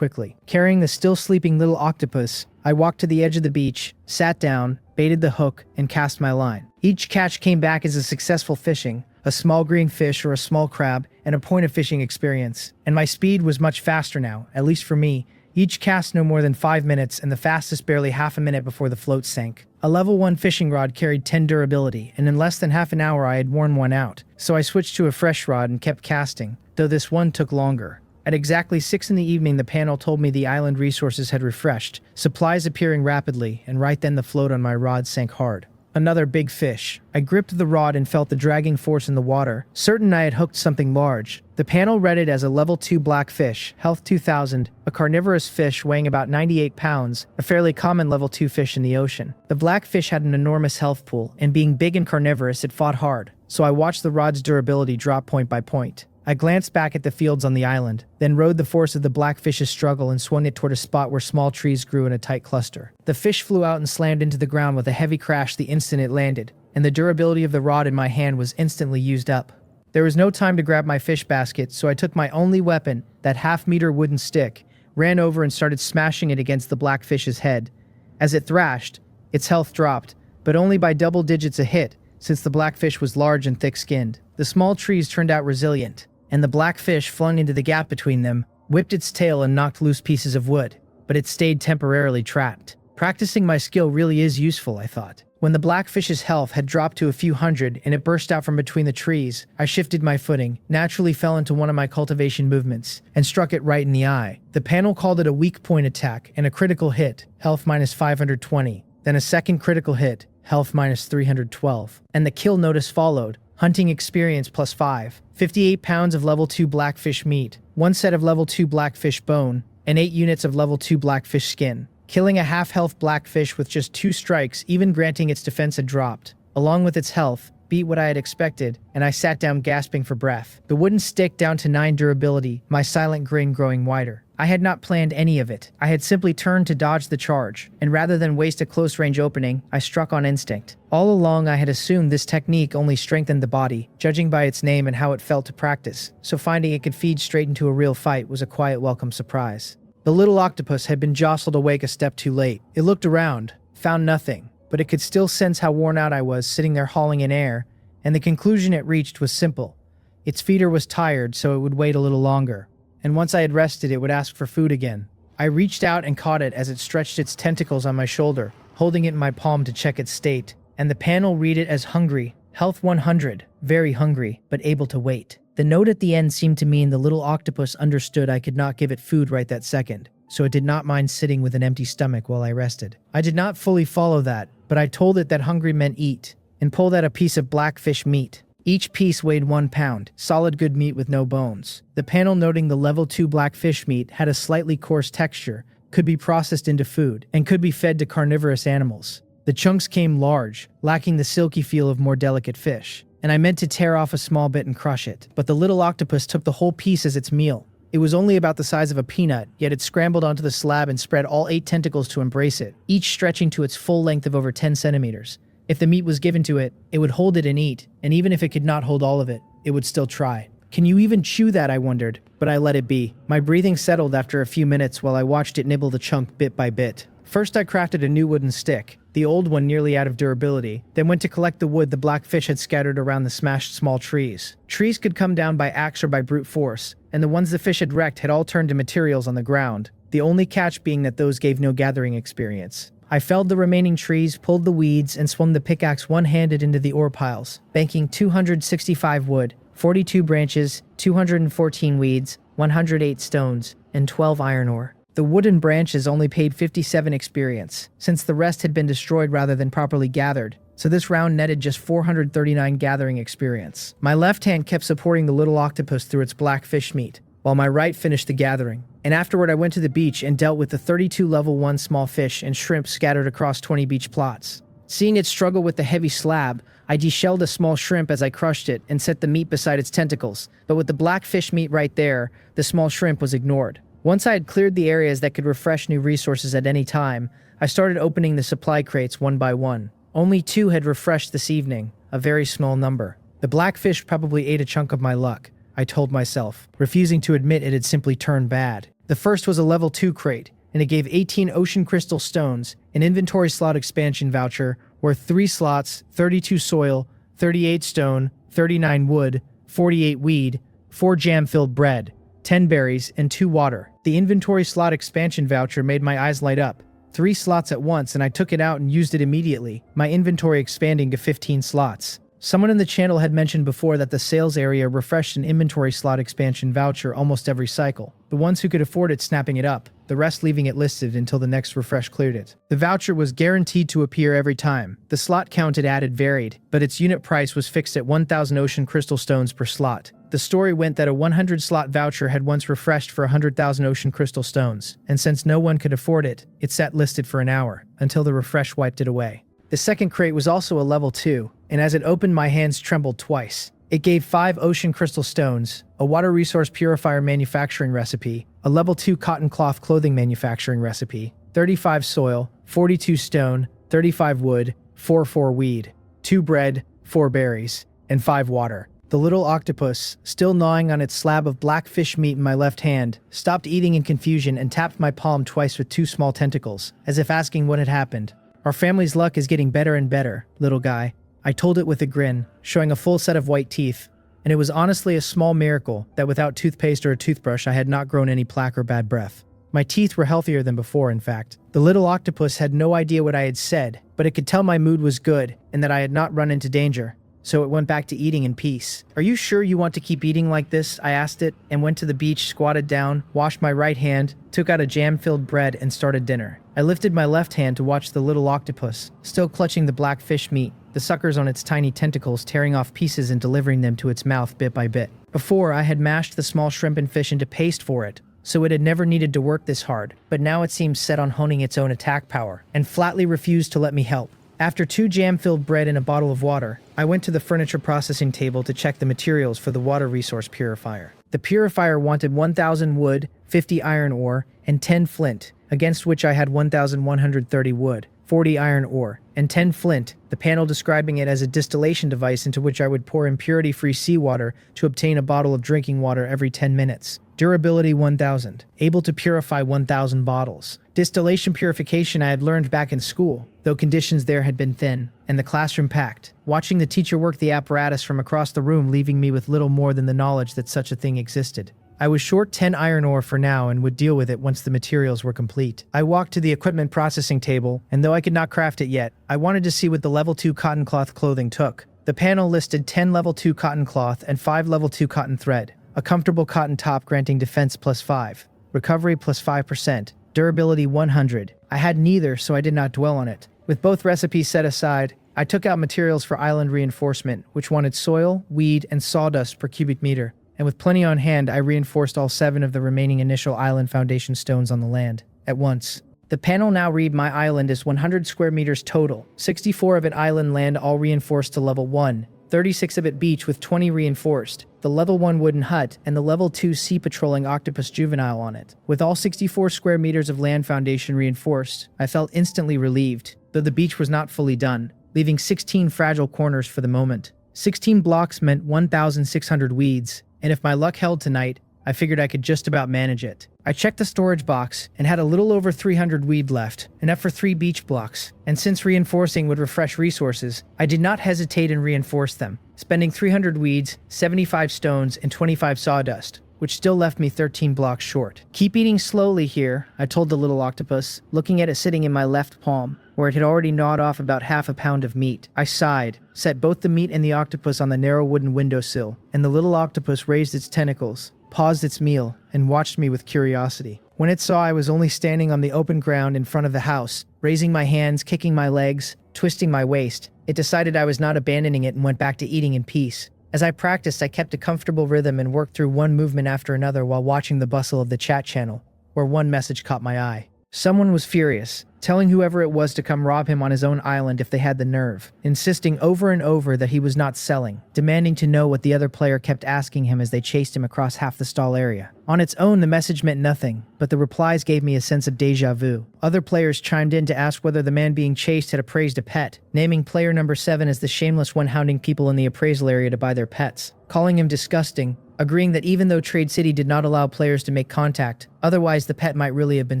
Carrying the still sleeping little octopus, I walked to the edge of the beach, sat down, baited the hook, and cast my line. Each catch came back as a successful fishing, a small green fish or a small crab, and a point of fishing experience. And my speed was much faster now, at least for me. Each cast no more than 5 minutes, and the fastest barely half a minute before the float sank. A level 1 fishing rod carried 10 durability, and in less than half an hour I had worn one out, so I switched to a fresh rod and kept casting, though this one took longer. At exactly 6 in the evening, the panel told me the island resources had refreshed, supplies appearing rapidly, and right then the float on my rod sank hard. Another big fish. I gripped the rod and felt the dragging force in the water, certain I had hooked something large. The panel read it as a level 2 blackfish, health 2000, a carnivorous fish weighing about 98 pounds, a fairly common level 2 fish in the ocean. The blackfish had an enormous health pool, and being big and carnivorous, it fought hard, so I watched the rod's durability drop point by point. I glanced back at the fields on the island, then rode the force of the blackfish's struggle and swung it toward a spot where small trees grew in a tight cluster. The fish flew out and slammed into the ground with a heavy crash the instant it landed, and the durability of the rod in my hand was instantly used up. There was no time to grab my fish basket, so I took my only weapon, that half-meter wooden stick, ran over and started smashing it against the blackfish's head. As it thrashed, its health dropped, but only by double digits a hit, since the blackfish was large and thick-skinned. The small trees turned out resilient, and the blackfish flung into the gap between them, whipped its tail and knocked loose pieces of wood, but it stayed temporarily trapped. Practicing my skill really is useful, I thought. When the blackfish's health had dropped to a few hundred and it burst out from between the trees, I shifted my footing, naturally fell into one of my cultivation movements, and struck it right in the eye. The panel called it a weak point attack and a critical hit, health minus 520, then a second critical hit, health minus 312, and the kill notice followed. Hunting experience plus 5, 58 pounds of level 2 blackfish meat, 1 set of level 2 blackfish bone, and 8 units of level 2 blackfish skin. Killing a half-health blackfish with just 2 strikes, even granting its defense had dropped, along with its health, beat what I had expected, and I sat down gasping for breath. The wooden stick down to 9 durability, my silent grin growing wider. I had not planned any of it. I had simply turned to dodge the charge, and rather than waste a close-range opening, I struck on instinct. All along I had assumed this technique only strengthened the body, judging by its name and how it felt to practice, so finding it could feed straight into a real fight was a quiet welcome surprise. The little octopus had been jostled awake a step too late. It looked around, found nothing, but it could still sense how worn out I was sitting there hauling in air, and the conclusion it reached was simple. Its feeder was tired, so it would wait a little longer. And once I had rested, it would ask for food again. I reached out and caught it as it stretched its tentacles on my shoulder, holding it in my palm to check its state, and the panel read it as hungry, health 100, very hungry, but able to wait. The note at the end seemed to mean the little octopus understood I could not give it food right that second, so it did not mind sitting with an empty stomach while I rested. I did not fully follow that, but I told it that hungry meant eat, and pulled out a piece of blackfish meat. Each piece weighed 1 pound, solid good meat with no bones. The panel noting the level 2 blackfish meat had a slightly coarse texture, could be processed into food, and could be fed to carnivorous animals. The chunks came large, lacking the silky feel of more delicate fish, and I meant to tear off a small bit and crush it, but the little octopus took the whole piece as its meal. It was only about the size of a peanut, yet it scrambled onto the slab and spread all 8 tentacles to embrace it, each stretching to its full length of over 10 centimeters. If the meat was given to it, it would hold it and eat, and even if it could not hold all of it, it would still try. Can you even chew that, I wondered, but I let it be. My breathing settled after a few minutes while I watched it nibble the chunk bit by bit. First I crafted a new wooden stick, the old one nearly out of durability, then went to collect the wood the blackfish had scattered around the smashed small trees. Trees could come down by axe or by brute force, and the ones the fish had wrecked had all turned to materials on the ground, the only catch being that those gave no gathering experience. I felled the remaining trees, pulled the weeds, and swung the pickaxe one-handed into the ore piles, banking 265 wood, 42 branches, 214 weeds, 108 stones, and 12 iron ore. The wooden branches only paid 57 experience, since the rest had been destroyed rather than properly gathered, so this round netted just 439 gathering experience. My left hand kept supporting the little octopus through its blackfish meat, while my right finished the gathering, and afterward I went to the beach and dealt with the 32 level 1 small fish and shrimp scattered across 20 beach plots. Seeing it struggle with the heavy slab, I deshelled a small shrimp as I crushed it and set the meat beside its tentacles, but with the blackfish meat right there, the small shrimp was ignored. Once I had cleared the areas that could refresh new resources at any time, I started opening the supply crates one by one. Only 2 had refreshed this evening, a very small number. The blackfish probably ate a chunk of my luck, I told myself, refusing to admit it had simply turned bad. The first was a level 2 crate, and it gave 18 ocean crystal stones, an inventory slot expansion voucher worth 3 slots, 32 soil, 38 stone, 39 wood, 48 weed, 4 jam-filled bread, 10 berries, and 2 water. The inventory slot expansion voucher made my eyes light up. 3 slots at once, and I took it out and used it immediately, my inventory expanding to 15 slots. Someone in the channel had mentioned before that the sales area refreshed an inventory slot expansion voucher almost every cycle, the ones who could afford it snapping it up. the rest leaving it listed until the next refresh cleared it. The voucher was guaranteed to appear every time. The slot count it added varied, but its unit price was fixed at 1,000 ocean crystal stones per slot. The story went that a 100-slot voucher had once refreshed for 100,000 ocean crystal stones, and since no one could afford it, it sat listed for an hour, until the refresh wiped it away. The second crate was also a level 2, and as it opened my hands trembled twice. It gave 5 ocean crystal stones, a water resource purifier manufacturing recipe, a level 2 cotton cloth clothing manufacturing recipe, 35 soil, 42 stone, 35 wood, 4 weed, 2 bread, 4 berries, and 5 water. The little octopus, still gnawing on its slab of black fish meat in my left hand, stopped eating in confusion and tapped my palm twice with 2 small tentacles, as if asking what had happened. "Our family's luck is getting better and better, little guy," I told it with a grin, showing a full set of white teeth, and it was honestly a small miracle that without toothpaste or a toothbrush I had not grown any plaque or bad breath. My teeth were healthier than before, in fact. The little octopus had no idea what I had said, but it could tell my mood was good and that I had not run into danger, so it went back to eating in peace. "Are you sure you want to keep eating like this?" I asked it, and went to the beach, squatted down, washed my right hand, took out a jam-filled bread, and started dinner. I lifted my left hand to watch the little octopus, still clutching the black fish meat, the suckers on its tiny tentacles tearing off pieces and delivering them to its mouth bit by bit. Before, I had mashed the small shrimp and fish into paste for it, so it had never needed to work this hard, but now it seemed set on honing its own attack power, and flatly refused to let me help. After 2 jam-filled bread and a bottle of water, I went to the furniture processing table to check the materials for the water resource purifier. The purifier wanted 1,000 wood, 50 iron ore, and 10 flint, against which I had 1,130 wood, 40 iron ore, and 10 flint, the panel describing it as a distillation device into which I would pour impurity-free seawater to obtain a bottle of drinking water every 10 minutes. Durability 1,000. Able to purify 1,000 bottles. Distillation purification I had learned back in school, though conditions there had been thin, and the classroom packed, watching the teacher work the apparatus from across the room leaving me with little more than the knowledge that such a thing existed. I was short 10 iron ore for now and would deal with it once the materials were complete. I walked to the equipment processing table, and though I could not craft it yet, I wanted to see what the level 2 cotton cloth clothing took. The panel listed 10 level 2 cotton cloth and 5 level 2 cotton thread. A comfortable cotton top granting defense +5, recovery +5%, durability 100. I had neither, so I did not dwell on it. With both recipes set aside, I took out materials for island reinforcement, which wanted soil, weed, and sawdust per cubic meter. And with plenty on hand, I reinforced all 7 of the remaining initial island foundation stones on the land, at once. The panel now read my island is 100 square meters total, 64 of it island land all reinforced to level 1, 36 of it beach with 20 reinforced, the level 1 wooden hut, and the level 2 sea patrolling octopus juvenile on it. With all 64 square meters of land foundation reinforced, I felt instantly relieved, though the beach was not fully done, leaving 16 fragile corners for the moment. 16 blocks meant 1,600 weeds, and if my luck held tonight, I figured I could just about manage it. I checked the storage box and had a little over 300 weed left, enough for 3 beach blocks, and since reinforcing would refresh resources, I did not hesitate and reinforced them, spending 300 weeds, 75 stones, and 25 sawdust, which still left me 13 blocks short. "Keep eating slowly here," I told the little octopus, looking at it sitting in my left palm, where it had already gnawed off about half a pound of meat. I sighed, set both the meat and the octopus on the narrow wooden windowsill, and the little octopus raised its tentacles, paused its meal, and watched me with curiosity. When it saw I was only standing on the open ground in front of the house, raising my hands, kicking my legs, twisting my waist, it decided I was not abandoning it and went back to eating in peace. As I practiced, I kept a comfortable rhythm and worked through one movement after another while watching the bustle of the chat channel, where one message caught my eye. Someone was furious, telling whoever it was to come rob him on his own island if they had the nerve, insisting over and over that he was not selling, demanding to know what the other player kept asking him as they chased him across half the stall area. On its own, the message meant nothing, but the replies gave me a sense of déjà vu. Other players chimed in to ask whether the man being chased had appraised a pet, naming player number 7 as the shameless one hounding people in the appraisal area to buy their pets, calling him disgusting, agreeing that even though Trade City did not allow players to make contact, otherwise the pet might really have been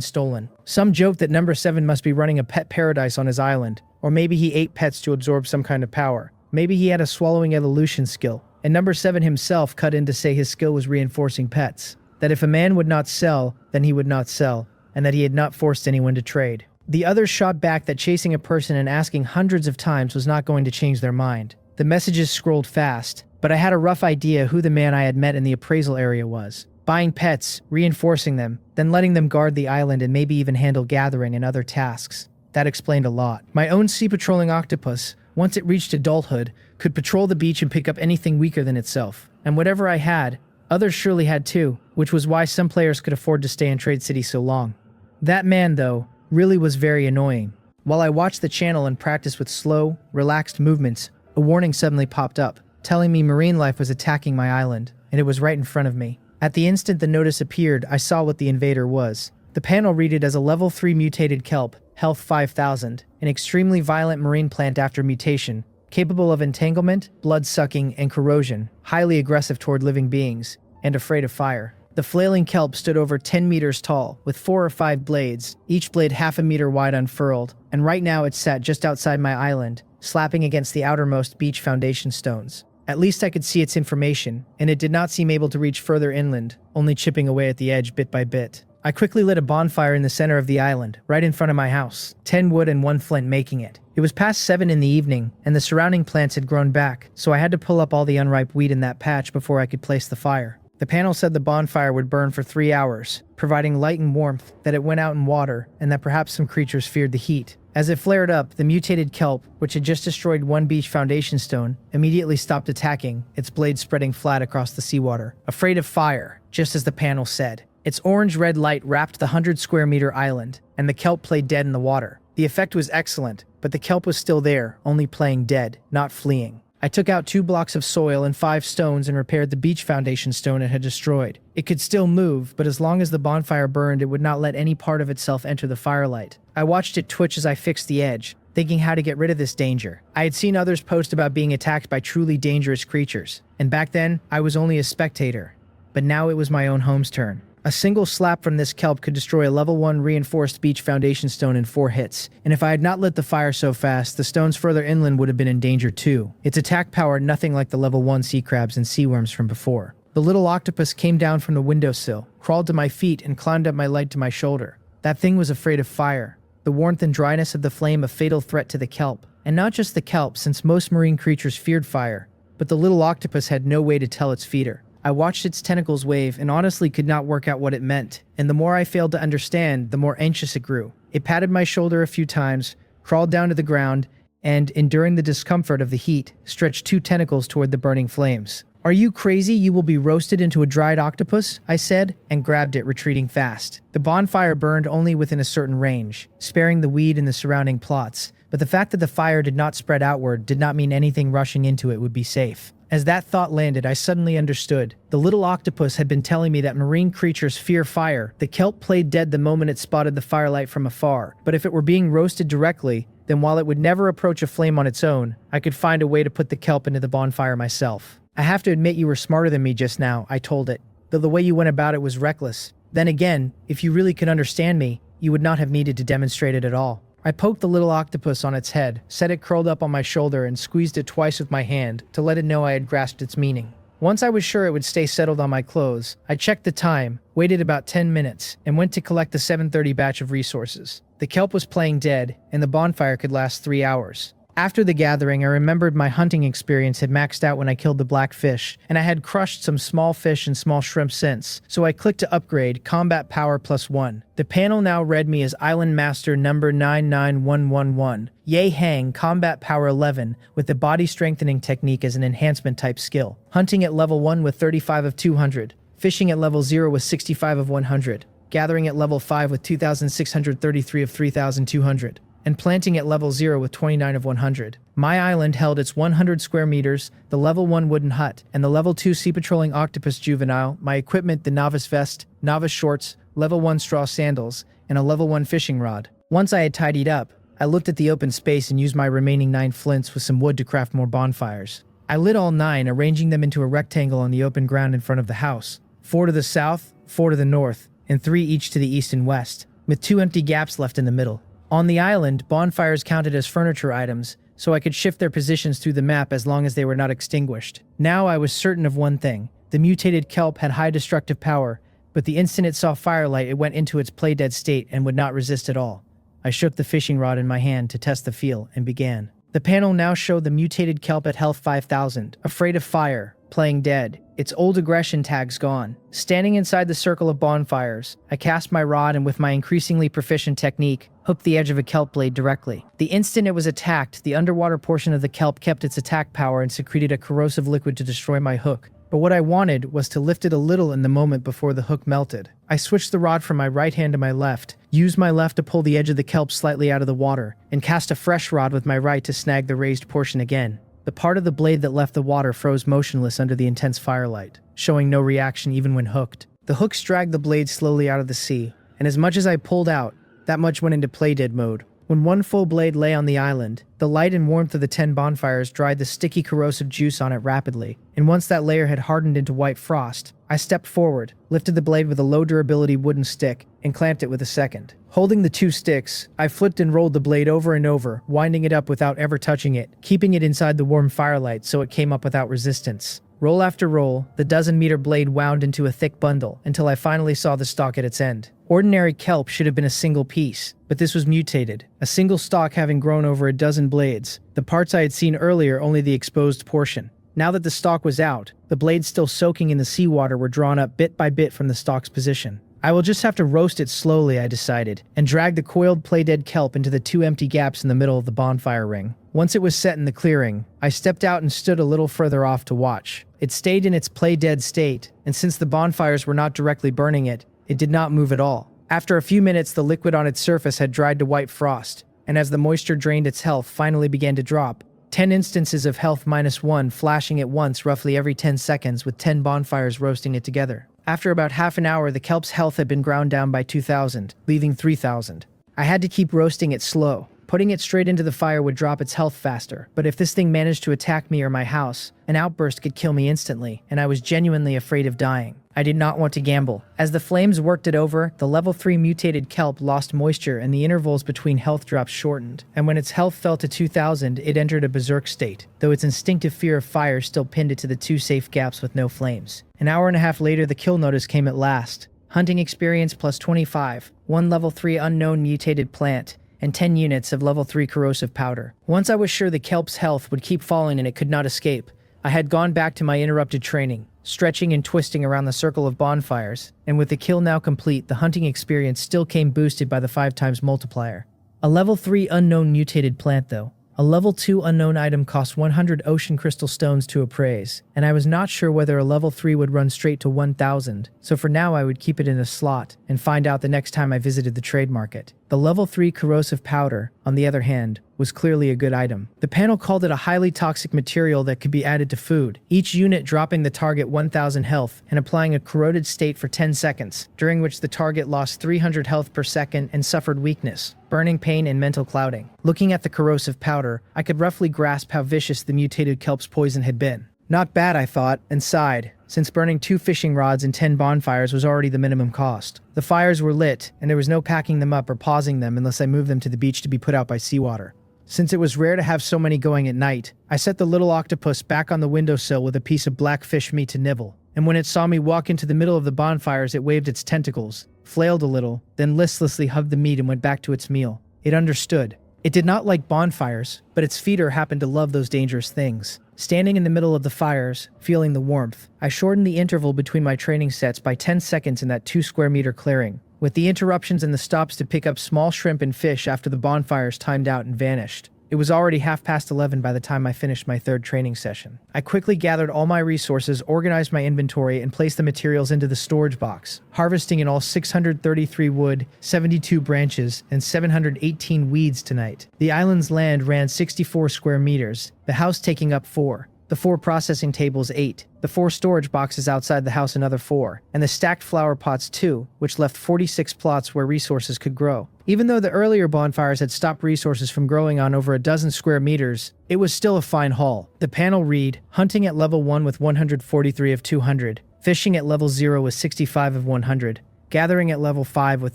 stolen. Some joked that number 7 must be running a pet paradise on his island, or maybe he ate pets to absorb some kind of power. Maybe he had a swallowing evolution skill, and number 7 himself cut in to say his skill was reinforcing pets. That if a man would not sell, then he would not sell, and that he had not forced anyone to trade. The others shot back that chasing a person and asking hundreds of times was not going to change their mind. The messages scrolled fast, but I had a rough idea who the man I had met in the appraisal area was. buying pets, reinforcing them, then letting them guard the island and maybe even handle gathering and other tasks. That explained a lot. My own sea patrolling octopus, once it reached adulthood, could patrol the beach and pick up anything weaker than itself. And whatever I had, others surely had too, which was why some players could afford to stay in Trade City so long. That man, though, really was very annoying. While I watched the channel and practiced with slow, relaxed movements, a warning suddenly popped up, telling me marine life was attacking my island, and it was right in front of me. At the instant the notice appeared, I saw what the invader was. The panel read it as a level 3 mutated kelp, health 5000, an extremely violent marine plant after mutation, capable of entanglement, blood-sucking, and corrosion, highly aggressive toward living beings, and afraid of fire. The flailing kelp stood over 10 meters tall, with 4 or 5 blades, each blade half a meter wide unfurled, and right now it sat just outside my island, slapping against the outermost beach foundation stones. At least I could see its information, and it did not seem able to reach further inland, only chipping away at the edge bit by bit. I quickly lit a bonfire in the center of the island, right in front of my house, 10 wood and 1 flint making it. It was past 7 in the evening, and the surrounding plants had grown back, so I had to pull up all the unripe wheat in that patch before I could place the fire. The panel said the bonfire would burn for 3 hours, providing light and warmth, that it went out in water, and that perhaps some creatures feared the heat. As it flared up, the mutated kelp, which had just destroyed 1 beach foundation stone, immediately stopped attacking, its blade spreading flat across the seawater. Afraid of fire, just as the panel said. Its orange-red light wrapped the 100-square-meter island, and the kelp played dead in the water. The effect was excellent, but the kelp was still there, only playing dead, not fleeing. I took out 2 blocks of soil and 5 stones and repaired the beach foundation stone it had destroyed. It could still move, but as long as the bonfire burned, it would not let any part of itself enter the firelight. I watched it twitch as I fixed the edge, thinking how to get rid of this danger. I had seen others post about being attacked by truly dangerous creatures, and back then, I was only a spectator. But now it was my own home's turn. A single slap from this kelp could destroy a level 1 reinforced beach foundation stone in 4 hits, and if I had not lit the fire so fast, the stones further inland would have been in danger too. Its attack power nothing like the level 1 sea crabs and sea worms from before. The little octopus came down from the windowsill, crawled to my feet, and climbed up my leg to my shoulder. That thing was afraid of fire. The warmth and dryness of the flame a fatal threat to the kelp. And not just the kelp, since most marine creatures feared fire, but the little octopus had no way to tell its feeder. I watched its tentacles wave and honestly could not work out what it meant, and the more I failed to understand, the more anxious it grew. It patted my shoulder a few times, crawled down to the ground, and, enduring the discomfort of the heat, stretched 2 tentacles toward the burning flames. "Are you crazy? You will be roasted into a dried octopus," I said, and grabbed it, retreating fast. The bonfire burned only within a certain range, sparing the weed and the surrounding plots, but the fact that the fire did not spread outward did not mean anything rushing into it would be safe. As that thought landed, I suddenly understood. The little octopus had been telling me that marine creatures fear fire. The kelp played dead the moment it spotted the firelight from afar, but if it were being roasted directly, then while it would never approach a flame on its own, I could find a way to put the kelp into the bonfire myself. "I have to admit you were smarter than me just now," I told it, "though the way you went about it was reckless. Then again, if you really could understand me, you would not have needed to demonstrate it at all." I poked the little octopus on its head, set it curled up on my shoulder, and squeezed it twice with my hand to let it know I had grasped its meaning. Once I was sure it would stay settled on my clothes, I checked the time, waited about 10 minutes, and went to collect the 7:30 batch of resources. The kelp was playing dead, and the bonfire could last 3 hours. After the gathering, I remembered my hunting experience had maxed out when I killed the black fish, and I had crushed some small fish and small shrimp since, so I clicked to upgrade Combat Power +1. The panel now read me as Island Master number 99111, Ye Hang Combat Power 11, with the body strengthening technique as an enhancement type skill. Hunting at level 1 with 35 of 200, fishing at level 0 with 65 of 100, gathering at level 5 with 2633 of 3200. And planting at level 0 with 29 of 100. My island held its 100 square meters, the level 1 wooden hut, and the level 2 sea patrolling octopus juvenile, my equipment the novice vest, novice shorts, level 1 straw sandals, and a level 1 fishing rod. Once I had tidied up, I looked at the open space and used my remaining 9 flints with some wood to craft more bonfires. I lit all 9, arranging them into a rectangle on the open ground in front of the house. 4 to the south, 4 to the north, and 3 each to the east and west, with 2 empty gaps left in the middle. On the island, bonfires counted as furniture items, so I could shift their positions through the map as long as they were not extinguished. Now I was certain of one thing. The mutated kelp had high destructive power, but the instant it saw firelight, it went into its play-dead state and would not resist at all. I shook the fishing rod in my hand to test the feel and began. The panel now showed the mutated kelp at health 5000, afraid of fire, playing dead, its old aggression tags gone. Standing inside the circle of bonfires, I cast my rod and with my increasingly proficient technique, hooked the edge of a kelp blade directly. The instant it was attacked, the underwater portion of the kelp kept its attack power and secreted a corrosive liquid to destroy my hook. But what I wanted was to lift it a little in the moment before the hook melted. I switched the rod from my right hand to my left, used my left to pull the edge of the kelp slightly out of the water, and cast a fresh rod with my right to snag the raised portion again. The part of the blade that left the water froze motionless under the intense firelight, showing no reaction even when hooked. The hooks dragged the blade slowly out of the sea, and as much as I pulled out, that much went into play dead mode. When one full blade lay on the island, the light and warmth of the 10 bonfires dried the sticky corrosive juice on it rapidly, and once that layer had hardened into white frost, I stepped forward, lifted the blade with a low-durability wooden stick, and clamped it with a second. Holding the 2 sticks, I flipped and rolled the blade over and over, winding it up without ever touching it, keeping it inside the warm firelight so it came up without resistance. Roll after roll, the dozen-meter blade wound into a thick bundle until I finally saw the stalk at its end. Ordinary kelp should have been a single piece, but this was mutated, a single stalk having grown over a dozen blades, the parts I had seen earlier only the exposed portion. Now that the stalk was out, the blades still soaking in the seawater were drawn up bit by bit from the stalk's position. I will just have to roast it slowly, I decided, and drag the coiled play-dead kelp into the 2 empty gaps in the middle of the bonfire ring. Once it was set in the clearing, I stepped out and stood a little further off to watch. It stayed in its play-dead state, and since the bonfires were not directly burning it, it did not move at all. After a few minutes, the liquid on its surface had dried to white frost, and as the moisture drained, its health finally began to drop. 10 instances of health -1 flashing at once roughly every 10 seconds with 10 bonfires roasting it together. After about half an hour, the kelp's health had been ground down by 2,000, leaving 3,000. I had to keep roasting it slow. Putting it straight into the fire would drop its health faster, but if this thing managed to attack me or my house, an outburst could kill me instantly, and I was genuinely afraid of dying. I did not want to gamble. As the flames worked it over, the level 3 mutated kelp lost moisture and the intervals between health drops shortened, and when its health fell to 2,000, it entered a berserk state, though its instinctive fear of fire still pinned it to the 2 safe gaps with no flames. An hour and a half later, the kill notice came at last. Hunting experience plus 25, 1 level 3 unknown mutated plant, and 10 units of level 3 corrosive powder. Once I was sure the kelp's health would keep falling and it could not escape, I had gone back to my interrupted training, stretching and twisting around the circle of bonfires, and with the kill now complete, the hunting experience still came boosted by the 5 times multiplier. A level 3 unknown mutated plant though. A level 2 unknown item costs 100 ocean crystal stones to appraise, and I was not sure whether a level 3 would run straight to 1,000, so for now I would keep it in a slot and find out the next time I visited the trade market. The level 3 corrosive powder, on the other hand, was clearly a good item. The panel called it a highly toxic material that could be added to food, each unit dropping the target 1,000 health and applying a corroded state for 10 seconds, during which the target lost 300 health per second and suffered weakness, burning pain and mental clouding. Looking at the corrosive powder, I could roughly grasp how vicious the mutated kelp's poison had been. Not bad, I thought, and sighed, since burning 2 fishing rods and 10 bonfires was already the minimum cost. The fires were lit, and there was no packing them up or pausing them unless I moved them to the beach to be put out by seawater. Since it was rare to have so many going at night, I set the little octopus back on the windowsill with a piece of black fish meat to nibble, and when it saw me walk into the middle of the bonfires, it waved its tentacles, flailed a little, then listlessly hugged the meat and went back to its meal. It understood. It did not like bonfires, but its feeder happened to love those dangerous things. Standing in the middle of the fires, feeling the warmth, I shortened the interval between my training sets by 10 seconds in that 2 square meter clearing, with the interruptions and the stops to pick up small shrimp and fish after the bonfires timed out and vanished. It was already 11:30 by the time I finished my 3rd training session. I quickly gathered all my resources, organized my inventory, and placed the materials into the storage box, harvesting in all 633 wood, 72 branches, and 718 weeds tonight. The island's land ran 64 square meters, the house taking up 4. The 4 processing tables 8, the 4 storage boxes outside the house another 4, and the stacked flower pots 2, which left 46 plots where resources could grow. Even though the earlier bonfires had stopped resources from growing on over a dozen square meters, it was still a fine haul. The panel read, hunting at level 1 with 143 of 200, fishing at level 0 with 65 of 100, gathering at level 5 with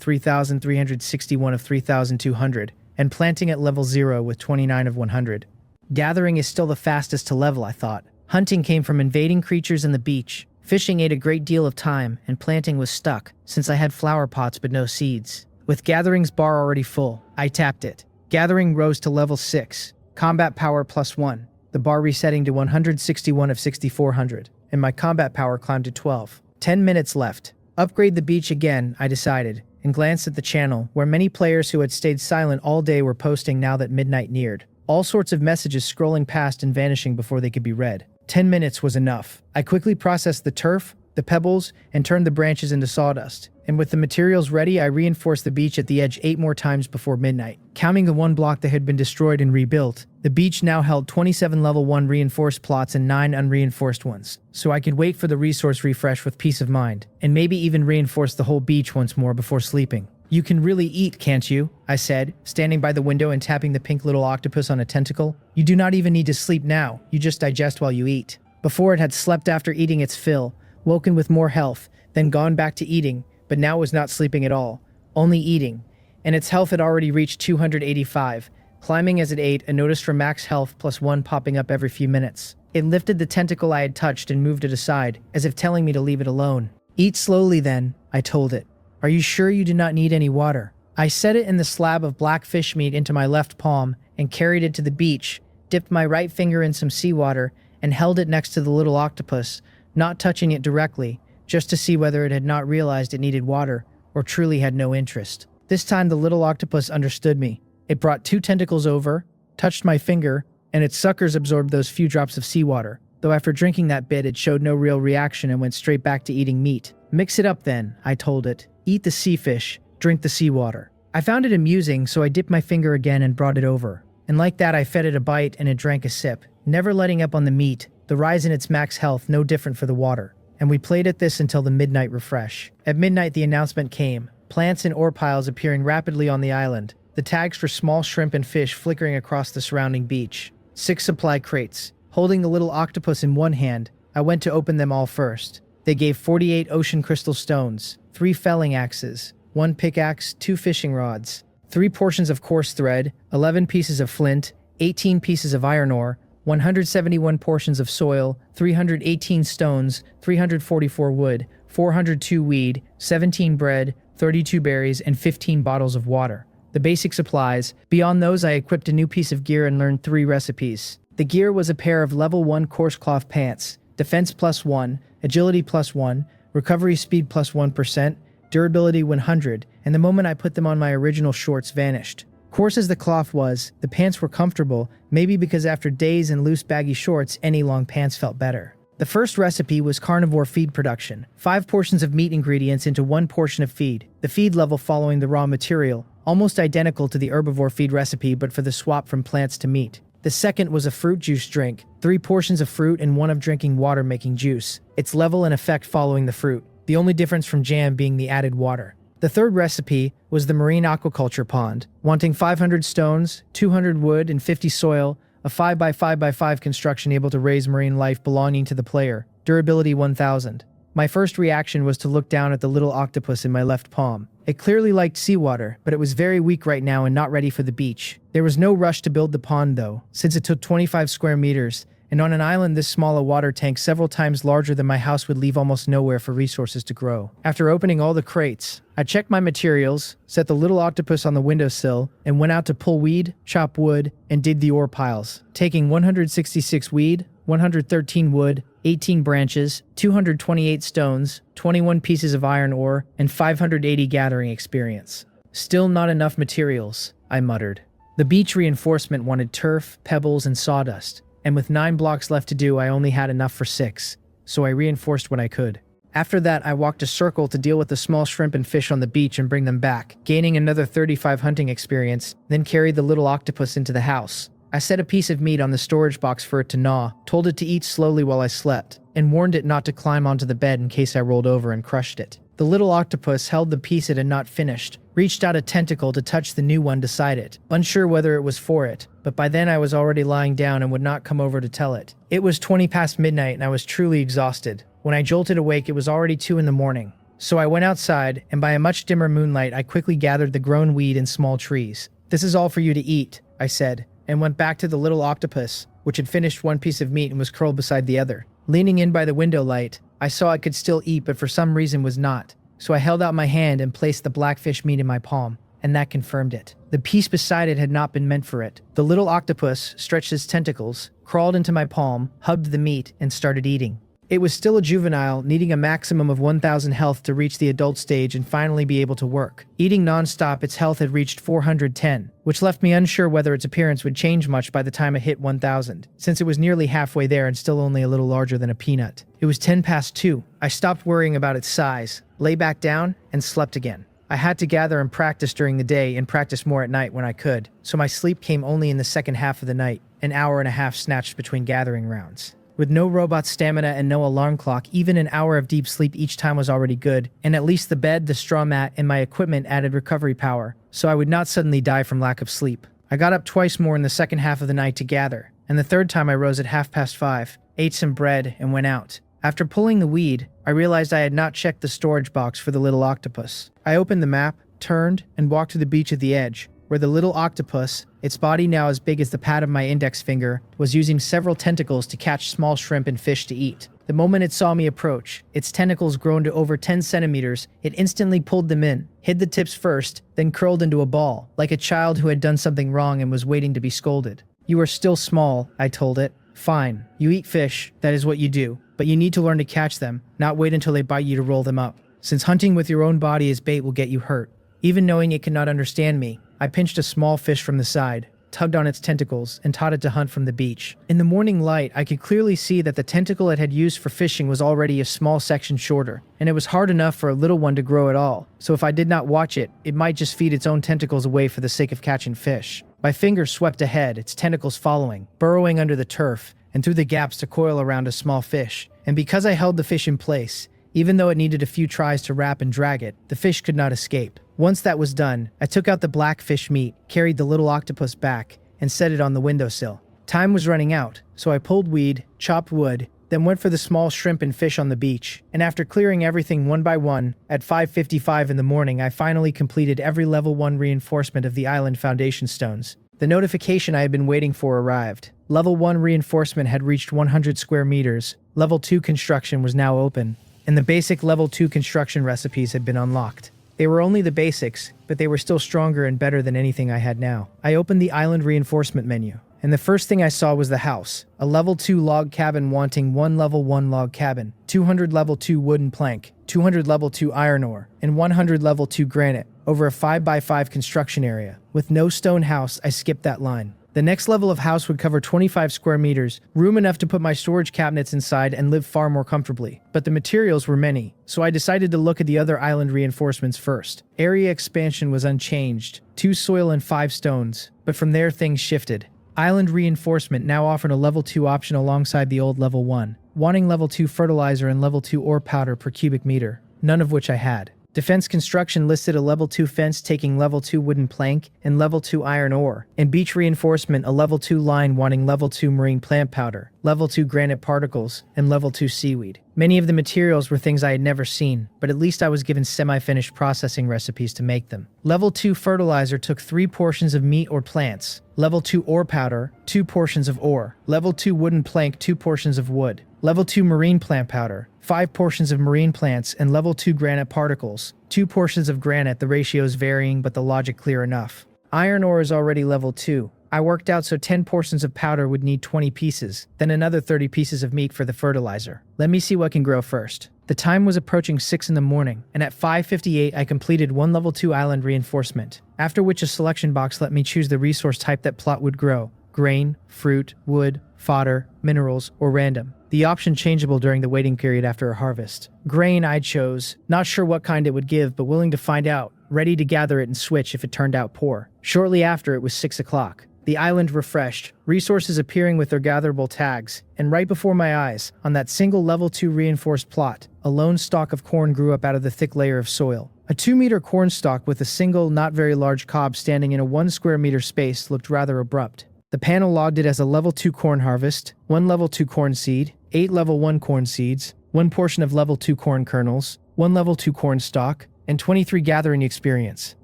3,361 of 3,200, and planting at level 0 with 29 of 100. Gathering is still the fastest to level, I thought. Hunting came from invading creatures in the beach. Fishing ate a great deal of time, and planting was stuck, since I had flower pots but no seeds. With Gathering's bar already full, I tapped it. Gathering rose to level 6. Combat power +1. The bar resetting to 161 of 6,400. and my combat power climbed to 12. 10 minutes left. Upgrade the beach again, I decided, and glanced at the channel, where many players who had stayed silent all day were posting now that midnight neared. All sorts of messages scrolling past and vanishing before they could be read. 10 minutes was enough. I quickly processed the turf, the pebbles, and turned the branches into sawdust. And with the materials ready, I reinforced the beach at the edge 8 more times before midnight. Counting the one block that had been destroyed and rebuilt, the beach now held 27 level 1 reinforced plots and 9 unreinforced ones. So I could wait for the resource refresh with peace of mind, and maybe even reinforce the whole beach once more before sleeping. "You can really eat, can't you?" I said, standing by the window and tapping the pink little octopus on a tentacle. "You do not even need to sleep now, you just digest while you eat." Before, it had slept after eating its fill, woken with more health, then gone back to eating, but now was not sleeping at all, only eating. And its health had already reached 285, climbing as it ate, a notice for max health +1 popping up every few minutes. It lifted the tentacle I had touched and moved it aside, as if telling me to leave it alone. "Eat slowly then," I told it. "Are you sure you do not need any water?" I set it in the slab of black fish meat into my left palm and carried it to the beach, dipped my right finger in some seawater, and held it next to the little octopus, not touching it directly, just to see whether it had not realized it needed water or truly had no interest. This time the little octopus understood me. It brought 2 tentacles over, touched my finger, and its suckers absorbed those few drops of seawater, though after drinking that bit it showed no real reaction and went straight back to eating meat. "Mix it up then," I told it. "Eat the sea fish, drink the seawater." I found it amusing, so I dipped my finger again and brought it over. And like that I fed it a bite and it drank a sip, never letting up on the meat, the rise in its max health no different for the water. And we played at this until the midnight refresh. At midnight the announcement came, plants and ore piles appearing rapidly on the island, the tags for small shrimp and fish flickering across the surrounding beach. 6 supply crates. Holding the little octopus in one hand, I went to open them all first. They gave 48 ocean crystal stones, 3 felling axes, 1 pickaxe, 2 fishing rods, 3 portions of coarse thread, 11 pieces of flint, 18 pieces of iron ore, 171 portions of soil, 318 stones, 344 wood, 402 weed, 17 bread, 32 berries, and 15 bottles of water. The basic supplies. Beyond those, I equipped a new piece of gear and learned 3 recipes. The gear was a pair of level 1 coarse cloth pants, defense +1, agility +1, recovery speed +1%, durability 100, and the moment I put them on, my original shorts vanished. Coarse as the cloth was, the pants were comfortable, maybe because after days in loose baggy shorts, any long pants felt better. The first recipe was carnivore feed production. 5 portions of meat ingredients into 1 portion of feed, the feed level following the raw material, almost identical to the herbivore feed recipe but for the swap from plants to meat. The second was a fruit juice drink, 3 portions of fruit and 1 of drinking water making juice, its level and effect following the fruit, the only difference from jam being the added water. The third recipe was the marine aquaculture pond, wanting 500 stones, 200 wood, and 50 soil, a 5x5x5 construction able to raise marine life belonging to the player, durability 1000. My first reaction was to look down at the little octopus in my left palm. It clearly liked seawater, but it was very weak right now and not ready for the beach. There was no rush to build the pond though, since it took 25 square meters, and on an island this small a water tank several times larger than my house would leave almost nowhere for resources to grow. After opening all the crates, I checked my materials, set the little octopus on the windowsill, and went out to pull weed, chop wood, and dig the ore piles, taking 166 weed, 113 wood, 18 branches, 228 stones, 21 pieces of iron ore, and 580 gathering experience. "Still not enough materials," I muttered. The beach reinforcement wanted turf, pebbles, and sawdust, and with 9 blocks left to do, I only had enough for 6, so I reinforced what I could. After that, I walked a circle to deal with the small shrimp and fish on the beach and bring them back, gaining another 35 hunting experience, then carried the little octopus into the house. I set a piece of meat on the storage box for it to gnaw, told it to eat slowly while I slept, and warned it not to climb onto the bed in case I rolled over and crushed it. The little octopus held the piece it had not finished, reached out a tentacle to touch the new one beside it, unsure whether it was for it, but by then I was already lying down and would not come over to tell it. It was 20 past midnight and I was truly exhausted. When I jolted awake, it was already 2 in the morning. So I went outside, and by a much dimmer moonlight, I quickly gathered the grown weed and small trees. "This is all for you to eat," I said, and went back to the little octopus, which had finished 1 piece of meat and was curled beside the other. Leaning in by the window light, I saw it could still eat but for some reason was not, so I held out my hand and placed the blackfish meat in my palm, and that confirmed it. The piece beside it had not been meant for it. The little octopus stretched its tentacles, crawled into my palm, hugged the meat, and started eating. It was still a juvenile, needing a maximum of 1,000 health to reach the adult stage and finally be able to work. Eating non-stop, its health had reached 410, which left me unsure whether its appearance would change much by the time it hit 1,000, since it was nearly halfway there and still only a little larger than a peanut. It was 10 past 2. I stopped worrying about its size, lay back down, and slept again. I had to gather and practice during the day and practice more at night when I could, so my sleep came only in the second half of the night, an hour and a half snatched between gathering rounds. With no robot stamina and no alarm clock, even an hour of deep sleep each time was already good, and at least the bed, the straw mat, and my equipment added recovery power, so I would not suddenly die from lack of sleep. I got up twice more in the second half of the night to gather, and the third time I rose at 5:30, ate some bread, and went out. After pulling the weed, I realized I had not checked the storage box for the little octopus. I opened the map, turned, and walked to the beach at the edge, where the little octopus, its body now as big as the pad of my index finger, was using several tentacles to catch small shrimp and fish to eat. The moment it saw me approach, its tentacles grown to over 10 centimeters, it instantly pulled them in, hid the tips first, then curled into a ball, like a child who had done something wrong and was waiting to be scolded. "You are still small," I told it. "Fine. You eat fish, that is what you do, but you need to learn to catch them, not wait until they bite you to roll them up, since hunting with your own body as bait will get you hurt." Even knowing it could not understand me, I pinched a small fish from the side, tugged on its tentacles, and taught it to hunt from the beach. In the morning light, I could clearly see that the tentacle it had used for fishing was already a small section shorter, and it was hard enough for a little one to grow at all, so if I did not watch it, it might just feed its own tentacles away for the sake of catching fish. My finger swept ahead, its tentacles following, burrowing under the turf, and through the gaps to coil around a small fish. And because I held the fish in place, even though it needed a few tries to wrap and drag it, the fish could not escape. Once that was done, I took out the black fish meat, carried the little octopus back, and set it on the windowsill. Time was running out, so I pulled weed, chopped wood, then went for the small shrimp and fish on the beach. And after clearing everything one by one, at 5:55 in the morning, I finally completed every level 1 reinforcement of the island foundation stones. The notification I had been waiting for arrived. Level 1 reinforcement had reached 100 square meters. Level 2 construction was now open, and the basic level 2 construction recipes had been unlocked. They were only the basics, but they were still stronger and better than anything I had now. I opened the island reinforcement menu, and the first thing I saw was the house. A level 2 log cabin wanting 1 level 1 log cabin, 200 level 2 wooden plank, 200 level 2 iron ore, and 100 level 2 granite, over a 5x5 construction area. With no stone house, I skipped that line. The next level of house would cover 25 square meters, room enough to put my storage cabinets inside and live far more comfortably. But the materials were many, so I decided to look at the other island reinforcements first. Area expansion was unchanged, 2 soil and 5 stones, but from there things shifted. Island reinforcement now offered a level 2 option alongside the old level 1, wanting level 2 fertilizer and level 2 ore powder per cubic meter, none of which I had. Defense construction listed a level 2 fence taking level 2 wooden plank and level 2 iron ore, and beach reinforcement a level 2 line wanting level 2 marine plant powder, level 2 granite particles, and level 2 seaweed. Many of the materials were things I had never seen, but at least I was given semi-finished processing recipes to make them. Level 2 fertilizer took 3 portions of meat or plants, level 2 ore powder, 2 portions of ore, level 2 wooden plank, 2 portions of wood, level 2 marine plant powder, 5 portions of marine plants, and level 2 granite particles, 2 portions of granite, the ratios varying but the logic clear enough. Iron ore is already level 2. I worked out so 10 portions of powder would need 20 pieces, then another 30 pieces of meat for the fertilizer. Let me see what can grow first. The time was approaching 6 in the morning, and at 5:58 I completed 1 level 2 island reinforcement, after which a selection box let me choose the resource type that plot would grow: grain, fruit, wood, fodder, minerals, or random. The option changeable during the waiting period after a harvest. Grain I chose, not sure what kind it would give, but willing to find out, ready to gather it and switch if it turned out poor. Shortly after, it was 6 o'clock. The island refreshed, resources appearing with their gatherable tags, and right before my eyes, on that single level 2 reinforced plot, a lone stalk of corn grew up out of the thick layer of soil. A 2-meter corn stalk with a single, not very large cob standing in a 1 square meter space looked rather abrupt. The panel logged it as a level 2 corn harvest, 1 level 2 corn seed, 8 level 1 corn seeds, 1 portion of level 2 corn kernels, 1 level 2 corn stalk, and 23 gathering experience.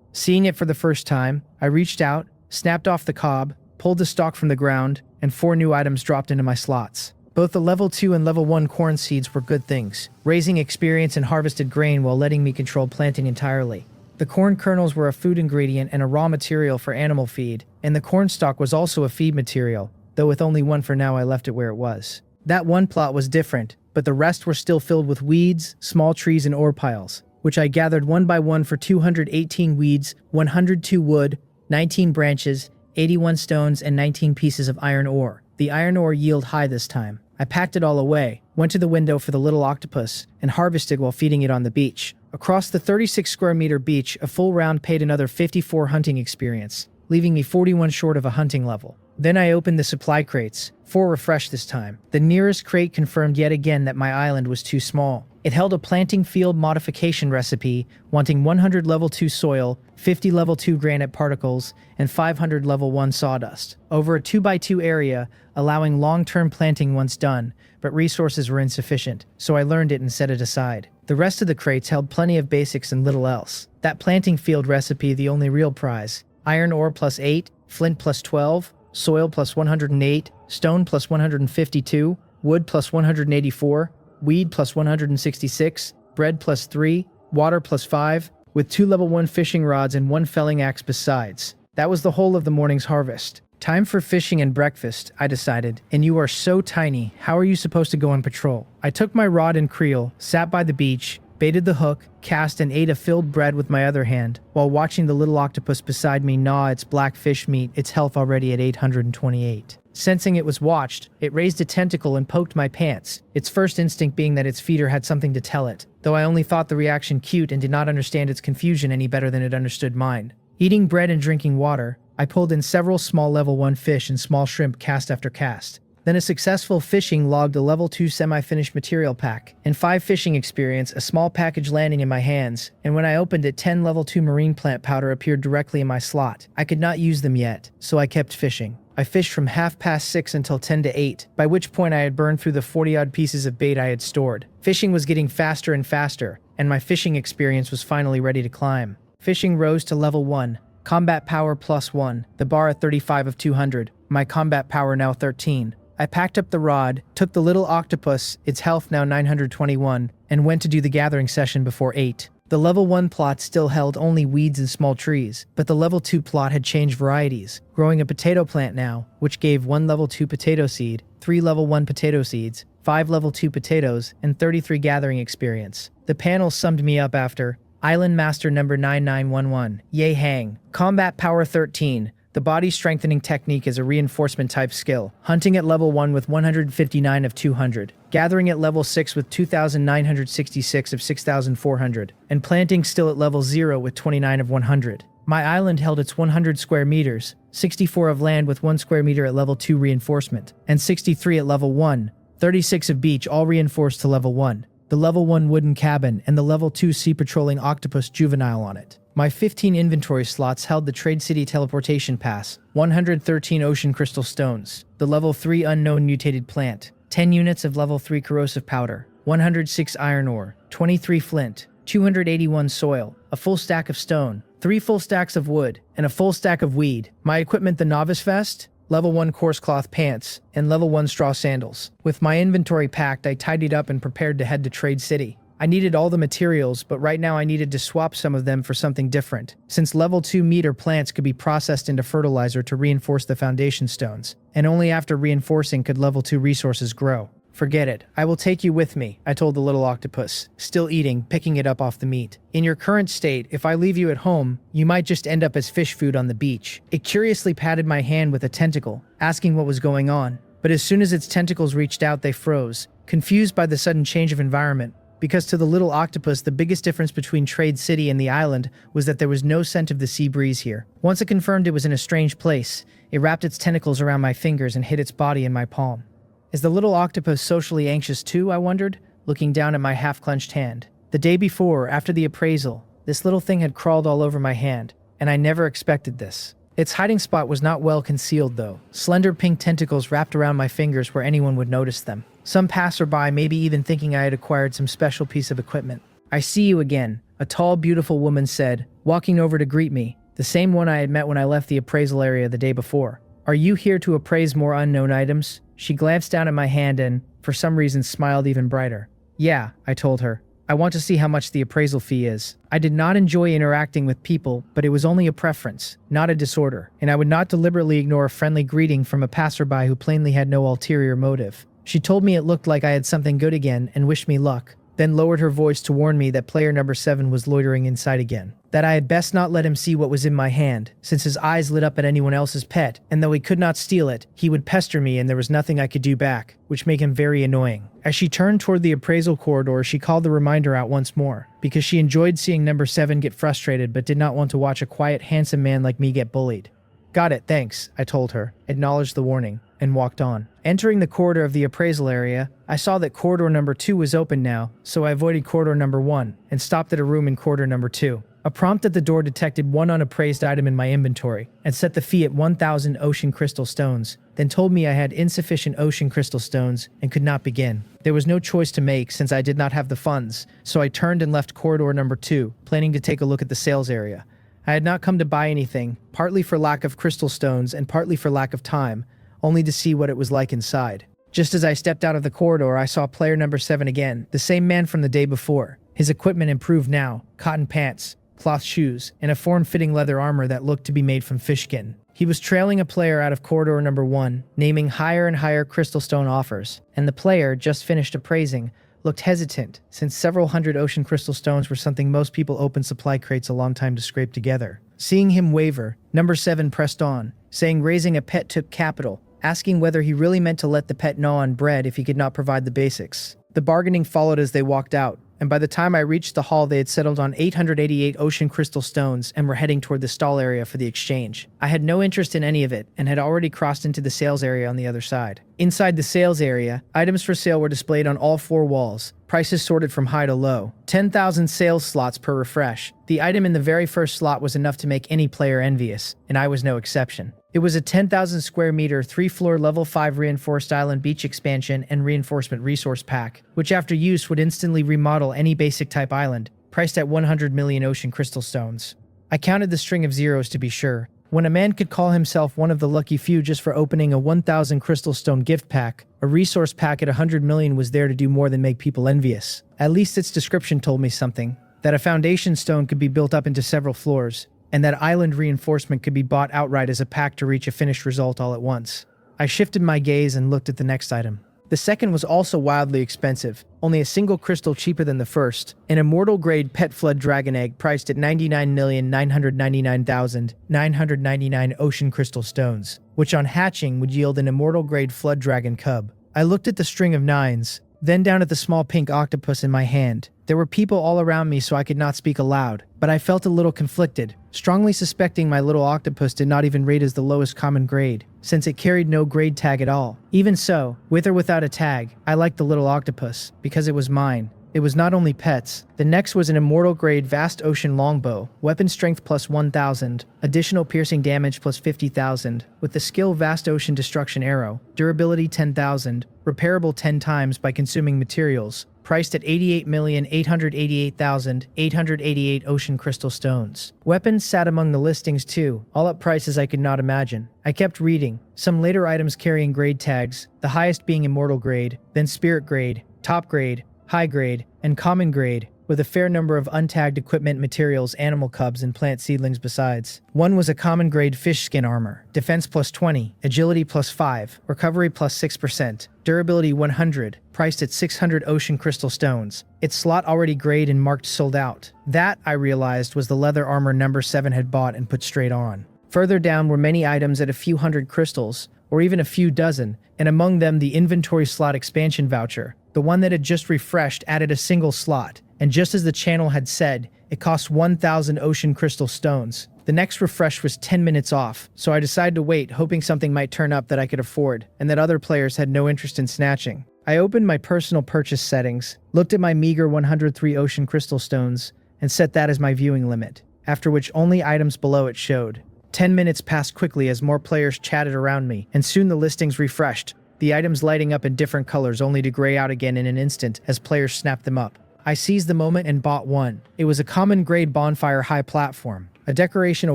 Seeing it for the first time, I reached out, snapped off the cob, pulled the stalk from the ground, and 4 new items dropped into my slots. Both the level 2 and level 1 corn seeds were good things, raising experience and harvested grain while letting me control planting entirely. The corn kernels were a food ingredient and a raw material for animal feed, and the corn stalk was also a feed material, though with only 1 for now I left it where it was. That 1 plot was different, but the rest were still filled with weeds, small trees, and ore piles, which I gathered one by one for 218 weeds, 102 wood, 19 branches, 81 stones, and 19 pieces of iron ore. The iron ore yield high this time. I packed it all away, went to the window for the little octopus, and harvested while feeding it on the beach. Across the 36 square meter beach, a full round paid another 54 hunting experience, leaving me 41 short of a hunting level. Then I opened the supply crates, 4 refreshed this time. The nearest crate confirmed yet again that my island was too small. It held a planting field modification recipe, wanting 100 level 2 soil, 50 level 2 granite particles, and 500 level 1 sawdust, over a 2x2 area, allowing long-term planting once done, but resources were insufficient, so I learned it and set it aside. The rest of the crates held plenty of basics and little else. That planting field recipe, the only real prize. Iron ore plus 8, flint plus 12, soil plus 108, stone plus 152, wood plus 184, weed plus 166, bread plus 3, water plus 5, with 2 level 1 fishing rods and 1 felling axe besides. That was the whole of the morning's harvest. Time for fishing and breakfast, I decided, and you are so tiny, how are you supposed to go on patrol? I took my rod and creel, sat by the beach, baited the hook, cast and ate a filled bread with my other hand, while watching the little octopus beside me gnaw its black fish meat, its health already at 828. Sensing it was watched, it raised a tentacle and poked my pants, its first instinct being that its feeder had something to tell it, though I only thought the reaction cute and did not understand its confusion any better than it understood mine. Eating bread and drinking water, I pulled in several small level 1 fish and small shrimp cast after cast. Then a successful fishing logged a level 2 semi-finished material pack, and 5 fishing experience, a small package landing in my hands, and when I opened it 10 level 2 marine plant powder appeared directly in my slot. I could not use them yet, so I kept fishing. I fished from 6:30 until 10 to 8, by which point I had burned through the 40-odd pieces of bait I had stored. Fishing was getting faster and faster, and my fishing experience was finally ready to climb. Fishing rose to level 1. Combat power plus 1, the bar at 35 of 200, my combat power now 13. I packed up the rod, took the little octopus, its health now 921, and went to do the gathering session before 8. The level 1 plot still held only weeds and small trees, but the level 2 plot had changed varieties, growing a potato plant now, which gave 1 level 2 potato seed, 3 level 1 potato seeds, 5 level 2 potatoes, and 33 gathering experience. The panel summed me up after Island Master number 9911, Yay Hang. Combat power 13. The body strengthening technique is a reinforcement type skill. Hunting at level 1 with 159 of 200. Gathering at level 6 with 2,966 of 6,400. And planting still at level 0 with 29 of 100. My island held its 100 square meters, 64 of land with 1 square meter at level 2 reinforcement, and 63 at level 1, 36 of beach all reinforced to level 1. The level 1 wooden cabin, and the level 2 sea patrolling octopus juvenile on it. My 15 inventory slots held the Trade City teleportation pass, 113 ocean crystal stones, the level 3 unknown mutated plant, 10 units of level 3 corrosive powder, 106 iron ore, 23 flint, 281 soil, a full stack of stone, 3 full stacks of wood, and a full stack of weed. My equipment, the novice vest, level 1 coarse cloth pants, and level 1 straw sandals. With my inventory packed, I tidied up and prepared to head to Trade City. I needed all the materials, but right now I needed to swap some of them for something different, since level 2 meter plants could be processed into fertilizer to reinforce the foundation stones, and only after reinforcing could level 2 resources grow. Forget it. I will take you with me, I told the little octopus, still eating, picking it up off the meat. In your current state, if I leave you at home, you might just end up as fish food on the beach. It curiously patted my hand with a tentacle, asking what was going on. But as soon as its tentacles reached out, they froze, confused by the sudden change of environment. Because to the little octopus, the biggest difference between Trade City and the island was that there was no scent of the sea breeze here. Once it confirmed it was in a strange place, it wrapped its tentacles around my fingers and hid its body in my palm. Is the little octopus socially anxious too, I wondered, looking down at my half-clenched hand. The day before, after the appraisal, this little thing had crawled all over my hand, and I never expected this. Its hiding spot was not well concealed, though. Slender pink tentacles wrapped around my fingers where anyone would notice them. Some passerby maybe even thinking I had acquired some special piece of equipment. I see you again, a tall, beautiful woman said, walking over to greet me, the same one I had met when I left the appraisal area the day before. Are you here to appraise more unknown items? She glanced down at my hand and, for some reason, smiled even brighter. Yeah, I told her. I want to see how much the appraisal fee is. I did not enjoy interacting with people, but it was only a preference, not a disorder, and I would not deliberately ignore a friendly greeting from a passerby who plainly had no ulterior motive. She told me it looked like I had something good again and wished me luck, then lowered her voice to warn me that player number 7 was loitering inside again. That I had best not let him see what was in my hand, since his eyes lit up at anyone else's pet, and though he could not steal it, he would pester me and there was nothing I could do back, which made him very annoying. As she turned toward the appraisal corridor, she called the reminder out once more, because she enjoyed seeing number 7 get frustrated but did not want to watch a quiet, handsome man like me get bullied. Got it, thanks, I told her, acknowledged the warning, and walked on. Entering the corridor of the appraisal area, I saw that corridor number 2 was open now, so I avoided corridor number 1 and stopped at a room in corridor number 2. A prompt at the door detected one unappraised item in my inventory and set the fee at 1,000 ocean crystal stones, then told me I had insufficient ocean crystal stones and could not begin. There was no choice to make since I did not have the funds, so I turned and left corridor number 2, planning to take a look at the sales area. I had not come to buy anything, partly for lack of crystal stones and partly for lack of time, only to see what it was like inside. Just as I stepped out of the corridor, I saw player number 7 again, the same man from the day before. His equipment improved now, cotton pants, cloth shoes, and a form-fitting leather armor that looked to be made from fish skin. He was trailing a player out of corridor number 1, naming higher and higher crystal stone offers, and the player, just finished appraising, looked hesitant, since several hundred ocean crystal stones were something most people open supply crates a long time to scrape together. Seeing him waver, number 7 pressed on, saying raising a pet took capital, asking whether he really meant to let the pet gnaw on bread if he could not provide the basics. The bargaining followed as they walked out, and by the time I reached the hall they had settled on 888 ocean crystal stones and were heading toward the stall area for the exchange. I had no interest in any of it and had already crossed into the sales area on the other side. Inside the sales area, items for sale were displayed on all 4 walls, prices sorted from high to low. 10,000 sales slots per refresh. The item in the very first slot was enough to make any player envious, and I was no exception. It was a 10,000 square meter, 3-floor level 5 reinforced island beach expansion and reinforcement resource pack, which after use would instantly remodel any basic type island, priced at 100 million ocean crystal stones. I counted the string of zeros to be sure. When a man could call himself one of the lucky few just for opening a 1,000 crystal stone gift pack, a resource pack at 100 million was there to do more than make people envious. At least its description told me something, that a foundation stone could be built up into several floors, and that island reinforcement could be bought outright as a pack to reach a finished result all at once. I shifted my gaze and looked at the next item. The second was also wildly expensive, only a single crystal cheaper than the first, an immortal-grade pet flood dragon egg priced at 99,999,999 ocean crystal stones, which on hatching would yield an immortal-grade flood dragon cub. I looked at the string of 9s, then down at the small pink octopus in my hand. There were people all around me so I could not speak aloud, but I felt a little conflicted, strongly suspecting my little octopus did not even rate as the lowest common grade, since it carried no grade tag at all. Even so, with or without a tag, I liked the little octopus, because it was mine. It was not only pets. The next was an immortal grade vast ocean longbow, weapon strength plus 1,000, additional piercing damage plus 50,000, with the skill vast ocean destruction arrow, durability 10,000, repairable 10 times by consuming materials, priced at 88,888,888 ocean crystal stones. Weapons sat among the listings too, all at prices I could not imagine. I kept reading, some later items carrying grade tags, the highest being immortal grade, then spirit grade, top grade, high grade, and common grade, with a fair number of untagged equipment, materials, animal cubs, and plant seedlings besides. One was a common grade fish skin armor, defense plus 20, agility plus 5, recovery plus 6%, durability 100, priced at 600 ocean crystal stones. Its slot already grayed and marked sold out. That, I realized, was the leather armor number 7 had bought and put straight on. Further down were many items at a few hundred crystals, or even a few dozen, and among them the inventory slot expansion voucher. The one that had just refreshed added a single slot, and just as the channel had said, it cost 1,000 ocean crystal stones. The next refresh was 10 minutes off, so I decided to wait, hoping something might turn up that I could afford, and that other players had no interest in snatching. I opened my personal purchase settings, looked at my meager 103 ocean crystal stones, and set that as my viewing limit, after which only items below it showed. 10 minutes passed quickly as more players chatted around me, and soon the listings refreshed, the items lighting up in different colors only to gray out again in an instant as players snapped them up. I seized the moment and bought one. It was a common grade bonfire high platform, a decoration, a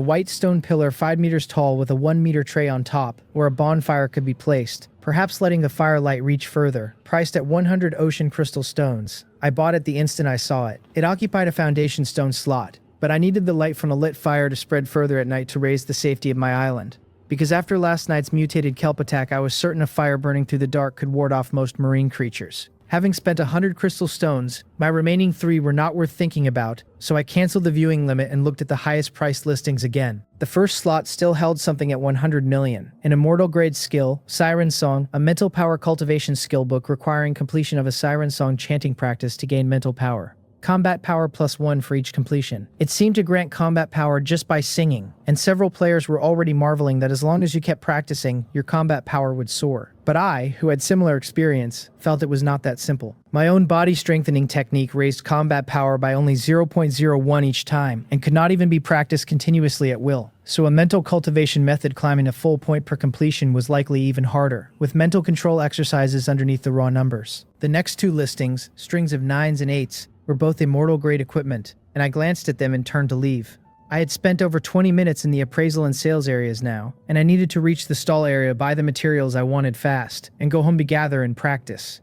white stone pillar 5 meters tall with a 1 meter tray on top, where a bonfire could be placed, perhaps letting the firelight reach further, priced at 100 ocean crystal stones. I bought it the instant I saw it. It occupied a foundation stone slot, but I needed the light from a lit fire to spread further at night to raise the safety of my island. because after last night's mutated kelp attack, I was certain a fire burning through the dark could ward off most marine creatures. Having spent 100 crystal stones, my remaining 3 were not worth thinking about, so I canceled the viewing limit and looked at the highest priced listings again. The first slot still held something at 100 million, an immortal grade skill, Siren Song, a mental power cultivation skill book requiring completion of a Siren Song chanting practice to gain mental power. Combat power +1 for each completion. It seemed to grant combat power just by singing, and several players were already marveling that as long as you kept practicing, your combat power would soar. But I, who had similar experience, felt it was not that simple. My own body strengthening technique raised combat power by only 0.01 each time, and could not even be practiced continuously at will. So a mental cultivation method climbing a full point per completion was likely even harder, with mental control exercises underneath the raw numbers. The next 2 listings, strings of 9s and 8s, were both immortal grade equipment, and I glanced at them and turned to leave. I had spent over 20 minutes in the appraisal and sales areas now, and I needed to reach the stall area, buy the materials I wanted fast, and go home to gather and practice.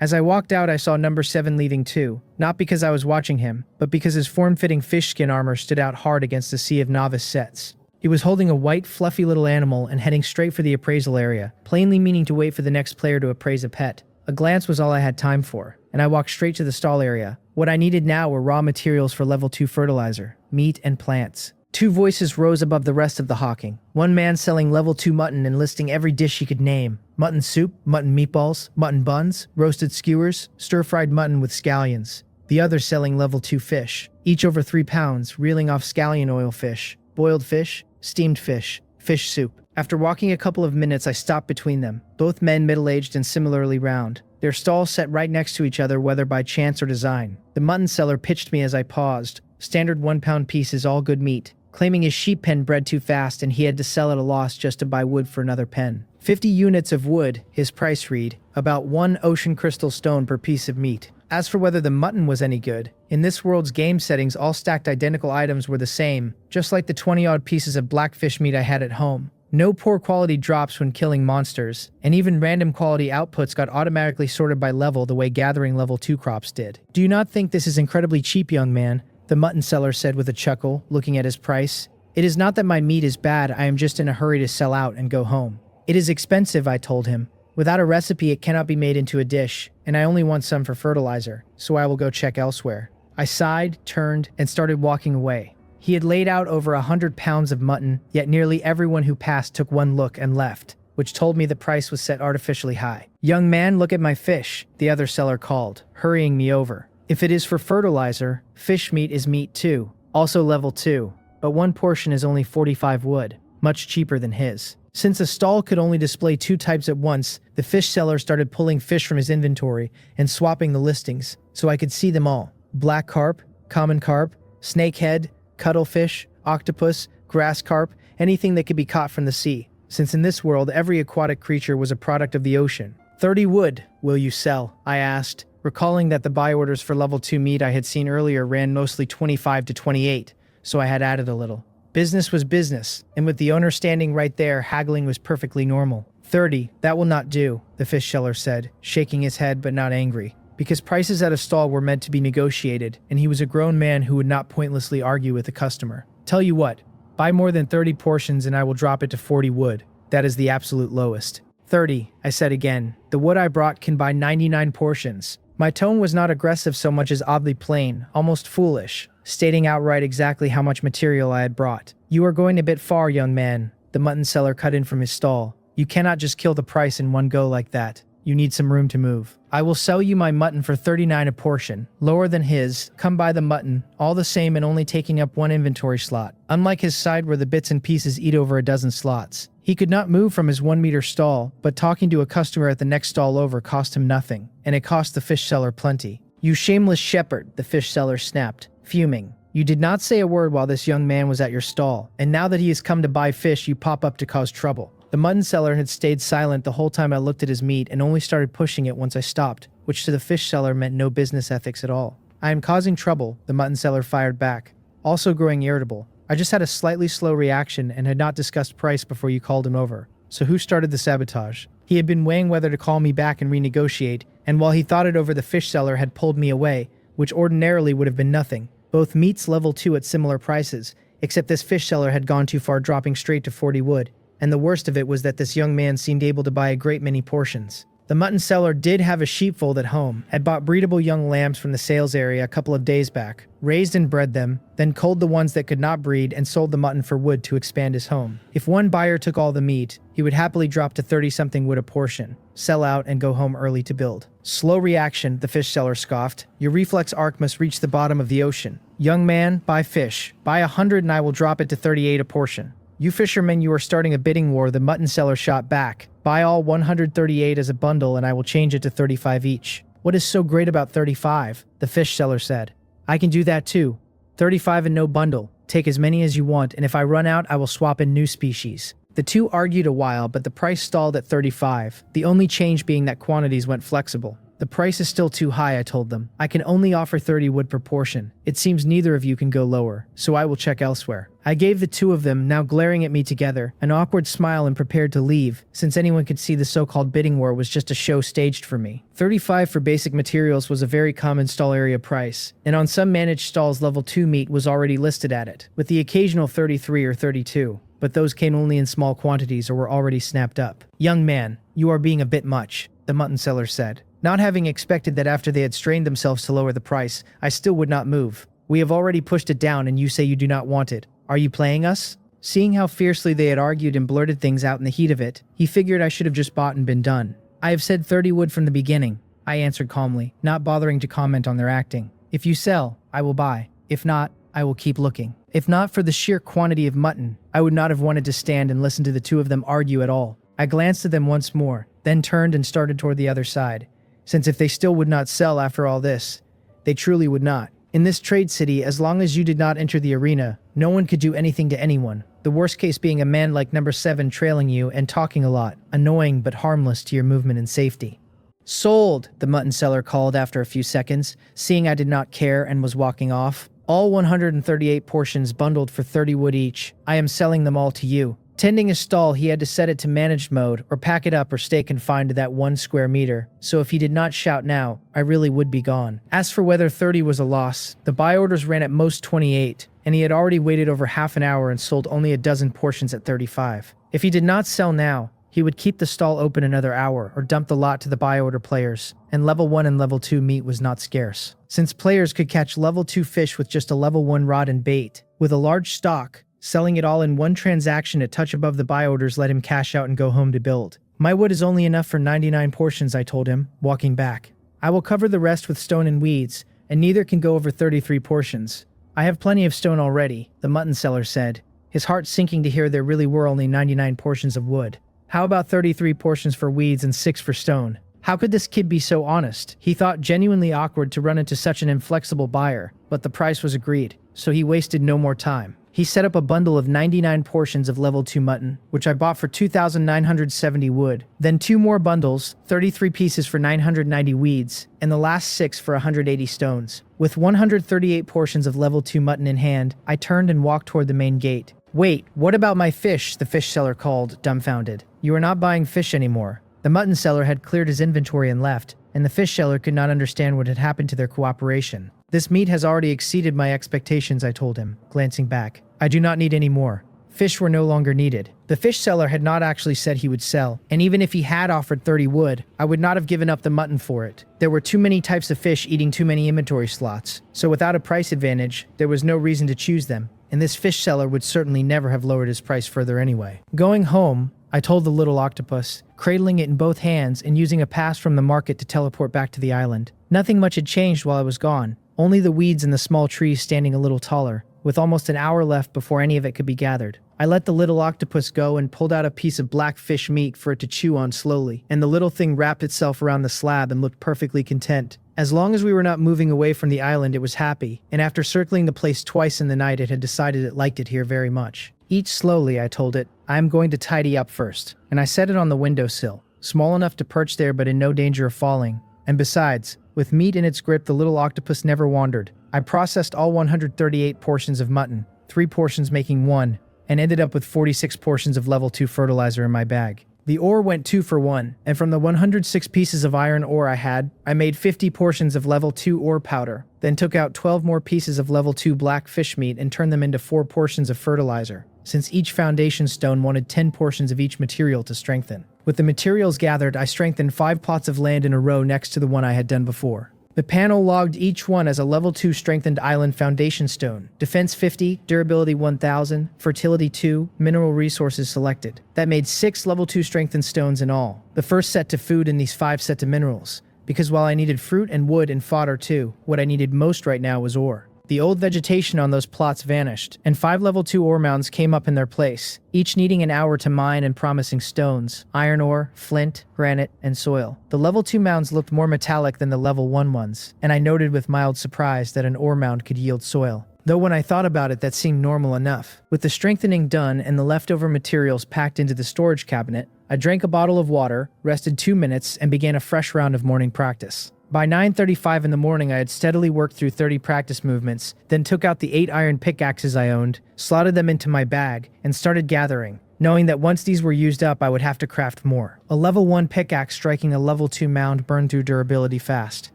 As I walked out, I saw number 7 leaving too, not because I was watching him, but because his form-fitting fish skin armor stood out hard against the sea of novice sets. He was holding a white, fluffy little animal and heading straight for the appraisal area, plainly meaning to wait for the next player to appraise a pet. A glance was all I had time for, and I walked straight to the stall area. What I needed now were raw materials for level 2 fertilizer, meat and plants. 2 voices rose above the rest of the hawking. One man selling level 2 mutton and listing every dish he could name. Mutton soup, mutton meatballs, mutton buns, roasted skewers, stir-fried mutton with scallions. The other selling level 2 fish, each over 3 pounds, reeling off scallion oil fish, boiled fish, steamed fish, fish soup. After walking a couple of minutes, I stopped between them, both men middle-aged and similarly round. Their stalls sat right next to each other, whether by chance or design. The mutton seller pitched me as I paused. Standard 1-pound pieces, all good meat, claiming his sheep pen bred too fast and he had to sell at a loss just to buy wood for another pen. 50 units of wood, his price read, about 1 ocean crystal stone per piece of meat. As for whether the mutton was any good, in this world's game settings all stacked identical items were the same, just like the 20-odd pieces of blackfish meat I had at home. No poor quality drops when killing monsters, and even random quality outputs got automatically sorted by level the way gathering level 2 crops did. Do you not think this is incredibly cheap, young man? The mutton seller said with a chuckle, looking at his price. It is not that my meat is bad, I am just in a hurry to sell out and go home. It is expensive, I told him. Without a recipe it cannot be made into a dish, and I only want some for fertilizer, so I will go check elsewhere. I sighed, turned, and started walking away. He had laid out over 100 pounds of mutton, yet nearly everyone who passed took one look and left, which told me the price was set artificially high. Young man, look at my fish, the other seller called, hurrying me over. If it is for fertilizer, fish meat is meat too, also level 2, but one portion is only 45 wood, much cheaper than his. Since a stall could only display 2 types at once, the fish seller started pulling fish from his inventory and swapping the listings, so I could see them all. Black carp, common carp, snakehead, cuttlefish, octopus, grass carp, anything that could be caught from the sea, since in this world every aquatic creature was a product of the ocean. 30 wood, will you sell? I asked, recalling that the buy orders for level 2 meat I had seen earlier ran mostly 25 to 28, so I had added a little. Business was business, and with the owner standing right there, haggling was perfectly normal. 30, that will not do, the fish seller said, shaking his head but not angry. Because prices at a stall were meant to be negotiated, and he was a grown man who would not pointlessly argue with a customer. Tell you what, buy more than 30 portions and I will drop it to 40 wood. That is the absolute lowest. 30, I said again. The wood I brought can buy 99 portions. My tone was not aggressive so much as oddly plain, almost foolish, stating outright exactly how much material I had brought. You are going a bit far, young man, the mutton seller cut in from his stall. You cannot just kill the price in one go like that. You need some room to move. I will sell you my mutton for 39 a portion, lower than his. Come buy the mutton, all the same and only taking up 1 inventory slot. Unlike his side where the bits and pieces eat over a dozen slots. He could not move from his 1-meter stall, but talking to a customer at the next stall over cost him nothing, and it cost the fish seller plenty. You shameless shepherd, the fish seller snapped, fuming. You did not say a word while this young man was at your stall, and now that he has come to buy fish, you pop up to cause trouble. The mutton seller had stayed silent the whole time I looked at his meat and only started pushing it once I stopped, which to the fish seller meant no business ethics at all. I am causing trouble, the mutton seller fired back, also growing irritable. I just had a slightly slow reaction and had not discussed price before you called him over. So who started the sabotage? He had been weighing whether to call me back and renegotiate, and while he thought it over, the fish seller had pulled me away, which ordinarily would have been nothing. Both meats level 2 at similar prices, except this fish seller had gone too far, dropping straight to 40 wood. and the worst of it was that this young man seemed able to buy a great many portions. The mutton seller did have a sheepfold at home, had bought breedable young lambs from the sales area a couple of days back, raised and bred them, then culled the ones that could not breed and sold the mutton for wood to expand his home. If one buyer took all the meat, he would happily drop to 30-something wood a portion, sell out and go home early to build. Slow reaction, the fish seller scoffed. Your reflex arc must reach the bottom of the ocean. Young man, buy fish. Buy 100 and I will drop it to 38 a portion. You fishermen, you are starting a bidding war, the mutton seller shot back. Buy all 138 as a bundle and I will change it to 35 each. What is so great about 35? The fish seller said. I can do that too. 35 and no bundle. Take as many as you want, and if I run out, I will swap in new species. The two argued a while, but the price stalled at 35, the only change being that quantities went flexible. The price is still too high, I told them. I can only offer 30 wood per portion. It seems neither of you can go lower, so I will check elsewhere. I gave the two of them, now glaring at me together, an awkward smile and prepared to leave, since anyone could see the so-called bidding war was just a show staged for me. 35 for basic materials was a very common stall area price, and on some managed stalls level 2 meat was already listed at it, with the occasional 33 or 32. But those came only in small quantities or were already snapped up. Young man, you are being a bit much, the mutton seller said. Not having expected that after they had strained themselves to lower the price, I still would not move. We have already pushed it down and you say you do not want it. Are you playing us? Seeing how fiercely they had argued and blurted things out in the heat of it, he figured I should have just bought and been done. I have said 30 wood from the beginning, I answered calmly, not bothering to comment on their acting. If you sell, I will buy. If not, I will keep looking. If not for the sheer quantity of mutton, I would not have wanted to stand and listen to the two of them argue at all. I glanced at them once more, then turned and started toward the other side. Since if they still would not sell after all this, they truly would not. In this trade city, as long as you did not enter the arena, no one could do anything to anyone. The worst case being a man like number 7 trailing you and talking a lot, annoying but harmless to your movement and safety. Sold, the mutton seller called after a few seconds, seeing I did not care and was walking off. All 138 portions bundled for 30 wood each. I am selling them all to you. Tending a stall, he had to set it to managed mode or pack it up or stay confined to that 1 square meter, so if he did not shout now, I really would be gone. As for whether 30 was a loss, the buy orders ran at most 28, and he had already waited over half an hour and sold only a dozen portions at 35. If he did not sell now, he would keep the stall open another hour or dump the lot to the buy order players, and level 1 and level 2 meat was not scarce. Since players could catch level 2 fish with just a level 1 rod and bait, with a large stock, selling it all in one transaction a touch above the buy orders let him cash out and go home to build. My wood is only enough for 99 portions, I told him, walking back. I will cover the rest with stone and weeds, and neither can go over 33 portions. I have plenty of stone already, the mutton seller said, his heart sinking to hear there really were only 99 portions of wood. How about 33 portions for weeds and 6 for stone? How could this kid be so honest? He thought genuinely awkward to run into such an inflexible buyer, but the price was agreed, so he wasted no more time. He set up a bundle of 99 portions of level 2 mutton, which I bought for 2,970 wood, then 2 more bundles, 33 pieces for 990 weeds, and the last 6 for 180 stones. With 138 portions of level 2 mutton in hand, I turned and walked toward the main gate. Wait, what about my fish? The fish seller called, dumbfounded. You are not buying fish anymore. The mutton seller had cleared his inventory and left, and the fish seller could not understand what had happened to their cooperation. This meat has already exceeded my expectations, I told him, glancing back. I do not need any more. Fish were no longer needed. The fish seller had not actually said he would sell, and even if he had offered 30 wood, I would not have given up the mutton for it. There were too many types of fish eating too many inventory slots, so without a price advantage, there was no reason to choose them, and this fish seller would certainly never have lowered his price further anyway. Going home, I told the little octopus, cradling it in both hands and using a pass from the market to teleport back to the island. Nothing much had changed while I was gone, only the weeds and the small trees standing a little taller, with almost an hour left before any of it could be gathered. I let the little octopus go and pulled out a piece of black fish meat for it to chew on slowly, and the little thing wrapped itself around the slab and looked perfectly content. As long as we were not moving away from the island, it was happy, and after circling the place twice in the night, it had decided it liked it here very much. Eat slowly, I told it. I am going to tidy up first, and I set it on the windowsill, small enough to perch there but in no danger of falling. And besides, with meat in its grip, the little octopus never wandered. I processed all 138 portions of mutton, 3 portions making 1, and ended up with 46 portions of level 2 fertilizer in my bag. The ore went 2 for 1, and from the 106 pieces of iron ore I had, I made 50 portions of level 2 ore powder, then took out 12 more pieces of level 2 black fish meat and turned them into 4 portions of fertilizer. since each foundation stone wanted 10 portions of each material to strengthen. With the materials gathered, I strengthened 5 plots of land in a row next to the one I had done before. The panel logged each one as a level 2 strengthened island foundation stone. Defense 50, durability 1000, fertility 2, mineral resources selected. That made 6 level 2 strengthened stones in all. The first set to food and these 5 set to minerals. Because while I needed fruit and wood and fodder too, what I needed most right now was ore. The old vegetation on those plots vanished, and 5 level 2 ore mounds came up in their place, each needing an hour to mine and promising stones, iron ore, flint, granite, and soil. The level 2 mounds looked more metallic than the level 1 ones, and I noted with mild surprise that an ore mound could yield soil. Though when I thought about it, that seemed normal enough. With the strengthening done and the leftover materials packed into the storage cabinet, I drank a bottle of water, rested 2 minutes, and began a fresh round of morning practice. By 9:35 in the morning, I had steadily worked through 30 practice movements, then took out the 8 iron pickaxes I owned, slotted them into my bag, and started gathering, knowing that once these were used up, I would have to craft more. A level 1 pickaxe striking a level 2 mound burned through durability fast,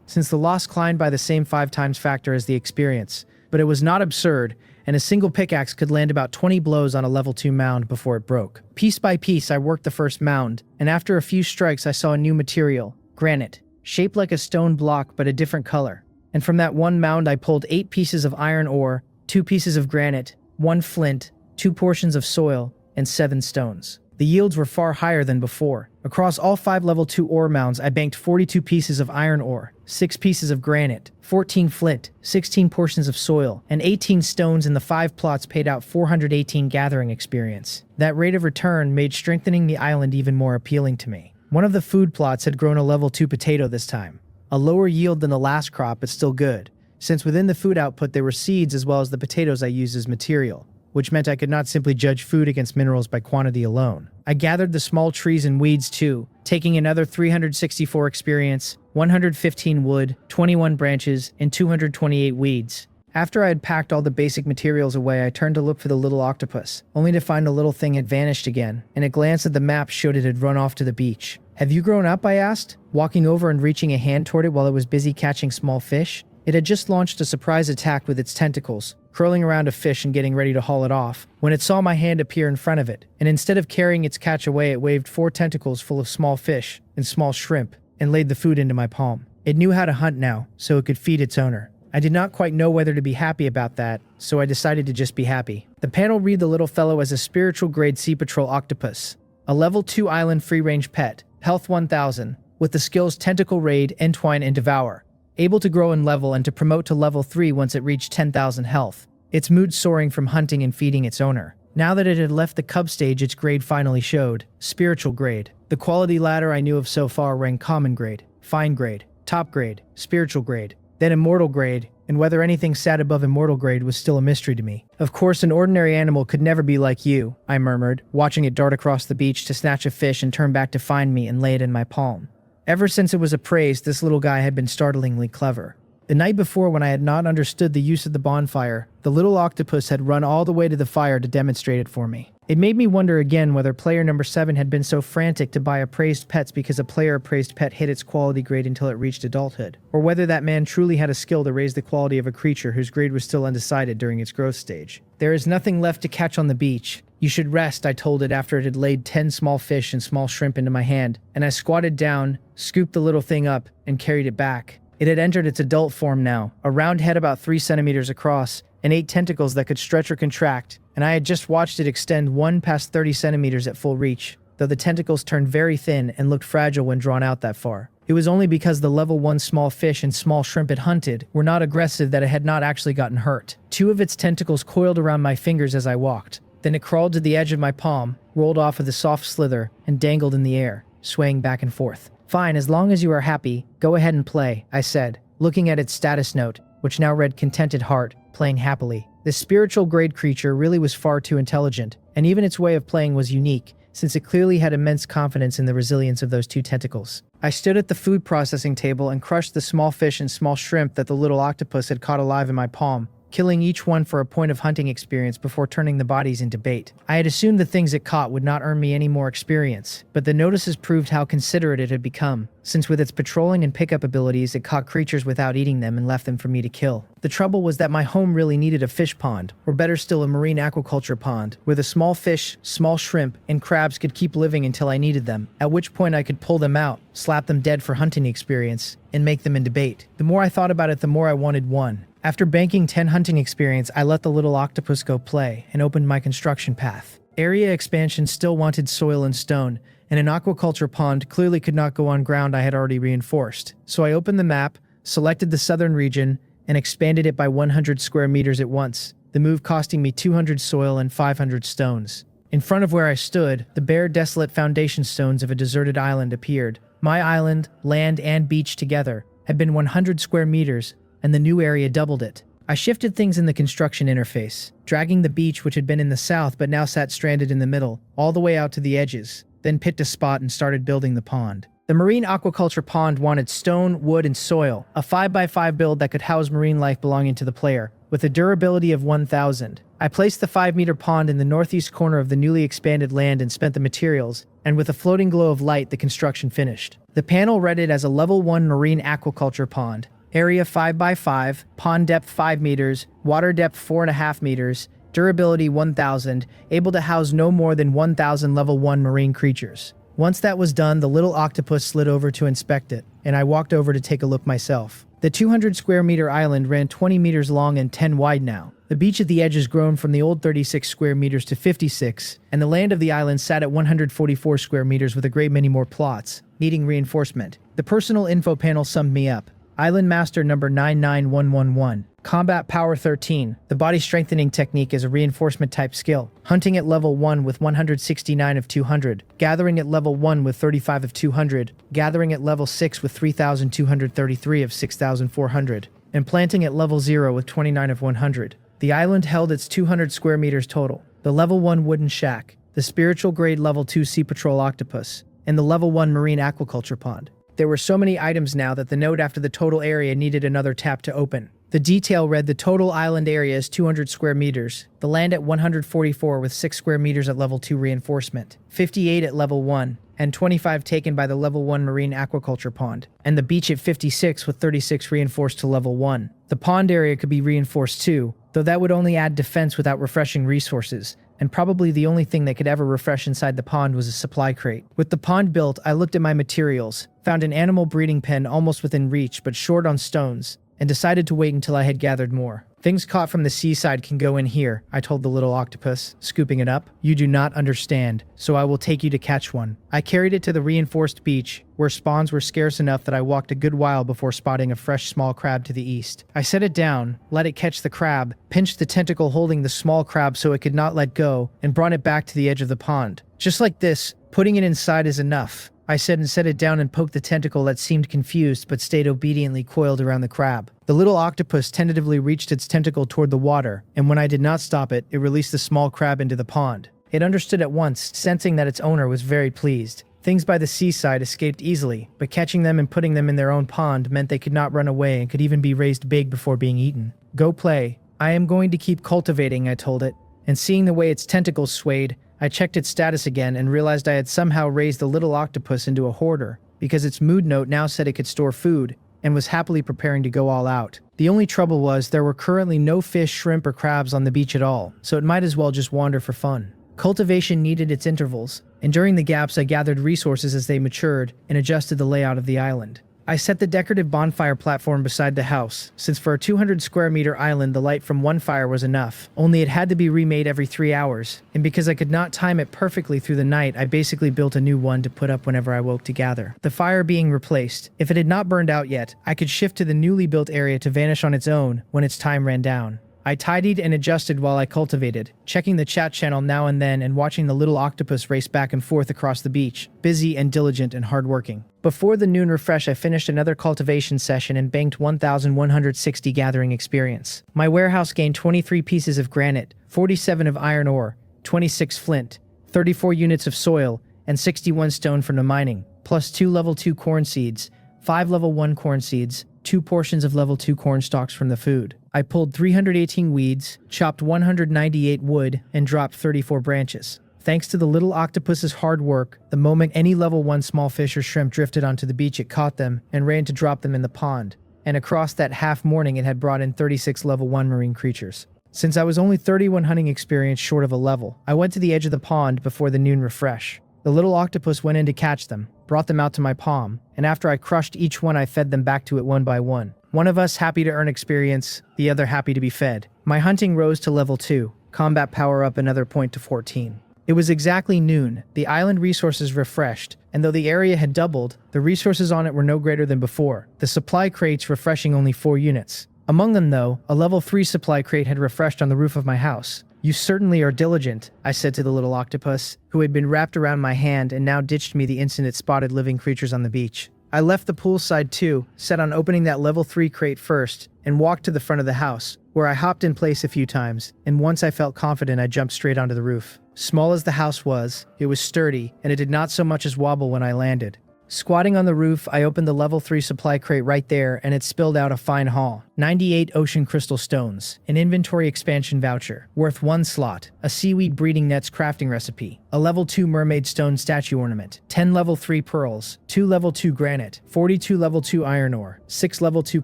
since the loss climbed by the same 5 times factor as the experience, but it was not absurd, and a single pickaxe could land about 20 blows on a level 2 mound before it broke. Piece by piece, I worked the first mound, and after a few strikes, I saw a new material, granite. Shaped like a stone block but a different color. And from that one mound I pulled 8 pieces of iron ore, 2 pieces of granite, 1 flint, 2 portions of soil, and 7 stones. The yields were far higher than before. Across all 5 level 2 ore mounds I banked 42 pieces of iron ore, 6 pieces of granite, 14 flint, 16 portions of soil, and 18 stones, and the 5 plots paid out 418 gathering experience. That rate of return made strengthening the island even more appealing to me. One of the food plots had grown a level 2 potato this time. A lower yield than the last crop, but still good, since within the food output there were seeds as well as the potatoes I used as material, which meant I could not simply judge food against minerals by quantity alone. I gathered the small trees and weeds too, taking another 364 experience, 115 wood, 21 branches, and 228 weeds. After I had packed all the basic materials away, I turned to look for the little octopus, only to find the little thing had vanished again, and a glance at the map showed it had run off to the beach. "Have you grown up?" I asked, walking over and reaching a hand toward it while it was busy catching small fish. It had just launched a surprise attack with its tentacles, curling around a fish and getting ready to haul it off, when it saw my hand appear in front of it, and instead of carrying its catch away, it waved 4 tentacles full of small fish and small shrimp, and laid the food into my palm. It knew how to hunt now, so it could feed its owner. I did not quite know whether to be happy about that, so I decided to just be happy. The panel read the little fellow as a spiritual grade Sea Patrol octopus, a level 2 island free-range pet, health 1000, with the skills Tentacle Raid, Entwine, and Devour, able to grow in level and to promote to level 3 once it reached 10,000 health, its mood soaring from hunting and feeding its owner. Now that it had left the cub stage, its grade finally showed, spiritual grade. The quality ladder I knew of so far ranked common grade, fine grade, top grade, spiritual grade, then immortal grade, and whether anything sat above immortal grade was still a mystery to me. "Of course, an ordinary animal could never be like you," I murmured, watching it dart across the beach to snatch a fish and turn back to find me and lay it in my palm. Ever since it was appraised, this little guy had been startlingly clever. The night before, when I had not understood the use of the bonfire, the little octopus had run all the way to the fire to demonstrate it for me. It made me wonder again whether player number 7 had been so frantic to buy appraised pets because a player appraised pet hit its quality grade until it reached adulthood, or whether that man truly had a skill to raise the quality of a creature whose grade was still undecided during its growth stage. "There is nothing left to catch on the beach. You should rest," I told it after it had laid 10 small fish and small shrimp into my hand, and I squatted down, scooped the little thing up, and carried it back. It had entered its adult form now, a round head about 3 centimeters across, and 8 tentacles that could stretch or contract, and I had just watched it extend 1 past 30 centimeters at full reach, though the tentacles turned very thin and looked fragile when drawn out that far. It was only because the level 1 small fish and small shrimp it hunted were not aggressive that it had not actually gotten hurt. 2 of its tentacles coiled around my fingers as I walked. Then it crawled to the edge of my palm, rolled off with a soft slither, and dangled in the air, swaying back and forth. "Fine, as long as you are happy, go ahead and play," I said, looking at its status note, which now read Contented Heart, playing happily. This spiritual grade creature really was far too intelligent, and even its way of playing was unique, since it clearly had immense confidence in the resilience of those 2 tentacles. I stood at the food processing table and crushed the small fish and small shrimp that the little octopus had caught alive in my palm, killing each one for a point of hunting experience before turning the bodies into bait. I had assumed the things it caught would not earn me any more experience, but the notices proved how considerate it had become, since with its patrolling and pickup abilities it caught creatures without eating them and left them for me to kill. The trouble was that my home really needed a fish pond, or better still a marine aquaculture pond, where the small fish, small shrimp, and crabs could keep living until I needed them, at which point I could pull them out, slap them dead for hunting experience, and make them into bait. The more I thought about it, the more I wanted one. After banking 10 hunting experience, I let the little octopus go play and opened my construction path. Area expansion still wanted soil and stone, and an aquaculture pond clearly could not go on ground I had already reinforced. So I opened the map, selected the southern region, and expanded it by 100 square meters at once, the move costing me 200 soil and 500 stones. In front of where I stood, the bare, desolate foundation stones of a deserted island appeared. My island, land, and beach together had been 100 square meters, and the new area doubled it. I shifted things in the construction interface, dragging the beach, which had been in the south but now sat stranded in the middle, all the way out to the edges, then picked a spot and started building the pond. The marine aquaculture pond wanted stone, wood, and soil, a 5x5 build that could house marine life belonging to the player, with a durability of 1000. I placed the 5-meter pond in the northeast corner of the newly expanded land and spent the materials, and with a floating glow of light, the construction finished. The panel read it as a level 1 marine aquaculture pond. Area 5x5, pond depth 5 meters, water depth 4.5 meters, durability 1000, able to house no more than 1000 level 1 marine creatures. Once that was done, the little octopus slid over to inspect it, and I walked over to take a look myself. The 200 square meter island ran 20 meters long and 10 wide now. The beach at the edge has grown from the old 36 square meters to 56, and the land of the island sat at 144 square meters with a great many more plots, needing reinforcement. The personal info panel summed me up. Island Master number 99111. Combat Power 13. The body strengthening technique is a reinforcement type skill. Hunting at level 1 with 169 of 200. Gathering at level 1 with 35 of 200. Gathering at level 6 with 3233 of 6400. And planting at level 0 with 29 of 100. The island held its 200 square meters total. The level 1 wooden shack. The spiritual grade level 2 sea patrol octopus. And the level 1 marine aquaculture pond. There were so many items now that the note after the total area needed another tap to open. The detail read the total island area is 200 square meters, the land at 144 with 6 square meters at level 2 reinforcement, 58 at level 1, and 25 taken by the level 1 marine aquaculture pond, and the beach at 56 with 36 reinforced to level 1. The pond area could be reinforced too, though that would only add defense without refreshing resources, and probably the only thing that could ever refresh inside the pond was a supply crate. With the pond built, I looked at my materials, found an animal breeding pen almost within reach but short on stones, and decided to wait until I had gathered more. Things caught from the seaside can go in here, I told the little octopus, scooping it up. You do not understand, so I will take you to catch one. I carried it to the reinforced beach, where spawns were scarce enough that I walked a good while before spotting a fresh small crab to the east. I set it down, let it catch the crab, pinched the tentacle holding the small crab so it could not let go, and brought it back to the edge of the pond. Just like this, putting it inside is enough, I said, and set it down and poked the tentacle that seemed confused but stayed obediently coiled around the crab. The little octopus tentatively reached its tentacle toward the water, and when I did not stop it, it released the small crab into the pond. It understood at once, sensing that its owner was very pleased. Things by the seaside escaped easily, but catching them and putting them in their own pond meant they could not run away and could even be raised big before being eaten. Go play. I am going to keep cultivating, I told it, and seeing the way its tentacles swayed, I checked its status again and realized I had somehow raised the little octopus into a hoarder, because its mood note now said it could store food, and was happily preparing to go all out. The only trouble was there were currently no fish, shrimp, or crabs on the beach at all, so it might as well just wander for fun. Cultivation needed its intervals, and during the gaps I gathered resources as they matured and adjusted the layout of the island. I set the decorative bonfire platform beside the house, since for a 200 square meter island the light from one fire was enough, only it had to be remade every 3 hours, and because I could not time it perfectly through the night, I basically built a new one to put up whenever I woke to gather. The fire being replaced, if it had not burned out yet, I could shift to the newly built area to vanish on its own when its time ran down. I tidied and adjusted while I cultivated, checking the chat channel now and then and watching the little octopus race back and forth across the beach, busy and diligent and hardworking. Before the noon refresh, I finished another cultivation session and banked 1,160 gathering experience. My warehouse gained 23 pieces of granite, 47 of iron ore, 26 flint, 34 units of soil, and 61 stone from the mining, plus 2 level 2 corn seeds, 5 level 1 corn seeds, 2 portions of level 2 corn stalks from the food. I pulled 318 weeds, chopped 198 wood, and dropped 34 branches. Thanks to the little octopus's hard work, the moment any level 1 small fish or shrimp drifted onto the beach, it caught them and ran to drop them in the pond. And across that half morning, it had brought in 36 level 1 marine creatures. Since I was only 31 hunting experience short of a level, I went to the edge of the pond before the noon refresh. The little octopus went in to catch them, brought them out to my palm, and after I crushed each one, I fed them back to it one by one. One of us happy to earn experience, the other happy to be fed. My hunting rose to level 2, combat power up another point to 14. It was exactly noon, the island resources refreshed, and though the area had doubled, the resources on it were no greater than before, the supply crates refreshing only 4 units. Among them, though, a level 3 supply crate had refreshed on the roof of my house. "You certainly are diligent," I said to the little octopus, who had been wrapped around my hand and now ditched me the instant it spotted living creatures on the beach. I left the poolside too, set on opening that level 3 crate first, and walked to the front of the house, where I hopped in place a few times, and once I felt confident I jumped straight onto the roof. Small as the house was, it was sturdy, and it did not so much as wobble when I landed. Squatting on the roof, I opened the level 3 supply crate right there, and it spilled out a fine haul. 98 ocean crystal stones, an inventory expansion voucher, worth 1 slot, a seaweed breeding nets crafting recipe, a level 2 mermaid stone statue ornament, 10 level 3 pearls, 2 level 2 granite, 42 level 2 iron ore, 6 level 2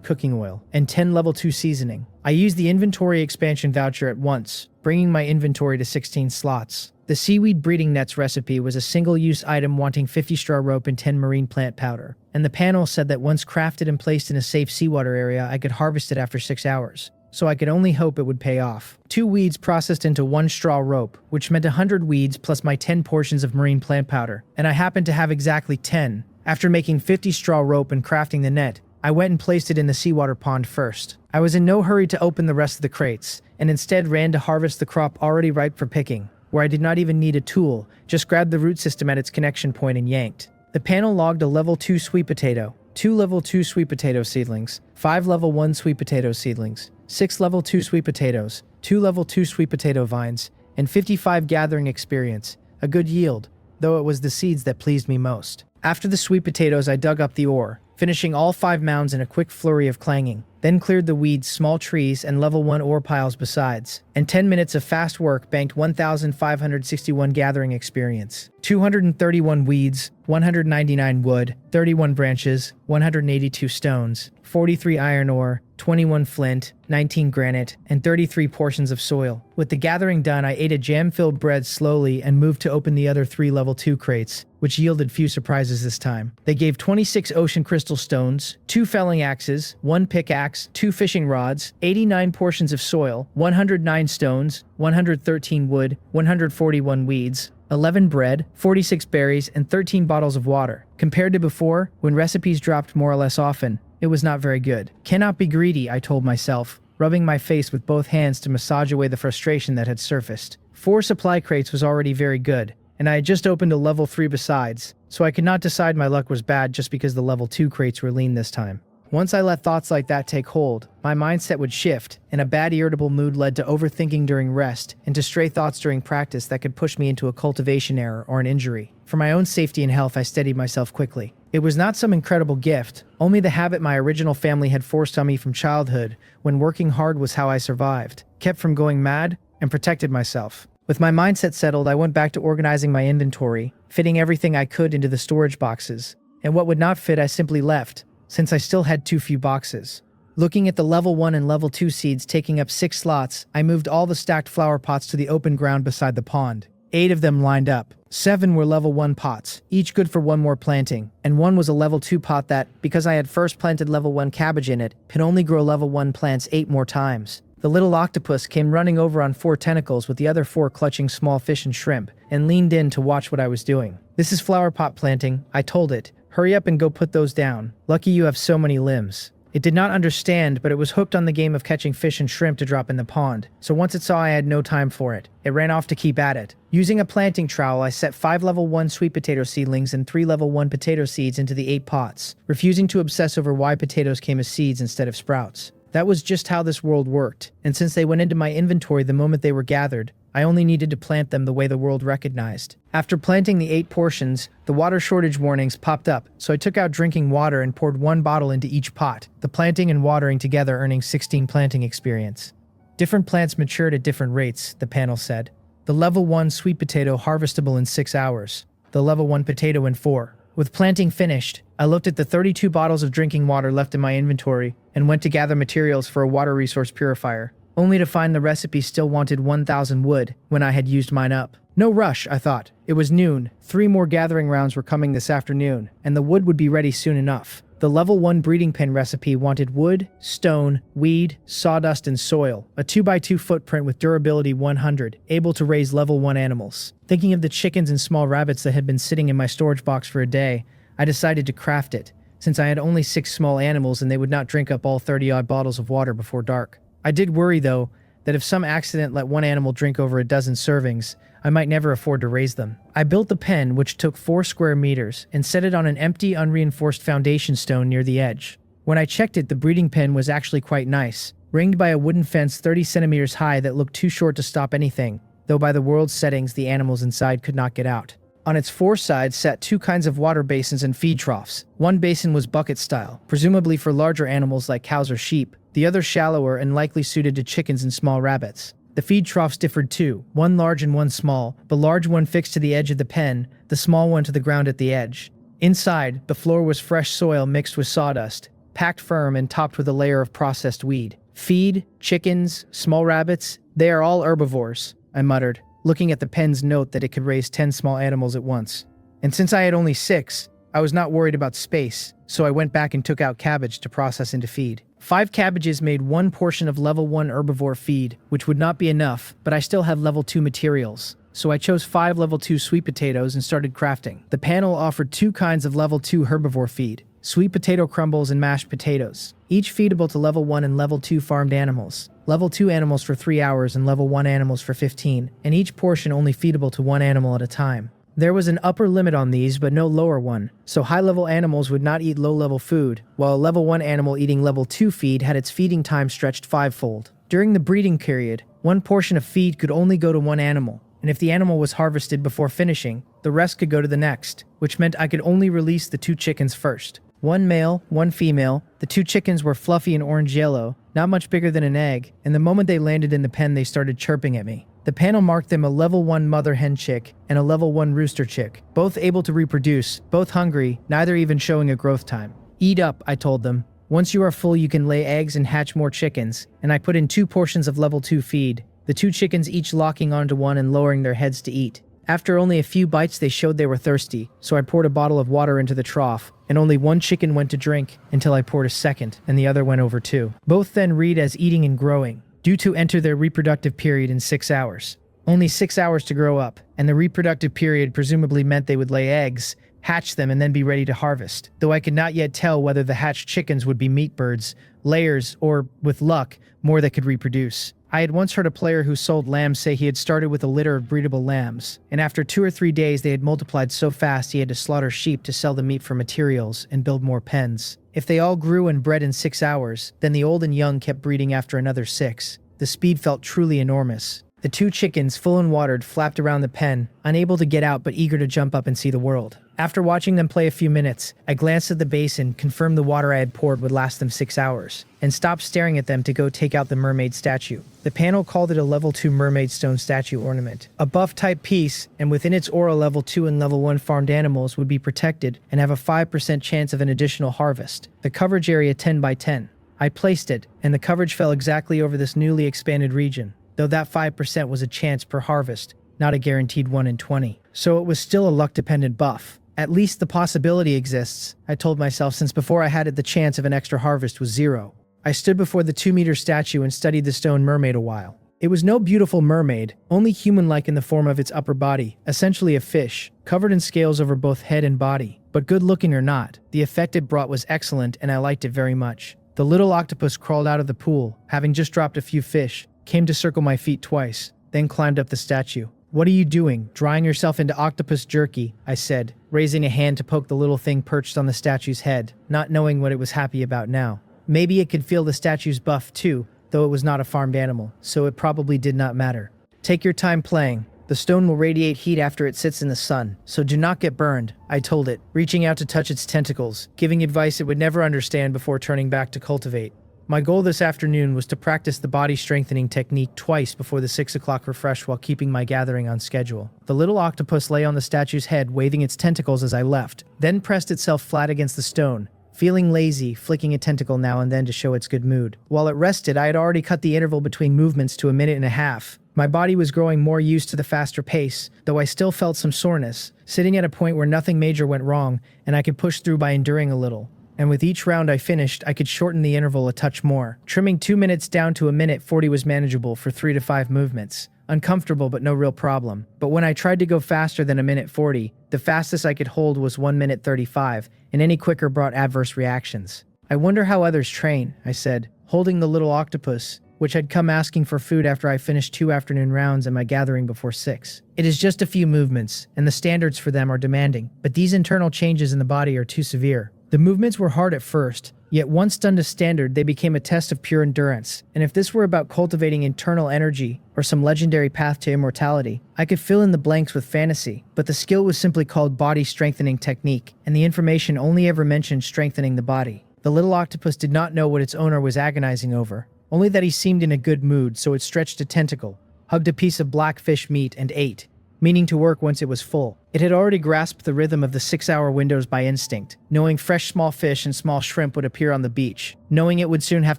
cooking oil, and 10 level 2 seasoning. I used the inventory expansion voucher at once, bringing my inventory to 16 slots. The seaweed breeding nets recipe was a single-use item wanting 50 straw rope and 10 marine plant powder, and the panel said that once crafted and placed in a safe seawater area, I could harvest it after 6 hours. So I could only hope it would pay off. 2 weeds processed into 1 straw rope, which meant 100 weeds plus my 10 portions of marine plant powder, and I happened to have exactly 10. After making 50 straw rope and crafting the net, I went and placed it in the seawater pond first. I was in no hurry to open the rest of the crates, and instead ran to harvest the crop already ripe for picking, where I did not even need a tool, just grabbed the root system at its connection point and yanked. The panel logged a level 2 sweet potato, 2 level 2 sweet potato seedlings, 5 level 1 sweet potato seedlings, 6 level 2 sweet potatoes, 2 level 2 sweet potato vines, and 55 gathering experience, a good yield, though it was the seeds that pleased me most. After the sweet potatoes, I dug up the ore, finishing all 5 mounds in a quick flurry of clanging, then cleared the weeds, small trees, and level 1 ore piles besides, and 10 minutes of fast work banked 1,561 gathering experience, 231 weeds, 199 wood, 31 branches, 182 stones, 43 iron ore, 21 flint, 19 granite, and 33 portions of soil. With the gathering done, I ate a jam-filled bread slowly and moved to open the other 3 level 2 crates, which yielded few surprises this time. They gave 26 ocean crystal stones, 2 felling axes, 1 pickaxe, 2 fishing rods, 89 portions of soil, 109 stones, 113 wood, 141 weeds, 11 bread, 46 berries, and 13 bottles of water. Compared to before, when recipes dropped more or less often, it was not very good. Cannot be greedy, I told myself, rubbing my face with both hands to massage away the frustration that had surfaced. 4 supply crates was already very good, and I had just opened a level 3 besides, so I could not decide my luck was bad just because the level 2 crates were lean this time. Once I let thoughts like that take hold, my mindset would shift, and a bad irritable mood led to overthinking during rest and to stray thoughts during practice that could push me into a cultivation error or an injury. For my own safety and health, I steadied myself quickly. It was not some incredible gift, only the habit my original family had forced on me from childhood, when working hard was how I survived, kept from going mad, and protected myself. With my mindset settled, I went back to organizing my inventory, fitting everything I could into the storage boxes, and what would not fit I simply left, since I still had too few boxes. Looking at the level 1 and level 2 seeds taking up 6 slots, I moved all the stacked flower pots to the open ground beside the pond. 8 of them lined up. 7 were level 1 pots, each good for 1 more planting, and 1 was a level 2 pot that, because I had first planted level 1 cabbage in it, could only grow level 1 plants 8 more times. The little octopus came running over on 4 tentacles with the other 4 clutching small fish and shrimp, and leaned in to watch what I was doing. "This is flower pot planting," I told it. "Hurry up and go put those down. Lucky you have so many limbs." It did not understand, but it was hooked on the game of catching fish and shrimp to drop in the pond, so once it saw I had no time for it, it ran off to keep at it. Using a planting trowel, I set 5 level 1 sweet potato seedlings and 3 level 1 potato seeds into the 8 pots, refusing to obsess over why potatoes came as seeds instead of sprouts. That was just how this world worked, and since they went into my inventory the moment they were gathered, I only needed to plant them the way the world recognized. After planting the 8 portions, the water shortage warnings popped up, so I took out drinking water and poured 1 bottle into each pot, the planting and watering together earning 16 planting experience. Different plants matured at different rates, the panel said. The level 1 sweet potato harvestable in 6 hours. The level 1 potato in 4. With planting finished, I looked at the 32 bottles of drinking water left in my inventory and went to gather materials for a water resource purifier, only to find the recipe still wanted 1,000 wood when I had used mine up. No rush, I thought. It was noon, 3 more gathering rounds were coming this afternoon, and the wood would be ready soon enough. The level 1 breeding pen recipe wanted wood, stone, weed, sawdust, and soil, a 2x2 footprint with durability 100, able to raise level 1 animals. Thinking of the chickens and small rabbits that had been sitting in my storage box for a day, I decided to craft it, since I had only 6 small animals and they would not drink up all 30-odd bottles of water before dark. I did worry, though, that if some accident let one animal drink over a dozen servings, I might never afford to raise them. I built the pen, which took 4 square meters, and set it on an empty, unreinforced foundation stone near the edge. When I checked it, the breeding pen was actually quite nice, ringed by a wooden fence 30 centimeters high that looked too short to stop anything, though by the world's settings the animals inside could not get out. On its 4 sides sat 2 kinds of water basins and feed troughs. One basin was bucket style, presumably for larger animals like cows or sheep, the other shallower and likely suited to chickens and small rabbits. The feed troughs differed too, one large and one small, the large one fixed to the edge of the pen, the small one to the ground at the edge. Inside, the floor was fresh soil mixed with sawdust, packed firm and topped with a layer of processed weed. Feed, chickens, small rabbits, they are all herbivores, I muttered, looking at the pen's note that it could raise 10 small animals at once. And since I had only 6, I was not worried about space, so I went back and took out cabbage to process into feed. 5 cabbages made 1 portion of level 1 herbivore feed, which would not be enough, but I still have level 2 materials. So I chose 5 level 2 sweet potatoes and started crafting. The panel offered 2 kinds of level 2 herbivore feed, sweet potato crumbles and mashed potatoes, each feedable to level 1 and level 2 farmed animals. Level 2 animals for 3 hours and level 1 animals for 15, and each portion only feedable to 1 animal at a time. There was an upper limit on these, but no lower one, so high-level animals would not eat low-level food, while a level 1 animal eating level 2 feed had its feeding time stretched 5-fold. During the breeding period, 1 portion of feed could only go to 1 animal, and if the animal was harvested before finishing, the rest could go to the next, which meant I could only release the 2 chickens first. 1 male, 1 female. The 2 chickens were fluffy and orange-yellow, not much bigger than an egg, and the moment they landed in the pen they started chirping at me. The panel marked them a level 1 mother hen chick and a level 1 rooster chick, both able to reproduce, both hungry, neither even showing a growth time. Eat up, I told them. Once you are full you can lay eggs and hatch more chickens, and I put in 2 portions of level 2 feed, the 2 chickens each locking onto one and lowering their heads to eat. After only a few bites they showed they were thirsty, so I poured a bottle of water into the trough, and only 1 chicken went to drink until I poured a second, and the other went over too. Both then read as eating and growing, due to enter their reproductive period in 6 hours. Only 6 hours to grow up, and the reproductive period presumably meant they would lay eggs, hatch them, and then be ready to harvest, though I could not yet tell whether the hatched chickens would be meat birds, layers, or, with luck, more that could reproduce. I had once heard a player who sold lambs say he had started with a litter of breedable lambs, and after 2 or 3 days they had multiplied so fast he had to slaughter sheep to sell the meat for materials and build more pens. If they all grew and bred in 6 hours, then the old and young kept breeding after another 6. The speed felt truly enormous. The 2 chickens, full and watered, flapped around the pen, unable to get out but eager to jump up and see the world. After watching them play a few minutes, I glanced at the basin, confirmed the water I had poured would last them 6 hours, and stopped staring at them to go take out the mermaid statue. The panel called it a level 2 mermaid stone statue ornament. A buff-type piece, and within its aura level 2 and level 1 farmed animals would be protected and have a 5% chance of an additional harvest. The coverage area 10 by 10. I placed it, and the coverage fell exactly over this newly expanded region, though that 5% was a chance per harvest, not a guaranteed 1 in 20. So it was still a luck-dependent buff. At least the possibility exists, I told myself, since before I had it the chance of an extra harvest was 0. I stood before the 2-meter statue and studied the stone mermaid a while. It was no beautiful mermaid, only human-like in the form of its upper body, essentially a fish, covered in scales over both head and body. But good-looking or not, the effect it brought was excellent and I liked it very much. The little octopus crawled out of the pool, having just dropped a few fish, came to circle my feet twice, then climbed up the statue. "What are you doing, drying yourself into octopus jerky?" I said, raising a hand to poke the little thing perched on the statue's head, not knowing what it was happy about now. Maybe it could feel the statue's buff too, though it was not a farmed animal, so it probably did not matter. Take your time playing. The stone will radiate heat after it sits in the sun, so do not get burned, I told it, reaching out to touch its tentacles, giving advice it would never understand before turning back to cultivate. My goal this afternoon was to practice the body strengthening technique twice before the 6 o'clock refresh while keeping my gathering on schedule. The little octopus lay on the statue's head, waving its tentacles as I left, then pressed itself flat against the stone, feeling lazy, flicking a tentacle now and then to show its good mood. While it rested, I had already cut the interval between movements to 1.5 minutes. My body was growing more used to the faster pace, though I still felt some soreness, sitting at a point where nothing major went wrong, and I could push through by enduring a little. And with each round I finished, I could shorten the interval a touch more. Trimming 2 minutes down to 1:40 was manageable for 3 to 5 movements. Uncomfortable, but no real problem. But when I tried to go faster than 1:40, the fastest I could hold was 1:35, and any quicker brought adverse reactions. I wonder how others train, I said, holding the little octopus, which had come asking for food after I finished 2 afternoon rounds and my gathering before 6. It is just a few movements, and the standards for them are demanding, but these internal changes in the body are too severe. The movements were hard at first, yet once done to standard, they became a test of pure endurance, and if this were about cultivating internal energy or some legendary path to immortality, I could fill in the blanks with fantasy, but the skill was simply called body strengthening technique, and the information only ever mentioned strengthening the body. The little octopus did not know what its owner was agonizing over, only that he seemed in a good mood, so it stretched a tentacle, hugged a piece of black fish meat, and ate, meaning to work once it was full. It had already grasped the rhythm of the 6-hour windows by instinct, knowing fresh small fish and small shrimp would appear on the beach, knowing it would soon have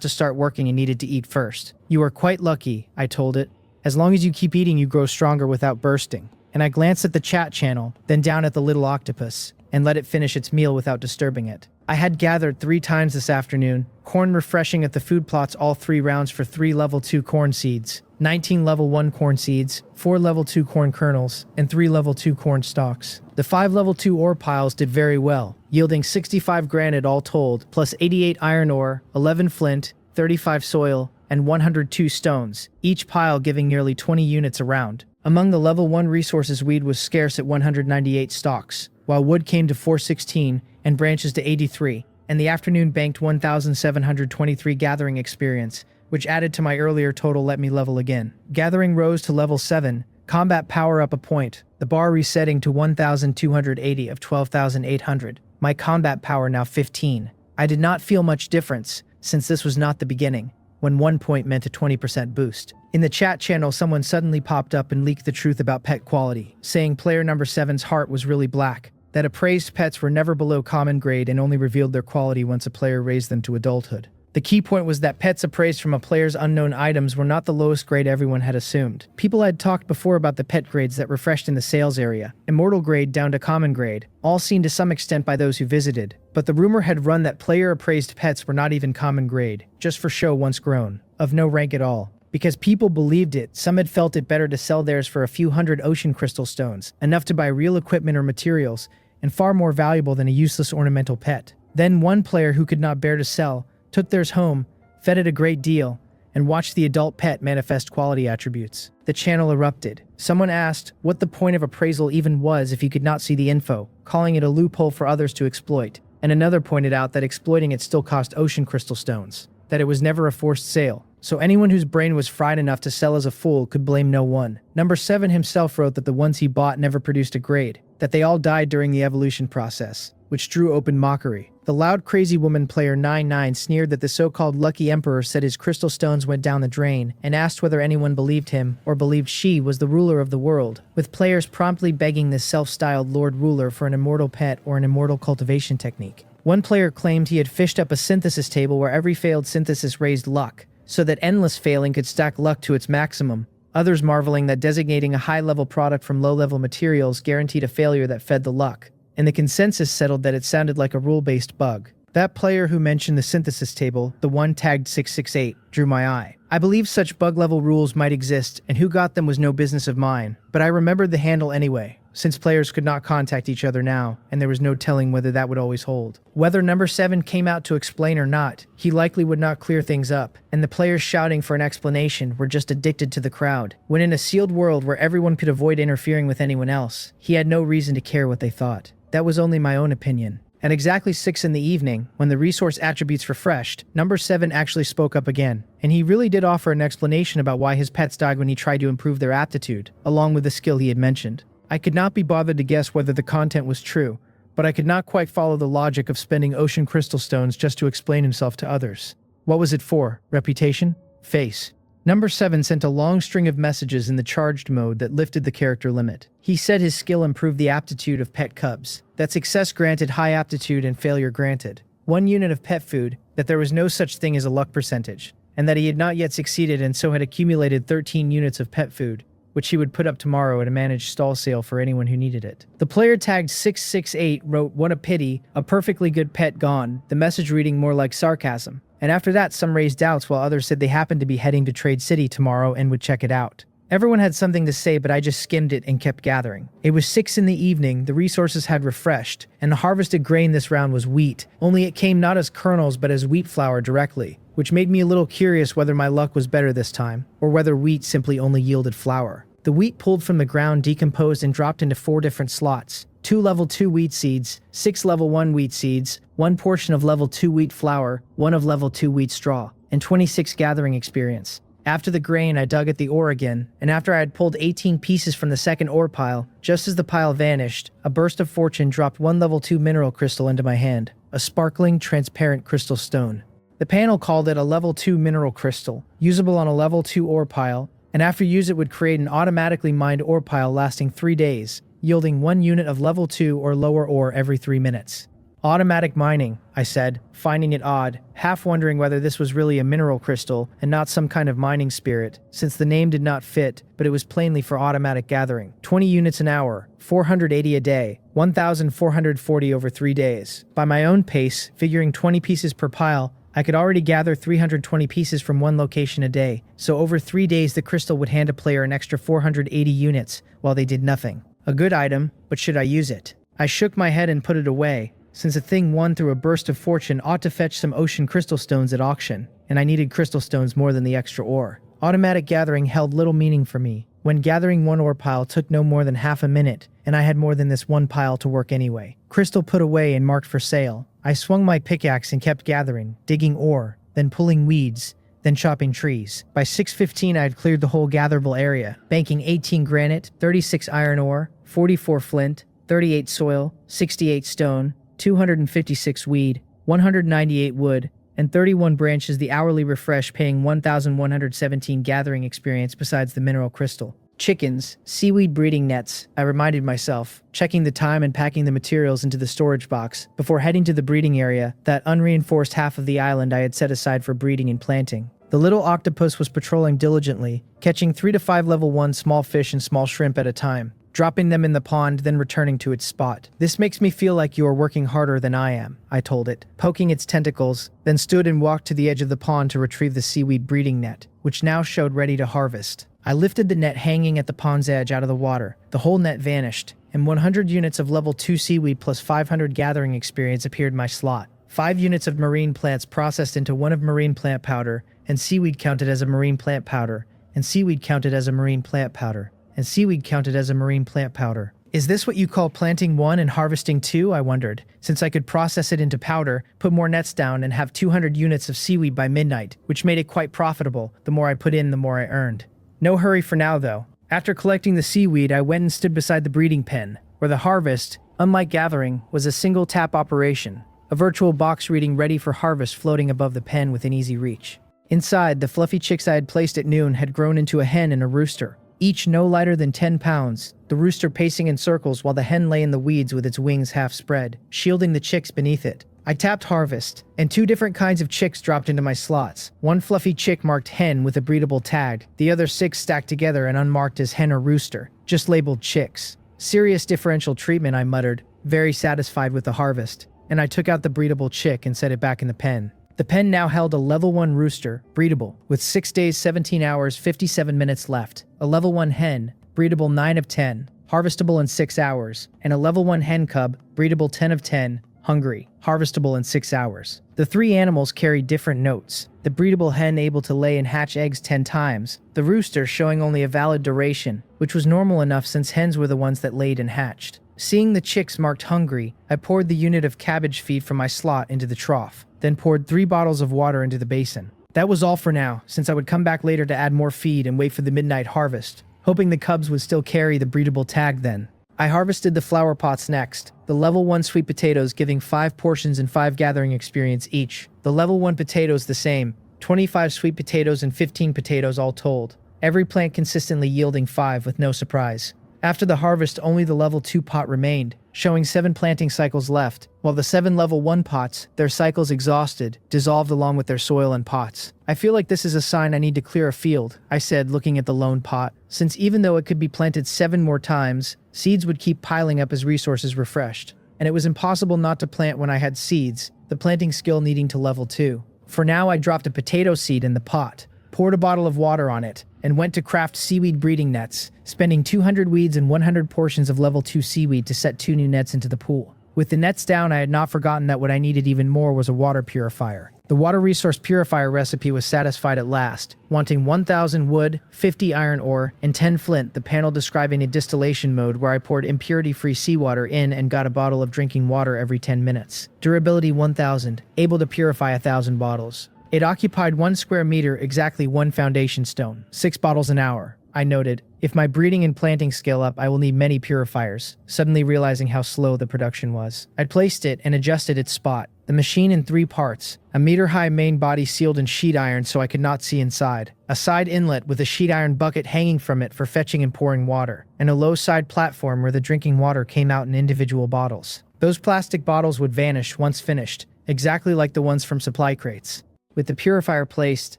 to start working and needed to eat first. You are quite lucky, I told it. As long as you keep eating, you grow stronger without bursting. And I glanced at the chat channel, then down at the little octopus, and let it finish its meal without disturbing it. I had gathered 3 times this afternoon, corn refreshing at the food plots all 3 rounds for 3 level 2 corn seeds, 19 level 1 corn seeds, 4 level 2 corn kernels, and 3 level 2 corn stalks. The 5 level 2 ore piles did very well, yielding 65 granite all told, plus 88 iron ore, 11 flint, 35 soil, and 102 stones, each pile giving nearly 20 units a round. Among the level 1 resources, weed was scarce at 198 stalks, while wood came to 416 and branches to 83, and the afternoon banked 1,723 gathering experience, which added to my earlier total let me level again. Gathering rose to level 7, combat power up a point, the bar resetting to 1,280 of 12,800, my combat power now 15. I did not feel much difference, since this was not the beginning, when 1 point meant a 20% boost. In the chat channel, someone suddenly popped up and leaked the truth about pet quality, saying player number 7's heart was really black, that appraised pets were never below common grade and only revealed their quality once a player raised them to adulthood. The key point was that pets appraised from a player's unknown items were not the lowest grade everyone had assumed. People had talked before about the pet grades that refreshed in the sales area, immortal grade down to common grade, all seen to some extent by those who visited, but the rumor had run that player appraised pets were not even common grade, just for show once grown, of no rank at all. Because people believed it, some had felt it better to sell theirs for a few hundred ocean crystal stones, enough to buy real equipment or materials, and far more valuable than a useless ornamental pet. Then one player who could not bear to sell took theirs home, fed it a great deal, and watched the adult pet manifest quality attributes. The channel erupted. Someone asked what the point of appraisal even was if you could not see the info, calling it a loophole for others to exploit. And another pointed out that exploiting it still cost ocean crystal stones, that it was never a forced sale. So anyone whose brain was fried enough to sell as a fool could blame no one. Number 7 himself wrote that the ones he bought never produced a grade, that they all died during the evolution process, which drew open mockery. The loud crazy woman player 99 sneered that the so-called lucky emperor said his crystal stones went down the drain, and asked whether anyone believed him or believed she was the ruler of the world, with players promptly begging this self-styled lord ruler for an immortal pet or an immortal cultivation technique. One player claimed he had fished up a synthesis table where every failed synthesis raised luck, so that endless failing could stack luck to its maximum, others marveling that designating a high-level product from low-level materials guaranteed a failure that fed the luck, and the consensus settled that it sounded like a rule-based bug. That player who mentioned the synthesis table, the one tagged 668, drew my eye. I believe such bug-level rules might exist, and who got them was no business of mine, but I remembered the handle anyway, since players could not contact each other now, and there was no telling whether that would always hold. Whether number 7 came out to explain or not, he likely would not clear things up, and the players shouting for an explanation were just addicted to the crowd, when in a sealed world where everyone could avoid interfering with anyone else, he had no reason to care what they thought. That was only my own opinion. At exactly 6 in the evening, when the resource attributes refreshed, number 7 actually spoke up again, and he really did offer an explanation about why his pets died when he tried to improve their aptitude, along with the skill he had mentioned. I could not be bothered to guess whether the content was true, but I could not quite follow the logic of spending ocean crystal stones just to explain himself to others. What was it for? Reputation? Face? Number 7 sent a long string of messages in the charged mode that lifted the character limit. He said his skill improved the aptitude of pet cubs, that success granted high aptitude and failure granted 1 unit of pet food, that there was no such thing as a luck percentage, and that he had not yet succeeded and so had accumulated 13 units of pet food, which he would put up tomorrow at a managed stall sale for anyone who needed it. The player tagged 668 wrote, "What a pity, a perfectly good pet gone," the message reading more like sarcasm. And after that, some raised doubts while others said they happened to be heading to Trade City tomorrow and would check it out. Everyone had something to say, but I just skimmed it and kept gathering. It was 6 in the evening, the resources had refreshed, and the harvested grain this round was wheat, only it came not as kernels but as wheat flour directly, which made me a little curious whether my luck was better this time, or whether wheat simply only yielded flour. The wheat pulled from the ground decomposed and dropped into 4 different slots. 2 level 2 wheat seeds, 6 level 1 wheat seeds, 1 portion of level 2 wheat flour, 1 of level 2 wheat straw, and 26 gathering experience. After the grain, I dug at the ore again, and after I had pulled 18 pieces from the second ore pile, just as the pile vanished, a burst of fortune dropped 1 level 2 mineral crystal into my hand, a sparkling, transparent crystal stone. The panel called it a level 2 mineral crystal, usable on a level 2 ore pile, and after use it would create an automatically mined ore pile lasting 3 days, yielding 1 unit of level 2 or lower ore every 3 minutes. Automatic mining, I said, finding it odd, half wondering whether this was really a mineral crystal and not some kind of mining spirit, since the name did not fit, but it was plainly for automatic gathering. 20 units an hour, 480 a day, 1,440 over 3 days. By my own pace, figuring 20 pieces per pile, I could already gather 320 pieces from 1 location a day, so over 3 days the crystal would hand a player an extra 480 units while they did nothing. A good item, but should I use it? I shook my head and put it away, since a thing won through a burst of fortune ought to fetch some ocean crystal stones at auction, and I needed crystal stones more than the extra ore. Automatic gathering held little meaning for me, when gathering 1 ore pile took no more than half a minute, and I had more than this 1 pile to work anyway. Crystal put away and marked for sale. I swung my pickaxe and kept gathering, digging ore, then pulling weeds, then chopping trees. By 6:15 I had cleared the whole gatherable area, banking 18 granite, 36 iron ore, 44 flint, 38 soil, 68 stone, 256 weed, 198 wood, and 31 branches, the hourly refresh paying 1,117 gathering experience besides the mineral crystal. Chickens, seaweed breeding nets, I reminded myself, checking the time and packing the materials into the storage box before heading to the breeding area, that unreinforced half of the island I had set aside for breeding and planting. The little octopus was patrolling diligently, catching 3 to 5 level 1 small fish and small shrimp at a time, dropping them in the pond, then returning to its spot. "This makes me feel like you are working harder than I am," I told it, poking its tentacles, then stood and walked to the edge of the pond to retrieve the seaweed breeding net, which now showed ready to harvest. I lifted the net hanging at the pond's edge out of the water. The whole net vanished, and 100 units of level 2 seaweed plus 500 gathering experience appeared in my slot. 5 units of marine plants processed into 1 of marine plant powder, and seaweed counted as a marine plant powder, and seaweed counted as a marine plant powder, and seaweed counted as a marine plant powder. Is this what you call planting 1 and harvesting 2? I wondered, since I could process it into powder, put more nets down, and have 200 units of seaweed by midnight, which made it quite profitable. The more I put in, the more I earned. No hurry for now, though. After collecting the seaweed, I went and stood beside the breeding pen, where the harvest, unlike gathering, was a single tap operation, a virtual box reading ready for harvest floating above the pen within easy reach. Inside, the fluffy chicks I had placed at noon had grown into a hen and a rooster, each no lighter than 10 pounds, the rooster pacing in circles while the hen lay in the weeds with its wings half spread, shielding the chicks beneath it. I tapped harvest, and 2 different kinds of chicks dropped into my slots. 1 fluffy chick marked hen with a breedable tag, the other 6 stacked together and unmarked as hen or rooster, just labeled chicks. Serious differential treatment, I muttered, very satisfied with the harvest, and I took out the breedable chick and set it back in the pen. The pen now held a level 1 rooster, breedable, with 6 days, 17 hours, 57 minutes left, a level 1 hen, breedable 9 of 10, harvestable in 6 hours, and a level 1 hen cub, breedable 10 of 10, hungry, harvestable in 6 hours. The 3 animals carried different notes. The breedable hen able to lay and hatch eggs 10 times, the rooster showing only a valid duration, which was normal enough since hens were the ones that laid and hatched. Seeing the chicks marked hungry, I poured the unit of cabbage feed from my slot into the trough, then poured 3 bottles of water into the basin. That was all for now, since I would come back later to add more feed and wait for the midnight harvest, hoping the cubs would still carry the breedable tag then. I harvested the flower pots next, the level 1 sweet potatoes giving 5 portions and 5 gathering experience each. The level 1 potatoes the same, 25 sweet potatoes and 15 potatoes all told. Every plant consistently yielding 5 with no surprise. After the harvest, only the level 2 pot remained, showing 7 planting cycles left, while the 7 level 1 pots, their cycles exhausted, dissolved along with their soil and pots. I feel like this is a sign I need to clear a field, I said, looking at the lone pot, since even though it could be planted 7 more times, seeds would keep piling up as resources refreshed. And it was impossible not to plant when I had seeds, the planting skill needing to level 2. For now, I dropped a potato seed in the pot, poured a bottle of water on it, and went to craft seaweed breeding nets, spending 200 weeds and 100 portions of level 2 seaweed to set 2 new nets into the pool. With the nets down, I had not forgotten that what I needed even more was a water purifier. The water resource purifier recipe was satisfied at last, wanting 1,000 wood, 50 iron ore, and 10 flint, the panel describing a distillation mode where I poured impurity-free seawater in and got a bottle of drinking water every 10 minutes. Durability 1,000, able to purify 1,000 bottles. It occupied 1 square meter, exactly 1 foundation stone. 6 bottles an hour, I noted. If my breeding and planting scale up, I will need many purifiers, suddenly realizing how slow the production was. I'd placed it and adjusted its spot. The machine in 3 parts, a meter-high main body sealed in sheet iron so I could not see inside, a side inlet with a sheet iron bucket hanging from it for fetching and pouring water, and a low side platform where the drinking water came out in individual bottles. Those plastic bottles would vanish once finished, exactly like the ones from supply crates. With the purifier placed,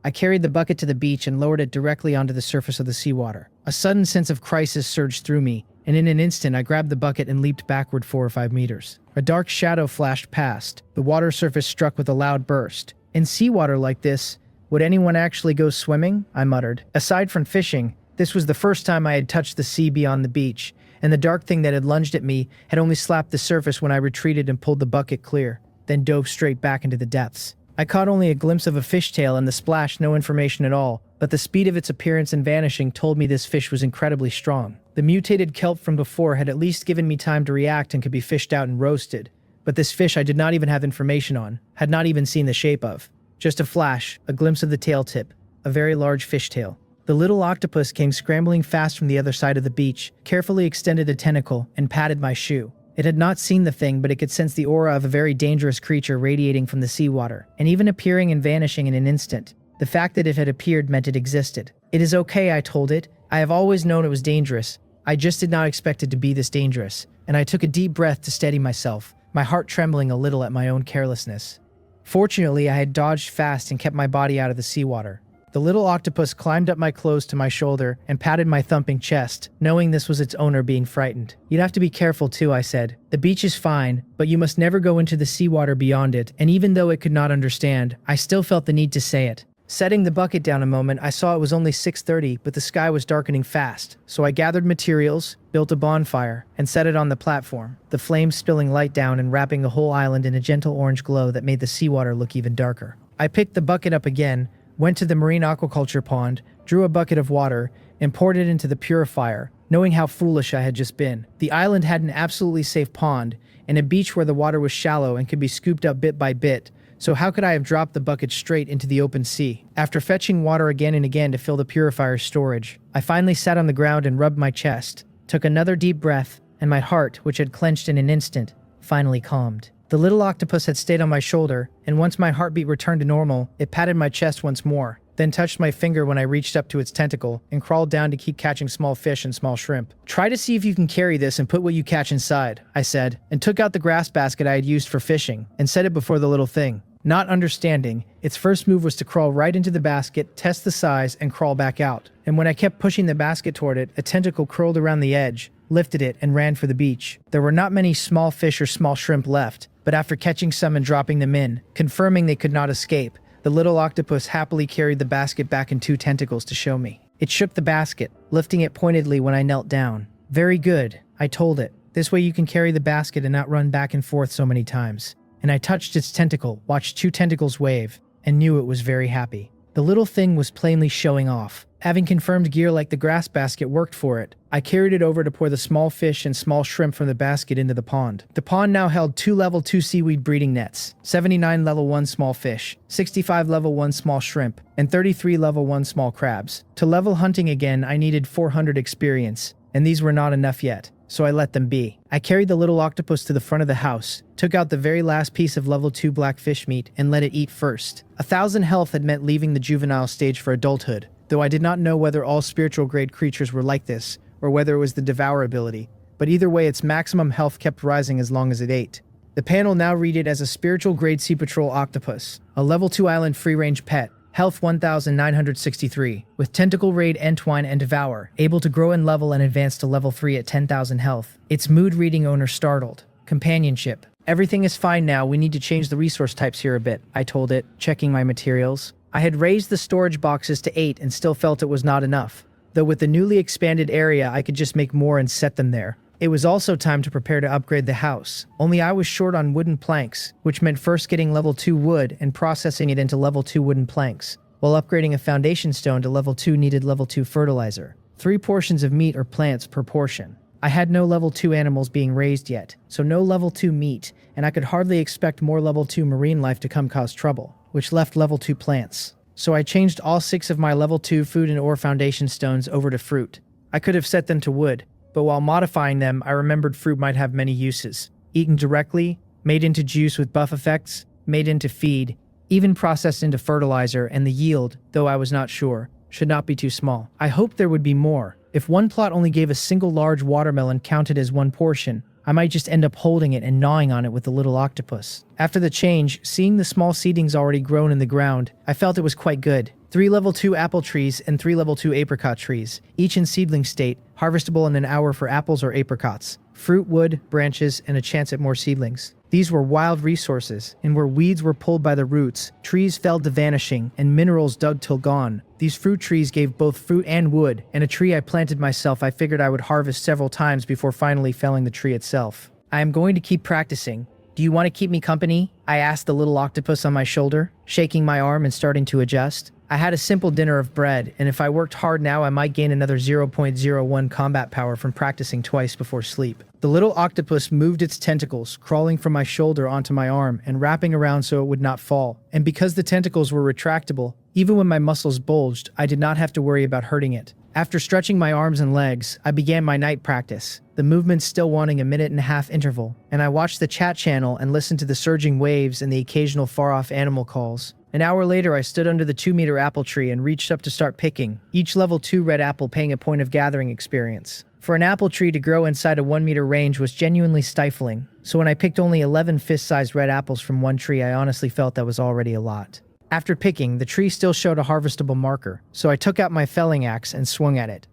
I carried the bucket to the beach and lowered it directly onto the surface of the seawater. A sudden sense of crisis surged through me, and in an instant I grabbed the bucket and leaped backward 4 or 5 meters. A dark shadow flashed past. The water surface struck with a loud burst. In seawater like this, would anyone actually go swimming? I muttered. Aside from fishing, this was the first time I had touched the sea beyond the beach, and the dark thing that had lunged at me had only slapped the surface when I retreated and pulled the bucket clear, then dove straight back into the depths. I caught only a glimpse of a fishtail and the splash, no information at all, but the speed of its appearance and vanishing told me this fish was incredibly strong. The mutated kelp from before had at least given me time to react and could be fished out and roasted, but this fish I did not even have information on, had not even seen the shape of. Just a flash, a glimpse of the tail tip, a very large fishtail. The little octopus came scrambling fast from the other side of the beach, carefully extended a tentacle, and patted my shoe. It had not seen the thing, but it could sense the aura of a very dangerous creature radiating from the seawater, and even appearing and vanishing in an instant. The fact that it had appeared meant it existed. It is okay, I told it. I have always known it was dangerous. I just did not expect it to be this dangerous, and I took a deep breath to steady myself, my heart trembling a little at my own carelessness. Fortunately, I had dodged fast and kept my body out of the seawater. The little octopus climbed up my clothes to my shoulder and patted my thumping chest, knowing this was its owner being frightened. You'd have to be careful too, I said. The beach is fine, but you must never go into the seawater beyond it, and even though it could not understand, I still felt the need to say it. Setting the bucket down a moment, I saw it was only 6:30, but the sky was darkening fast, so I gathered materials, built a bonfire, and set it on the platform, the flames spilling light down and wrapping the whole island in a gentle orange glow that made the seawater look even darker. I picked the bucket up again, went to the marine aquaculture pond, drew a bucket of water, and poured it into the purifier, knowing how foolish I had just been. The island had an absolutely safe pond, and a beach where the water was shallow and could be scooped up bit by bit, so how could I have dropped the bucket straight into the open sea? After fetching water again and again to fill the purifier's storage, I finally sat on the ground and rubbed my chest, took another deep breath, and my heart, which had clenched in an instant, finally calmed. The little octopus had stayed on my shoulder, and once my heartbeat returned to normal, it patted my chest once more, then touched my finger when I reached up to its tentacle and crawled down to keep catching small fish and small shrimp. Try to see if you can carry this and put what you catch inside, I said, and took out the grass basket I had used for fishing and set it before the little thing. Not understanding, its first move was to crawl right into the basket, test the size, and crawl back out. And when I kept pushing the basket toward it, a tentacle curled around the edge, lifted it, and ran for the beach. There were not many small fish or small shrimp left, but after catching some and dropping them in, confirming they could not escape, the little octopus happily carried the basket back in 2 tentacles to show me. It shook the basket, lifting it pointedly when I knelt down. Very good, I told it. This way you can carry the basket and not run back and forth so many times. And I touched its tentacle, watched 2 tentacles wave, and knew it was very happy. The little thing was plainly showing off. Having confirmed gear like the grass basket worked for it, I carried it over to pour the small fish and small shrimp from the basket into the pond. The pond now held 2 level 2 seaweed breeding nets, 79 level 1 small fish, 65 level 1 small shrimp, and 33 level 1 small crabs. To level hunting again, I needed 400 experience, and these were not enough yet, so I let them be. I carried the little octopus to the front of the house, took out the very last piece of level 2 black fish meat, and let it eat first. 1,000 health had meant leaving the juvenile stage for adulthood, though I did not know whether all spiritual grade creatures were like this, or whether it was the devour ability, but either way its maximum health kept rising as long as it ate. The panel now read it as a spiritual grade Sea Patrol octopus, a level 2 island free-range pet, health 1963, with tentacle raid, entwine, and devour, able to grow in level and advance to level 3 at 10,000 health. Its mood reading owner startled. Companionship. Everything is fine now, we need to change the resource types here a bit, I told it, checking my materials. I had raised the storage boxes to 8 and still felt it was not enough, though with the newly expanded area I could just make more and set them there. It was also time to prepare to upgrade the house, only I was short on wooden planks, which meant first getting level 2 wood and processing it into level 2 wooden planks, while upgrading a foundation stone to level 2 needed level 2 fertilizer. 3 portions of meat or plants per portion. I had no level 2 animals being raised yet, so no level 2 meat, and I could hardly expect more level 2 marine life to come cause trouble, which left level 2 plants. So I changed all 6 of my level 2 food and ore foundation stones over to fruit. I could have set them to wood, but while modifying them, I remembered fruit might have many uses. Eaten directly, made into juice with buff effects, made into feed, even processed into fertilizer, and the yield, though I was not sure, should not be too small. I hoped there would be more. If one plot only gave a single large watermelon counted as one portion, I might just end up holding it and gnawing on it with the little octopus. After the change, seeing the small seedlings already grown in the ground, I felt it was quite good. 3 level 2 apple trees and 3 level 2 apricot trees, each in seedling state, harvestable in an hour for apples or apricots. Fruit, wood, branches, and a chance at more seedlings. These were wild resources, and where weeds were pulled by the roots, trees fell to vanishing, and minerals dug till gone. These fruit trees gave both fruit and wood, and a tree I planted myself I figured I would harvest several times before finally felling the tree itself. I am going to keep practicing. Do you want to keep me company? I asked the little octopus on my shoulder, shaking my arm and starting to adjust. I had a simple dinner of bread, and if I worked hard now I might gain another 0.01 combat power from practicing twice before sleep. The little octopus moved its tentacles, crawling from my shoulder onto my arm and wrapping around so it would not fall. And because the tentacles were retractable, even when my muscles bulged, I did not have to worry about hurting it. After stretching my arms and legs, I began my night practice, the movements still wanting a 1.5-minute interval, and I watched the chat channel and listened to the surging waves and the occasional far-off animal calls. An hour later, I stood under the 2-meter apple tree and reached up to start picking, each level 2 red apple paying a point of gathering experience. For an apple tree to grow inside a 1-meter range was genuinely stifling, so when I picked only 11 fist-sized red apples from one tree, I honestly felt that was already a lot. After picking, the tree still showed a harvestable marker, so I took out my felling axe and swung at it.